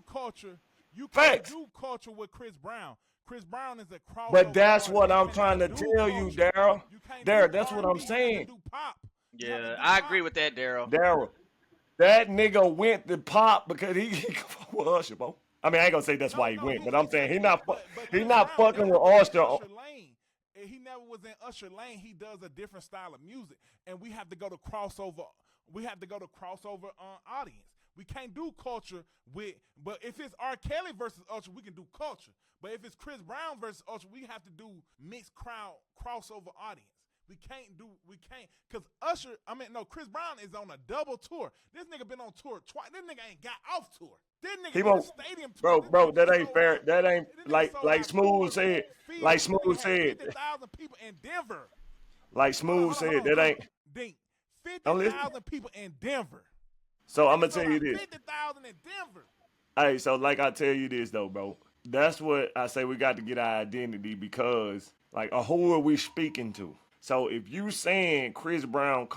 You can't Facts. do culture with Chris Brown. Chris Brown is a crossover. But that's what I'm artist. trying to Do tell you, culture. Daryl. You can't Daryl, do that's what R&B, I'm you saying. have to do pop. You have to Yeah, do I pop. agree with that, Daryl. Daryl, that nigga went to pop because he with Usher, bro. I mean, I ain't gonna say that's why he went, but I'm saying he not Chris fucking Brown with never was in Usher. Usher lane. He never was in Usher lane. He does a different style of music, and we have to go to crossover. We have to go to crossover audience. We can't do culture but if it's R. Kelly versus Usher, we can do culture. But if it's Chris Brown versus Usher, we have to do mixed crowd crossover audience. We can't, because Chris Brown is on a double tour. This nigga been on tour twice. This nigga ain't got off tour. This nigga He did a won't, stadium tour. bro. That ain't sold fair. out- That ain't this nigga sold like out Smooth tours, said. fields. Like This nigga Smooth had said. 50,000 people in Denver. Like Smooth said. That ain't. Dink. Don't listen. 50,000 people in Denver. So I'm Nigga gonna tell sold you out this. 50,000 in Denver. Hey, so like I tell you this though, bro. That's what I say. We got to get our identity because, like, who are we speaking to? So if you saying Chris Brown,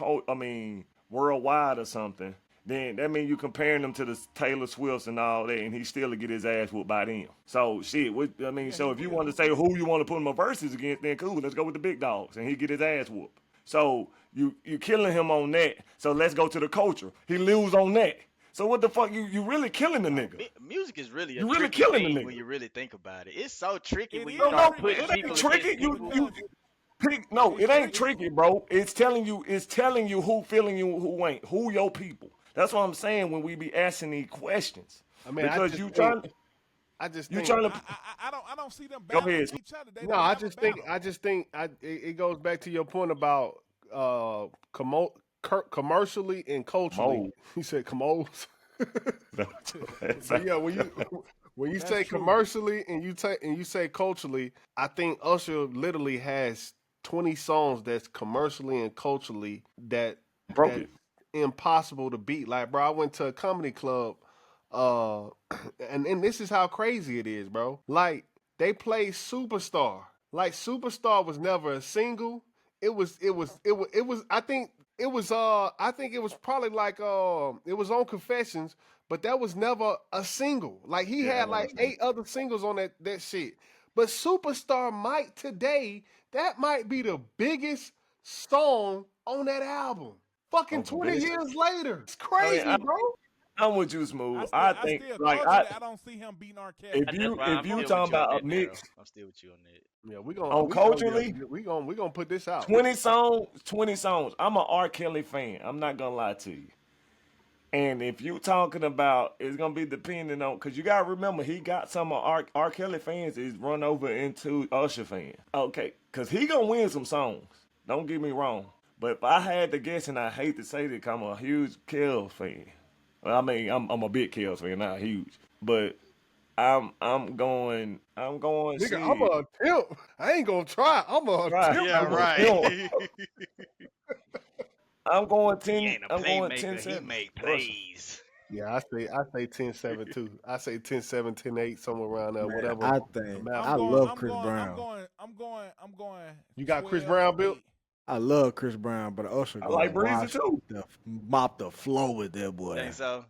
worldwide or something, then that means you comparing them to the Taylor Swifts and all that, and he still get his ass whooped by them. So shit, so if you want to say who you want to put him a verses against, then cool, let's go with the big dogs, and he get his ass whooped. So you killing him on that. So let's go to the culture. He lose on that. So what the fuck? You really killing the nigga. Music is really a You really tricky killing the thing nigga. when you really think about it. It's so tricky It when is you start tricky. putting It people ain't against tricky. people. No, it ain't It's tricky, bro. It's telling you who feeling you, who ain't, who your people. That's what I'm saying when we be asking these questions. I mean, Because I trying to I don't see them go battling ahead. each other. They no, don't I have a just battle. think it goes back to your point about commercially and culturally. Mo. He said commos. But yeah, when you That's say true. commercially and you say culturally, I think Usher literally has 20 songs that's commercially and culturally Broke that it. impossible to beat. Like, bro, I went to a comedy club, uh, and this is how crazy it is, bro. Like, they played Superstar. Like, Superstar was never a single. It was. I think it was probably like it was on Confessions, but that was never a single. Like, he Yeah, I had like understand. 8 other singles on that shit. But Superstar might today, that might be the biggest song on that album. Fucking On 20 Confessions. years later. It's I mean, crazy, bro. I'm with you, Smooth. I I think still like culturally, I don't see him beating R. Kelly. That's why if I'm you still with talking you on about that, a Daryl. mix I'm still with you on that. Yeah, we gonna on we gonna culturally, yeah, we gonna put this out. 20 songs. I'm a R. Kelly fan. I'm not gonna lie to you. And if you talking about, it's gonna be depending on, cause you gotta remember he got some of R. Kelly fans is run over into Usher fans. Okay, cause he gonna win some songs. Don't get me wrong. But if I had to guess, and I hate to say that, 'cause I'm a huge Kells fan. Well, I mean, I'm a big Kells fan, not huge. But I'm going Nigga, I'm see. a attempt. I ain't gonna try. I'm a Right. attempt. Yeah, I'm a right. pimp. I'm going He 10. ain't a I'm going playmaker. He 10-7. make Usher. plays. Yeah, I say 10-7 too. I say 10-7, 10-8, somewhere around there, Man, whatever I the think math I'm I is. going. love I'm Chris going. I'm Brown. going. I'm going. I'm going. You got Chris 12, Brown built? 8. I love Chris Brown, but Usher I gonna like Breezy wash too. mop the floor with that boy. Think so?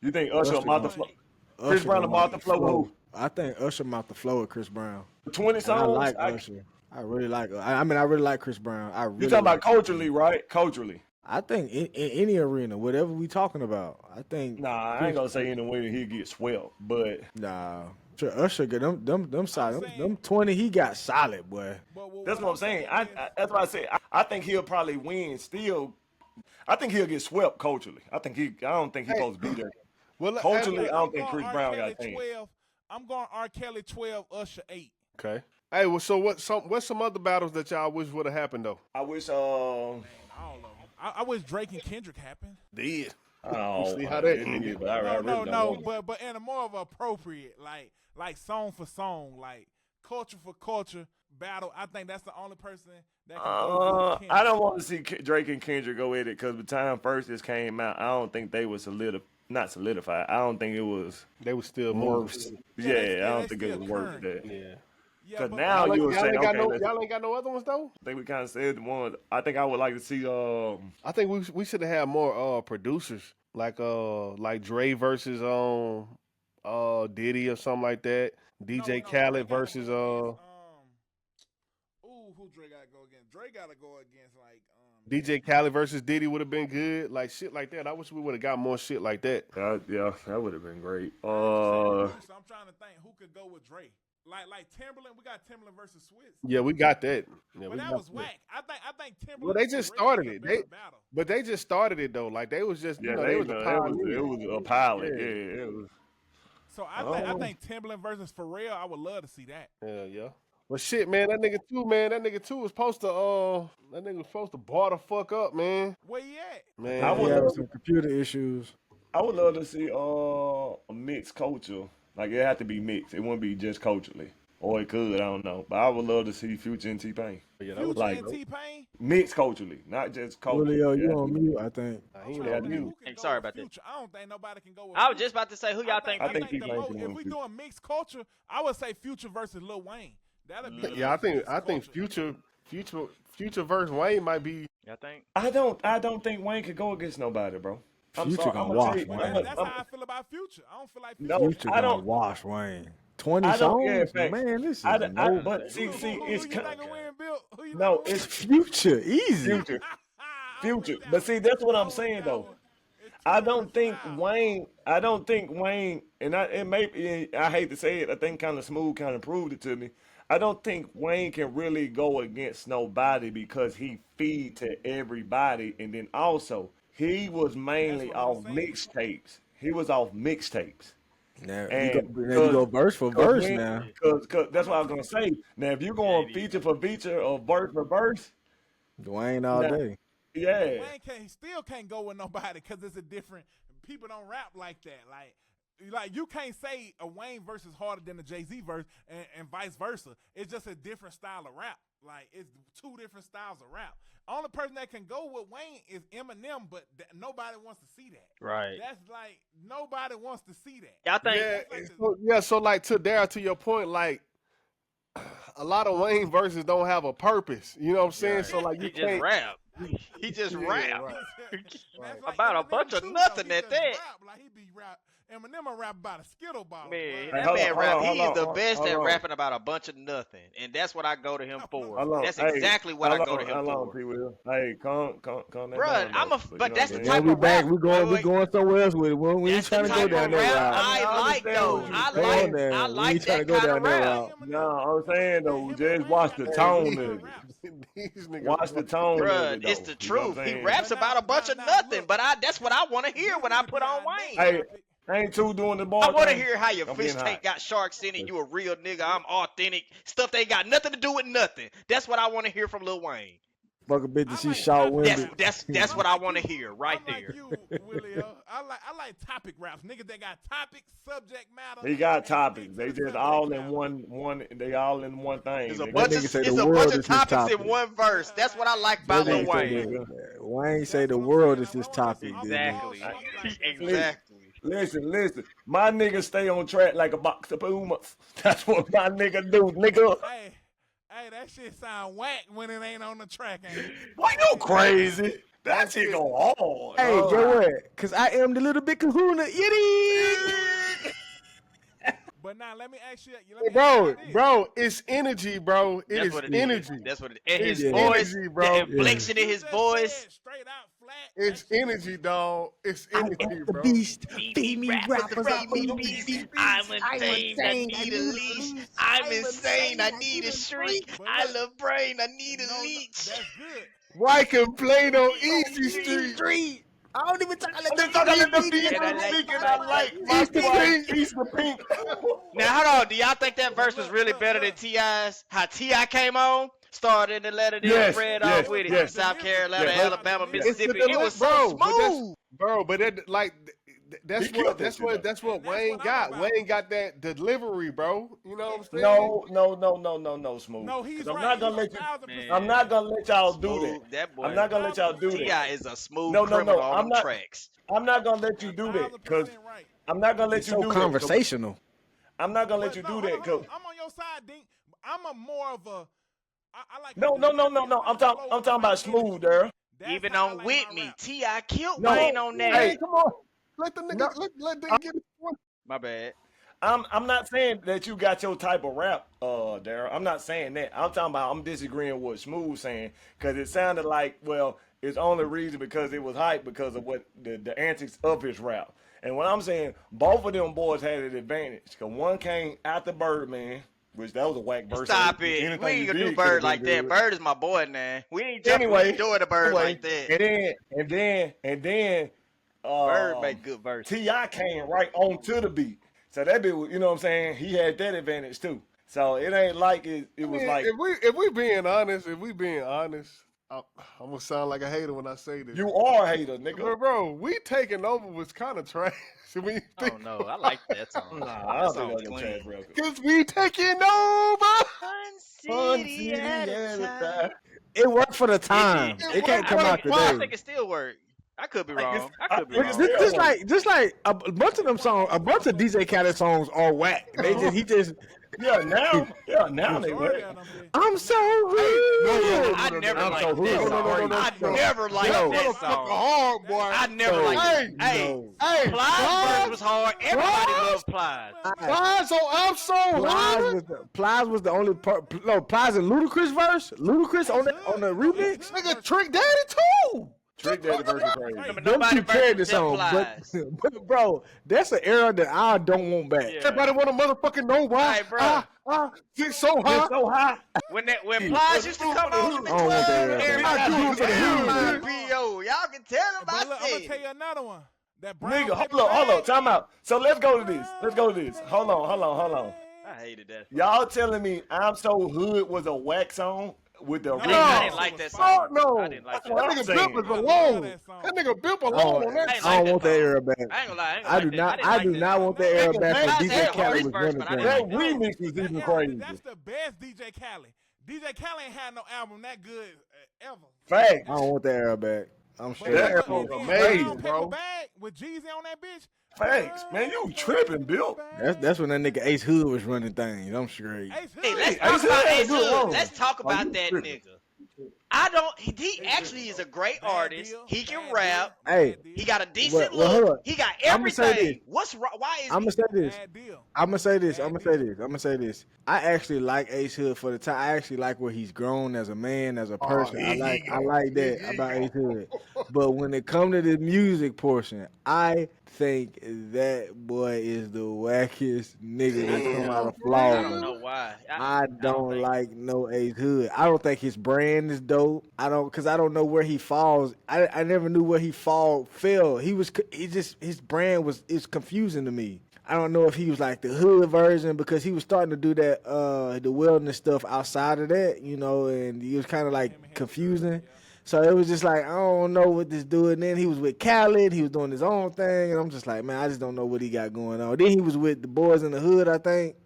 You think Usher Usher mouth the gonna flow? Chris Brown mop mouth the the flow with floor. who? I think Usher mop the floor with Chris Brown. 20 And I songs? like Usher. I really like. I mean, I really like Chris Brown. I You really talking about like Chris culturally, Brown. right? Culturally. I think in any arena, whatever we talking about, I think Nah, I ain't gonna say in the way that he get swept, but nah. Sure, Usher get them solid. saying- Them 20, he got solid, boy. But that's what I'm saying. is- That's what I said. I think he'll probably win still. I think he'll get swept culturally. I don't think he's supposed to be there. Well, Culturally, I I'm don't think going Chris R. Brown Kelly got 10. 12. I'm going R. Kelly 12, Usher 8. okay. Hey, well, so what's some other battles that y'all wish would have happened though? I wish All of them. I wish Drake and Kendrick happened. Did. oh, See how that it ended. is, but I really don't want it. but in a more of appropriate, like song for song, like culture for culture battle. I think that's the only person that can go with Kendrick. I don't want to see Drake and Kendrick go at it because by the time first this came out, I don't think they were not solidified. I don't think it was They was still worse. moving. Yeah, they I don't still think it was worse current. than that. Yeah. Yeah, Because but- now you would Y'all say, ain't got okay, no, y'all ain't got no other ones though. I think we kind of said the one. I think I would like to see. I think we should have had more producers like Dre versus Diddy or something like that. DJ Khaled versus Ooh, who Dre gotta go against? Dre gotta go against DJ Khaled versus Diddy would have been good. Like shit like that. I wish we would have got more shit like that. Yeah, that would have been great. So I'm trying to think who could go with Dre. Like Timberland, we got Timberland versus Swiss. Yeah, we got that. Yeah, But we that got was whack. I think Timberland. Well, they just and Dre started was a it. better battle. But they just started it though. Like they was just, Yeah, they was a pioneer. it was a pilot. Yeah. Yeah, it was. So I think Timberland versus Pharrell. I would love to see that. Yeah. Well, shit, man, that nigga too was supposed to bar the fuck up, man. Where you at? Man, I He would having love- some computer issues. I would love to see a mixed culture. Like it had to be mixed. It wouldn't be just culturally, or it could. I don't know. But I would love to see Future and T-Pain yeah, that Future was like- and T-Pain. mixed culturally, not just culturally. Julio, you Yeah. on mute? I think. he I'm ain't trying on to think mute. who can Hey, go sorry with about that. Future. I don't think nobody can go with I was Future. just about to say, who y'all think? I think the T-Pain most, can if win we Future. doing mixed culture, I would say Future versus Lil Wayne. That'd be Yeah, I think mixed culture. Future versus Wayne might be. Y'all think? I don't think Wayne could go against nobody, bro. I'm Future sorry. gonna I'ma wash tell you- Wayne. Well, I'ma- that's I'ma- how I feel about Future. I don't feel like No, Future. Future I gonna don't- wash Wayne. 20 I don't- yeah, songs, facts. man. This is I no but see, Who it's you think will win, Bill? Who you no, think will it's Future, easy. Future. Future. But see, that's what I'm saying though. I don't think Wayne, and I hate to say it, I think kind of Smooth kind of proved it to me. I don't think Wayne can really go against nobody because he feed to everybody, and then also he was mainly That's what I'm off saying. mixtapes. He was off mixtapes. Now, And you go verse for verse now. Cause that's what I was gonna say. Now, if you're going feature for feature or verse for verse, Dwayne all Nah. day. yeah. Wayne still can't go with nobody because it's a different. People don't rap like that. Like you can't say a Wayne verse is harder than a Jay-Z verse and vice versa. It's just a different style of rap. Like it's two different styles of rap. Only person that can go with Wayne is Eminem, but nobody wants to see that. Right. That's like nobody wants to see that. Y'all think? So like to your point, like a lot of Wayne verses don't have a purpose. You know what I'm saying? Right. So like He you just can't. rap. He just Yeah, rap. right. That's About a Eminem bunch of too, though. nothing He at just that. Rap. Like he be rap. Eminem a rap about a Skittle bottle. Man, bruh. Hey, that hold man on, rap. hold on, He is the hold on, best hold at on. rapping about a bunch of nothing, and that's what I go to him for. Hold on. That's Hey, exactly what I hold go to on, him hold on, for. P. Will. Hey, calm that Bruh, down, though. but that's the what Yeah, type we of back. rap. We going Wait. somewhere else with it. We ain't That's the trying to go type down of that rap route. I I like, understand though. what you're I saying. like We like ain't trying that to go kind down of that rap. route. No, I'm saying though, Him and just Wayne watch got the the tone same of it. raps. These niggas. Watch the tone of Bruh, it. it's though. the You know what truth. I'm He saying? raps But about a bunch of now, nothing, look. but that's what I want to hear when I put on Wayne. Hey, ain't two doing the ball. I want to thing? hear how your I'm fish getting tank hot. got sharks in it. You a real nigga. I'm authentic. Stuff they got nothing to do with nothing. That's what I want to hear from Lil Wayne. Fuck a bitch I that she like short topic winded. raps. That's I'm what I like want to you. hear right I'm like there. you, Willie. I like topic raps. Niggas that got topics, subject matter. He got and topics. speak They to the just subject all in matter. one. They all in one thing. It's a nigga. bunch nigga of say the it's a world bunch is of his topics in topic. one verse. That's what I like about That Lil nigga say Wayne. that. Wayne say That's the what I'm world saying. is his I want topic. this Then. Exactly. off the wall, like, Exactly. Listen. My nigga stay on track like a box of Pumas. That's what my nigga do, nigga. Hey, that shit sound whack when it ain't on the track, ain't it? Why you crazy? That shit go hard. Hey, dog. get what? Cause I am the little bit kahuna. Yiddy! But now let me ask you. Let Hey, me ask you bro, it's energy, bro. It That's is what it energy. is. That's what it is. And It's his voice, energy, the bro. inflection in You his just voice. said straight out flat. It's That shit energy, was- dog. It's I energy, am the bro. beast. Feed Feed me me rap with the rappers. feed me beast. I'm insane. I need a leash. I'm insane. I need a shriek. But I look, love brain. I need a no, leech. that's good. Why complain on Easy Easy Street. Street? I don't even talk. I let I'm them just talking about the speak. beat And I and like speak and my I like my Easter Sprite, Pink. Easter Pink. Now hold on. Do y'all think that verse was look, really look, better than look. T.I.'s? How T.I. came on, started in the letter, then Yes, spread yes, off It was with it. about yes. South delivery. Carolina, Yeah, but- Alabama, It's It's the Mississippi. It was so bro, smooth. but that like He killed that shit, though. that's what And that's Wayne what I'm got. about. Wayne got that delivery, bro. You know what I'm saying? No, Smooth. No, he's 'Cause I'm right. not gonna He's let you. 1,000% I'm not right. gonna let y'all do that. Smooth. That boy. I'm not gonna let y'all do T.I. that. T.I. is a smooth No. criminal on I'm them not. tracks. I'm not gonna let you do that because 1,000% right. I'm not gonna let It's you so do that. 'cause conversational. I'm not gonna let But you no, do hold that on, hold because on. I'm on your side, Dink. I'm a more of a. I like no. his delivery. I I'm like the talking. flow. I'm I talking like about the energy. Smooth there. That's Even how I on like With my Me, rap. T.I. killed No, Wayne on that. Hey, come on. let the No, nigga let them get it. My bad. I'm not saying that you got your type of rap, Daryl. I'm not saying that. I'm talking about I'm disagreeing with what Smooth saying because it sounded like it's only reason because it was hype because of what the antics of his rap. And what I'm saying, both of them boys had an advantage because one came after Birdman, which that was a whack verse. Stop so it. We anything you ain't gonna do did could have Bird been like that. good. Bird is my boy now. We ain't jumping. We ain't doing the Bird like that. and then Bird make good verses. T.I. came right onto the beat. So that bit was, you know what I'm saying? He had that advantage too. So it ain't like it I was mean, like if we being honest, I'm gonna sound like a hater when I say this. you are a hater, nigga. But bro, we taking over was kind of trash. when you I think, don't know. I like that song. Nah, I That don't think song was that's a clean. trash record. cause we taking over. One Fun city at city a at a time. time. It worked for the time. It It It can't worked I come for think out the I time. today. think it still work. I could be I think wrong. I I could be think wrong. it's still Just work. like a bunch of them songs, a bunch of DJ Khaled songs are whack. He just. Now they Majority work. of them did. I'm so No, good. I never I'm so liked hood. that No, song. no, no, no, I no. never liked That that motherfucker song. hard, boy. I never No, liked it. Hey, Hey, no. hey, Plies verse was hard. Everybody Plies? loved Plies. Plies, so I'm so hood. Plies was the only part. No, Plies and Ludacris verse. Ludacris on the remix. Nigga, Trick Daddy too. Trick Daddy version crazy. Remember, Them nobody two verse carried was the them song, Plies. but bro, that's an era that I don't want back. Yeah. Everybody want to motherfucking know why. Hey, bro. It's so high. It's so high. When Plies used to come on in the I don't want that club, era back. everybody I do was it for the down hood, my man. PO. Y'all can tell them But I look, I'm gonna said tell it. you another one. That brown Nigga, paper hold bag. up, time out. So let's go to this. Hold on. I hated that song. Y'all telling me I'm So Hood was a whack song with the No, I remix? didn't like that Fuck song. no. I didn't like That's that what That song. I'm nigga Bip saying. is I love alone. that song. That nigga Bip I alone on don't, that I ain't shit. I like don't that want that song. era back. I ain't gonna lie. I ain't gonna I like do that. I not. didn't I like do that not song. want that era Nigga, back when Plies had DJ a Khaled great was verse, running but I things. didn't that like remix was That even era, crazy. that's the best DJ Khaled. DJ Khaled ain't had no album that good ever. Facts. I don't want that era back. I'm But straight. That look, era and was then amazing, brown paper bro. bag with Jeezy on that bitch. Facts. Man, you tripping, Bill. That's when that nigga Ace Hood was running things. I'm straight. Ace Hey, let's Hood. Hey, talk about had a Ace good Hood. run. Let's talk Oh, about you that tripping. nigga. I don't. He actually is a great Bad artist. deal. He can Bad rap. deal. Hey, Bad deal. He got a decent well, hold look. up. He got I'ma say everything. this. What's wrong? Why is I'm gonna say this. Bad deal. I'm gonna say this. Bad I'm gonna deal. say this. I'm gonna say this. I actually like Ace Hood for the time. I actually like where he's grown as a man, as a person. I like that about Ace Hood. But when it comes to the music portion, I think that boy is the wackest nigga that come out of I don't Florida. know why. I don't don't think. like no Ace Hood. I don't think his brand is dope. Cause I don't know where he falls. I never knew where he fell. His brand is confusing to me. I don't know if he was like the hood version because he was starting to do that the wellness stuff outside of that, and he was kind of like confusing. So it was just like I don't know what this dude. And then he was with Khaled. He was doing his own thing, and I'm just like, man, I just don't know what he got going on. Then he was with the boys in the hood, I think.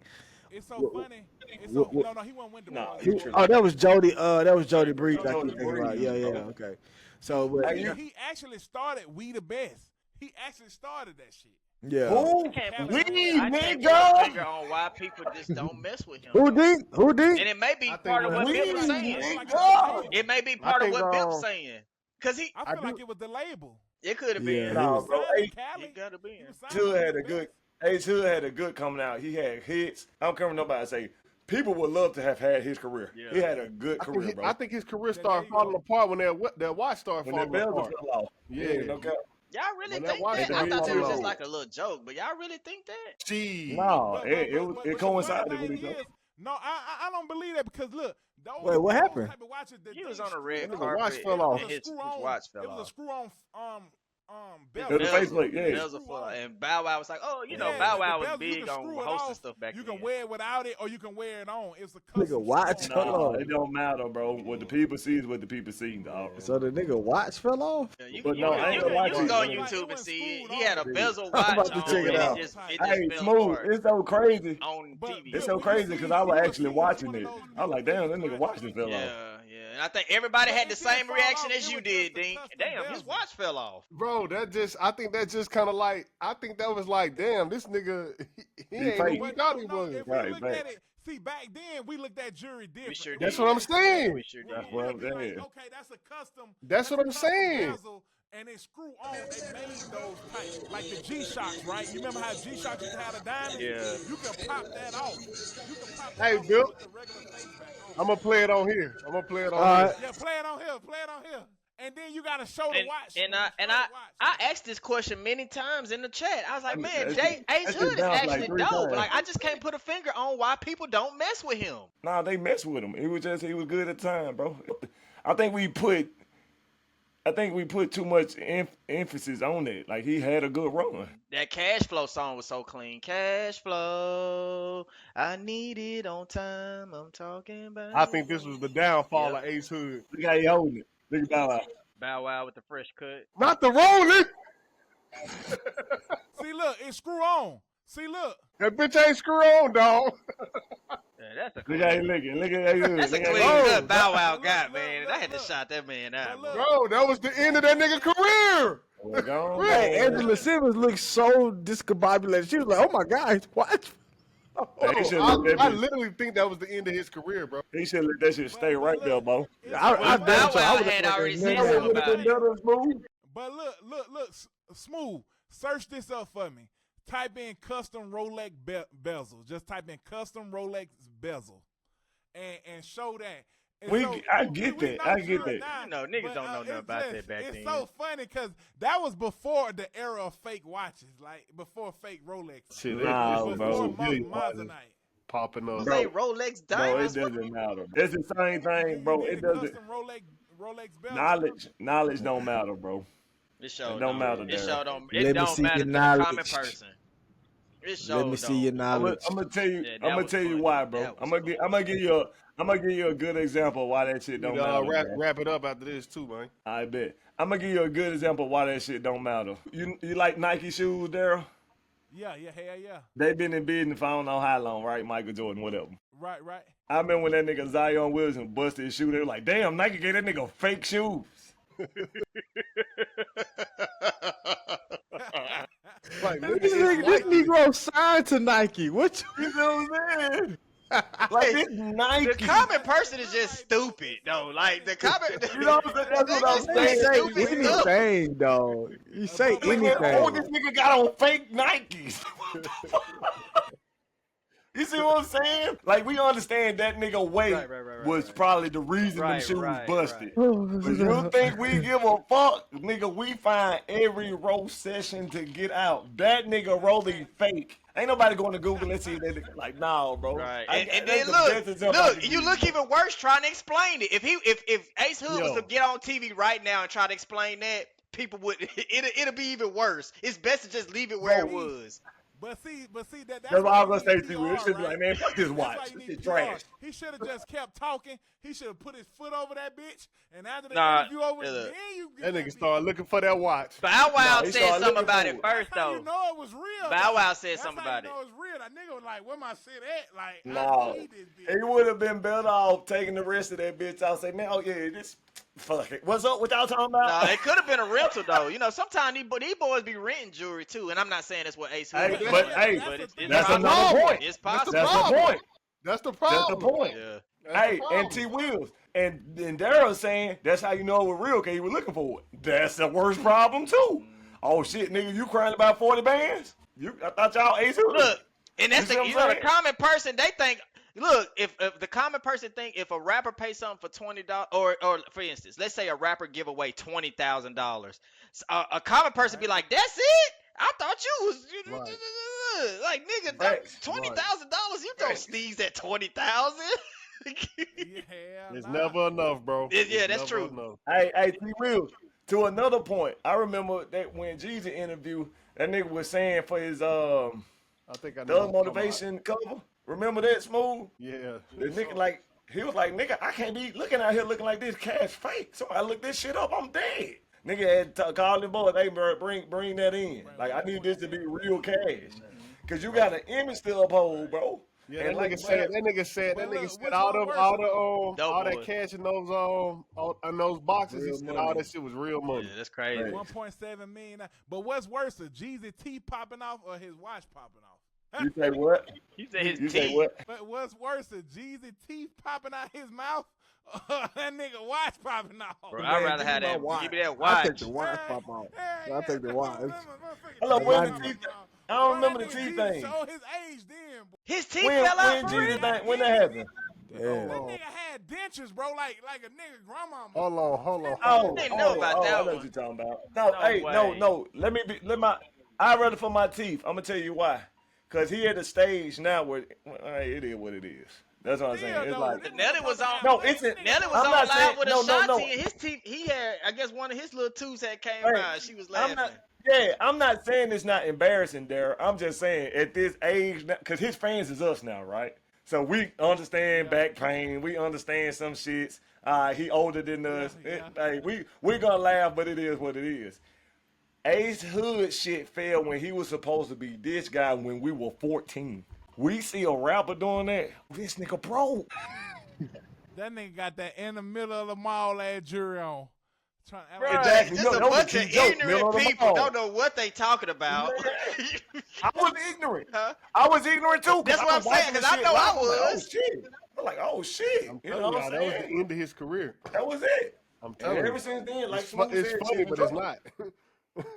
It's so funny. No, he wasn't with the Nah, boys. you He- tripping. That was Jody. That was Jody Breeze. I Jody keep thinking about. Breeze, Yeah, bro. okay. So, but, Hey, he actually started We the Best. He actually started that shit. Yeah. Who? Can't put, We, I can't put a finger nigga. on why people just don't mess with him. Who Though. did? Who did? And it may be I think part of what what We, Bip was I saying. feel like it was the nigga. label. It may be I part of think what Bip's saying. Cause he, I feel do. like it was the label. it could have Yeah, been. he Nah, was- bro. Signed to Hey, Cali. He gotta be. He was signed Hood to had a the good. best. Ace Hood had a good coming out. He had hits. I don't care what nobody say. People would love to have had his career. Yeah. He had a good I think, career, he- bro. I think his career There started you falling go. apart when that watch started When that falling belt apart. fell off. Yeah. No cap. Y'all really When that think watch that? fell I thought that was off. just like a little joke, but y'all really think that? Gee. No, But it the funny coincided with thing each other. is, no, I don't believe that because look, those, Wait, what those happened? type of watches that He they was on a screw red Nigga, carpet watch fell and off. his on, watch fell it was a off. screw on It bezel. was a faceplate, yeah. Bezel fell off. And Bow Wow was like, oh, you know, Yeah, Bow the Wow was bezel, you big can on screw it hosting off, stuff back You then. can wear it without it, or you can wear it on. It's a Nigga, custom watch screw on. fell off. It don't matter, bro. What the people see is what the people see, dog. So the nigga watch fell off. Yeah, But no, I ain't gonna lie to you can you. go on It was YouTube and screwed see it. on. He had a Dude. bezel I'm watch about to on, check it and out. it just Hey, fell Smooth, apart it's so crazy. on But TV. It's Bill, so crazy because I would actually watching one of it. those I was like, damn, that nigga watched this fell off. Yeah. And I think everybody But had the it didn't same fall reaction off, as it you was did, just a Dink. custom Damn, his bezel. watch fell off. Bro, I think that just kind of like, I think that was like, damn, this nigga, he ain't who fake. we But thought he no, was. if Right, we looked right. at it, see back then we looked at jury different. We sure If did. That's what I'm saying. We sure That's did. what I'm We'd be like, saying. okay, that's a custom. That's what I'm a custom saying. bezel, and they screw on. They made those type, like the G Shocks, right? You remember how G Shocks used to have the diamonds? Yeah. You can pop that off. You can pop that Hey, off Bill. and put the regular face back on. I'm gonna play it on here. Yeah, play it on here. Play it on here. And then you gotta show the watch. And when you show the watch. I asked this question many times in the chat. I was like, man, that shit- Ace that shit Hood is bounced like actually 3 dope. times. Like, I just can't put a finger on why people don't mess with him. Nah, they messed with him. It was just he was good at the time, bro. I think we put too much emphasis on it. Like he had a good run. That Cash Flow song was so clean. Cash Flow, I need it on time. I'm talking about. I think this was the downfall Yep. of Ace Hood. Look how he holding it. Look at Bow Wow. Bow Wow with the fresh cut. Not the rolling. See, look, it screw on. See, look. That bitch ain't screw on, dog. Yeah, that's a Look clean. how he looking. Look at how he looking. That's a Look how clean he Bro, cut Bow Wow look, got, look, man. look, I had to look. shot that man out, But bro. look. Bro, that was the end of that nigga career. looking. Gone, Hey, man. Angela Simmons looked so discombobulated. She was like, "Oh my God, his watch." Hey, he Bro, should let that I bitch- literally think that was the end of his career, bro. He should let that shit stay But right there, look, bro. it's I funny. Bow so I Wow would've had thought already that said nigga something Would have about been it. better, Smooth. But look, Smooth. Search this up for me. Type in custom Rolex bezel. Just type in custom Rolex bezel, and show that. And I get we that. know I get jury that. now, You know, niggas but, don't know nothing it's about just- that back it's then. so funny because that was before the era of fake watches, like before fake Rolex. Shit, Nah, it's bro. Before You- Moissanite. popping up. Was Bro. they Rolex Bro, it diamonds? doesn't matter. It's the same thing, bro. You It need a doesn't. custom Rolex bezel. Knowledge don't matter, bro. It sure It don't matter, It Darryl. sure don't. Let It me don't see matter your to the common knowledge. person. It sure Let me see your don't. I'm knowledge. gonna tell you. Yeah, that I'm gonna was tell you funny. why, bro. That was I'm gonna give you a good example of why that shit We don't gotta matter. bro. wrap it up after this too, man. I bet. I'm gonna give you a good example of why that shit don't matter. You like Nike shoes, Daryl? Yeah, hell yeah. They been in business for I don't know how long, right? Michael Jordan, whatever. Right. I remember when that nigga Zion Wilson busted his shoe. They were like, "Damn, Nike gave that nigga fake shoes." Like, nigga, This it's Negro signed to Nike. What? You know what I'm saying? Like it's Nike. The common person is just stupid, though. Like the common. You know what I'm saying? That's what I'm They saying. just say stupid stuff. anything, dog. You say Like, man, oh, this anything. nigga got on fake Nikes. You see what I'm saying? Like we understand that nigga weight Right, was probably the reason them Right, shoes right, busted. Oh, But you think we give a fuck? Nigga, we find every roast session to get out. That nigga rolling fake. Ain't nobody going to Google and see that nigga. Like, nah, bro. Right, that's and then the best example I look, can you give look even worse trying to explain it. If Ace Hood was Yo. to get on TV right now and try to explain that, people would it'll be even worse. It's best to just leave it where it was. But see, that's That's what I was why gonna you say need to you. It PR, should be right? like, man, fuck this That's why watch. you This need shit PR. trash. He should have just kept talking. He should have put his foot over that bitch, and after the Nah, interview over, look. then you that get nigga started looking for that watch. Bow Wow he said started something looking about for it it. first That's how though. you know it was real. Bow Wow said That's something how about you it. know it's real. That nigga was like, "Where my shit at?" Like, I Nah, need this bitch. he would have been better off taking the rest of that bitch out. Say, man, oh yeah, Fuck it. What's up? What y'all talking about? No, it could have been a rental though. You know, sometimes these boys be renting jewelry too, and I'm not saying that's what Ace Hood. Hey, was but doing, hey, but it's that's possible. another point. It's That's the possible. That's the problem. point. That's the That's problem. the point. Yeah. That's Hey, the and problem. T Wills and Daryl saying that's how you know it was real because he was looking for it. That's the worst problem too. Oh shit, nigga, you crying about 40 bands? I thought y'all Ace Hood. Look, and that's You see the what I'm the saying? common person. They think. Look, if the common person think if a rapper pays something for $20 or for instance, let's say a rapper give away $20,000, a common person be like, "That's it? I thought you was Right. like nigga, Facts. $20,000. You don't Facts. sneeze at 20,000." Yeah, It's nah. never enough, bro. Yeah, It's that's never true. enough. Hey, T Will. To another point, I remember that when Jeezy interview, that nigga was saying for his I think I know. Thug Motivation cover. Remember that, Smooth? Yeah. The nigga like he was like, nigga, I can't be looking out here looking like this cash fake. Somebody look this shit up, I'm dead. Nigga had called them boys, hey bro, bring that in. Like I need this to be real cash. Cause you got an image to uphold, bro. Yeah, And that like nigga said. That nigga said. But That nigga look, said which all one them, worse, all Dope that boy. cash in those boxes. Real He said money. all that shit was real money. Yeah, that's crazy. Right. 1.7 million. But what's worse, the Jeezy teeth popping off or his watch popping off? You say what? You said his You say teeth. what? But what's worse, the Jeezy teeth popping out his mouth or that nigga watch popping off? Bro, Man, I'd rather give me have my that. watch. Give me that I watch. take the watch pop off. I take the watch. Hold up, But when my- the teeth? I don't remember the teeth thing. Show his age then, boy. His teeth When fell out for Jeezy real. thing, when that happened? That Yeah. nigga had dentures, bro, like a nigga grandma. Hold on. Oh, didn't know about that I know one. what you're talking about. No, No hey, way. no. I'd rather for my teeth. I'm gonna tell you why. Cause he at a stage now where hey, it is what it is. That's what I'm saying. It's like Nelly was on. No, it's a- Nelly was I'm on not live saying- with no, Ashanti, no. and his teeth. He had, I guess, one of his little tooth had came Hey, out. She was laughing. I'm not saying it's not embarrassing, Darryl. I'm just saying at this age, because his fans is us now, right? So we understand back pain. We understand some shits. He older than us. Hey, we gonna laugh, but it is what it is. Ace Hood shit fell when he was supposed to be this guy when we were 14. We see a rapper doing that. This nigga broke. That nigga got that in the middle of the mall ass jury on. Trying to act Right, like- Exactly. just No, a that was a bunch key of joke, ignorant middle of the people mall. don't know what they talking about. I was ignorant. Huh? I was ignorant too. 'cause That's I what was I'm saying, watching 'cause this I know shit I live. I'm like, oh was. shit. I'm like, oh shit. I'm You know telling what y'all, I'm that was the saying? end of his career. That was it. I'm And telling ever you. since then, like It's Smooth it's said, funny, shit but been it's trouble. not.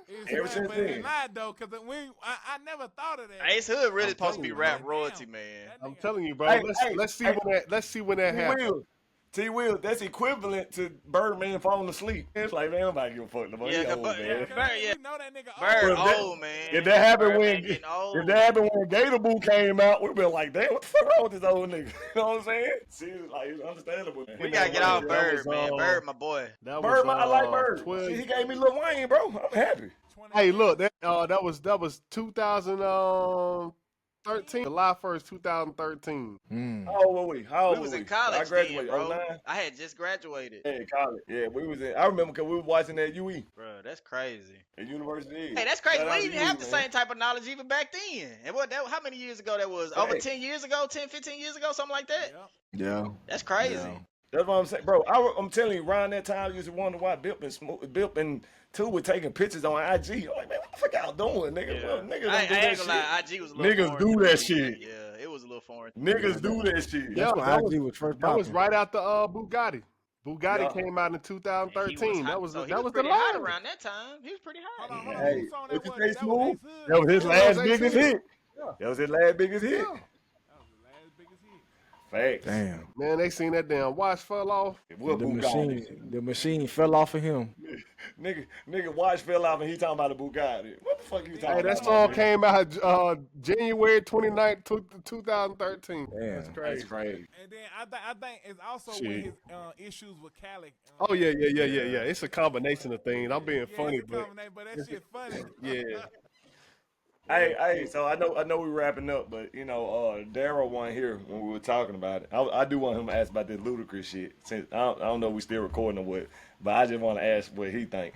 It's Ever right, since but then. it's not though, because I never thought of that. Ace Hood really I'm supposed to telling be you, rap man. royalty, Damn. man. That I'm nigga- telling you, bro. Hey, Let's see hey, when that happens. T Will, that's equivalent to Birdman falling asleep. It's like, man, nobody give a fuck no more. Yeah, He old, but- man. yeah, Because Bird, we yeah. know that nigga Bird old. old, man. If that happened Birdman getting old. if that happened when Gator Boo came out, we'd be like, damn, what the fuck wrong with this old nigga? You know what I'm saying? See, it's like it's understandable. We gotta get off That Bird, was, man. Bird, my boy. That Bird, was I like Bird. 12. See, he gave me Lil Wayne, bro. I'm happy. 20 Hey, years. look, that was 2013, July 1st, 2013. How old were we? How old We was were in I college graduated then, bro. 09. I had just graduated. Yeah, college. Yeah, we was in. I remember because we was watching that UE Bro, that's crazy. at University. Hey, that's crazy. Shout We out to didn't UE, have the man. same type of knowledge even back then. And how many years ago that was? Over Facts. 10 years ago? 10, 15 years ago? Something like that? Yep. Yeah. That's crazy. Yeah. That's what I'm saying, bro. I'm telling you, around that time, I used to wonder why Bip and Two were taking pictures on IG. I'm like, man, what the fuck y'all doing, nigga? Yeah. Well, niggas I don't do ain't that gonna lie, shit. IG was a little Niggas foreign do to that me. shit. Yeah, it was a little foreign. Niggas do that shit. Yeah, When that was, IG was first that was popping. right after Bugatti. Bugatti Yeah. came out in And he was 2013. hot, That was so he that was was the pretty hot line. around that time. He was pretty Hold hot. on, hold on. Hey, Whose song what that you was? say, That was Smooth? Ace Hood? That was his Yeah, last that was biggest 18. hit. That was his last biggest hit. Yeah. That was the last biggest hit. Facts. Damn. Man, they seen that damn watch fell off. What The Bugatti? machine fell off of him. Nigga watch fell off and he talking about a Bugatti. What the fuck you talking Hey, about? that song man? came out January 29th, 2013. Damn. That's crazy. That's crazy. And then I think it's also Shit. with his issues with Khaled. Oh yeah. It's a combination of things. I'm being funny, it's a but combination, but that shit funny. yeah. Hey, so I know we're wrapping up, but you know, Daryl wasn't here when we were talking about it. I do want him to ask about this Ludacris shit. Since I don't know if we still recording or what, but I just want to ask what he think.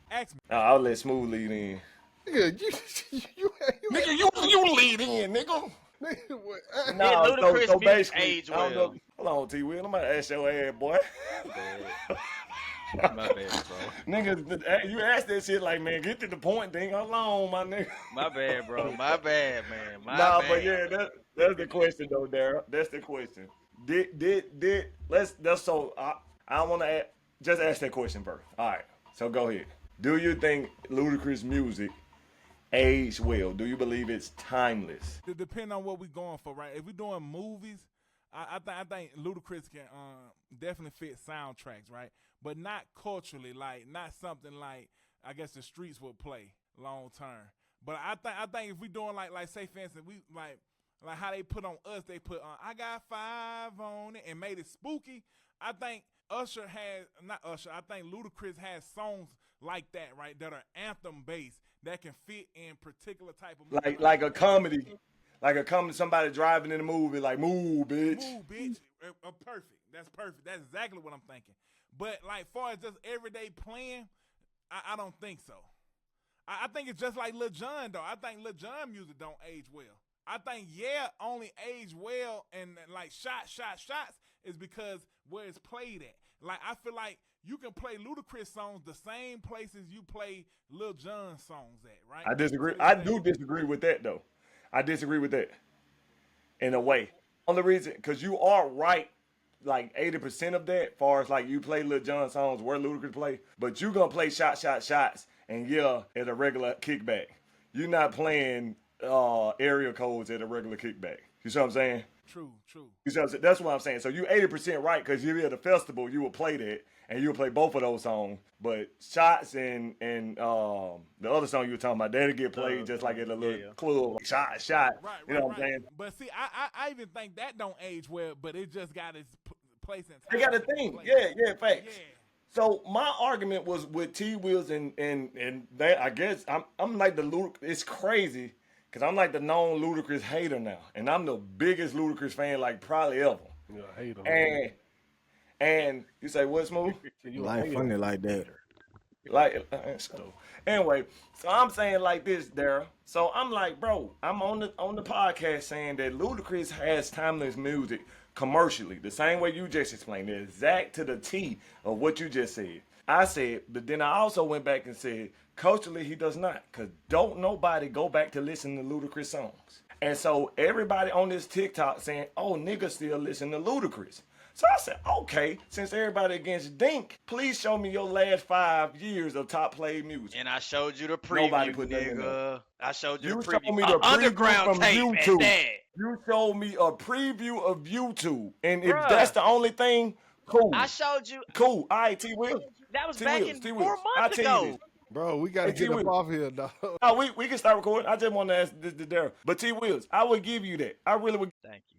Ask me. I'll let Smooth lead in. Nigga, you Nigga, you lead in, nigga. nigga, what? Did Ludacris music age I don't well? know. Hold on, T. Will. I'm about to ask your ass, boy. My bad, bro. Niggas, you asked that shit like, man, get to the point, thing. Hold on, my nigga. My bad, bro. My bad, man. My Nah, but bad. yeah, that's the question though, Daryl. That's the question. Let's so I want to just ask that question first. All right, so go ahead. Do you think Ludacris music aged well? Do you believe it's timeless? It depends on what we're going for, right? If we're doing movies, I think Ludacris can definitely fit soundtracks, right? But not culturally, like not something like I guess the streets would play long term. But I think if we doing like say for instance we like how they put on Us, they put on I Got 5 on it and made it spooky. I think Usher has not Usher. I think Ludacris has songs like that, right? That are anthem based that can fit in particular type of movie. Like a comedy. Like a comedy, somebody driving in a movie, like, move, bitch. Move, bitch. Perfect. That's perfect. That's exactly what I'm thinking. But, like, far as just everyday playing, I don't think so. I think it's just like Lil Jon, though. I think Lil Jon music don't age well. I think, only age well and, like, shots is because where it's played at. Like, I feel like you can play Ludacris songs the same places you play Lil Jon songs at, right? I disagree. I do disagree with that, though. I disagree with that in a way. Only reason, because you are right, like 80% of that, far as like you play Lil Jon songs where Ludacris play, but you going to play shots, and at a regular kickback. You're not playing area codes at a regular kickback. You see what I'm saying? True. You see what I'm saying? That's what I'm saying. So you 80% right, because you're at a festival, you will play that, and you'll play both of those songs. But shots and the other song you were talking about, that'll get played just like at a little club. Like, shot. Right, you know what I'm saying? But see, I even think that don't age well, but it just got its place in time. They got a thing. Yeah, facts. Yeah. So my argument was with T Wills and that I guess I'm like the Ludacris. It's crazy because I'm like the known Ludacris hater now, and I'm the biggest Ludacris fan like probably ever. Yeah, I hate him. And you say what, Smooth? Life funny like that. Like so. Anyway, so I'm saying like this, Daryl. So I'm like, bro, I'm on the podcast saying that Ludacris has timeless music commercially, the same way you just explained, the exact to the T of what you just said. I said, but then I also went back and said, culturally he does not, because don't nobody go back to listen to Ludacris songs. And so everybody on this TikTok saying, oh, niggas still listen to Ludacris. So I said, okay, since everybody against Dink, please show me your last 5 years of top played music. And I showed you the preview, Nobody put that in nigga. I showed you the showed preview. me the preview Underground from tape YouTube. at that. You showed me a preview of YouTube. And if Bruh. that's the only thing, cool. I showed you. Cool. All right, T. Will. That was T. back Wills, in T. 4 Wills. I months tell you ago. this. Bro, we got to Hey, T. get up Will. off here, dog. Oh, we can start recording. I just want to ask this to Daryl. But T. Wills, I would give you that. I really would. Thank you.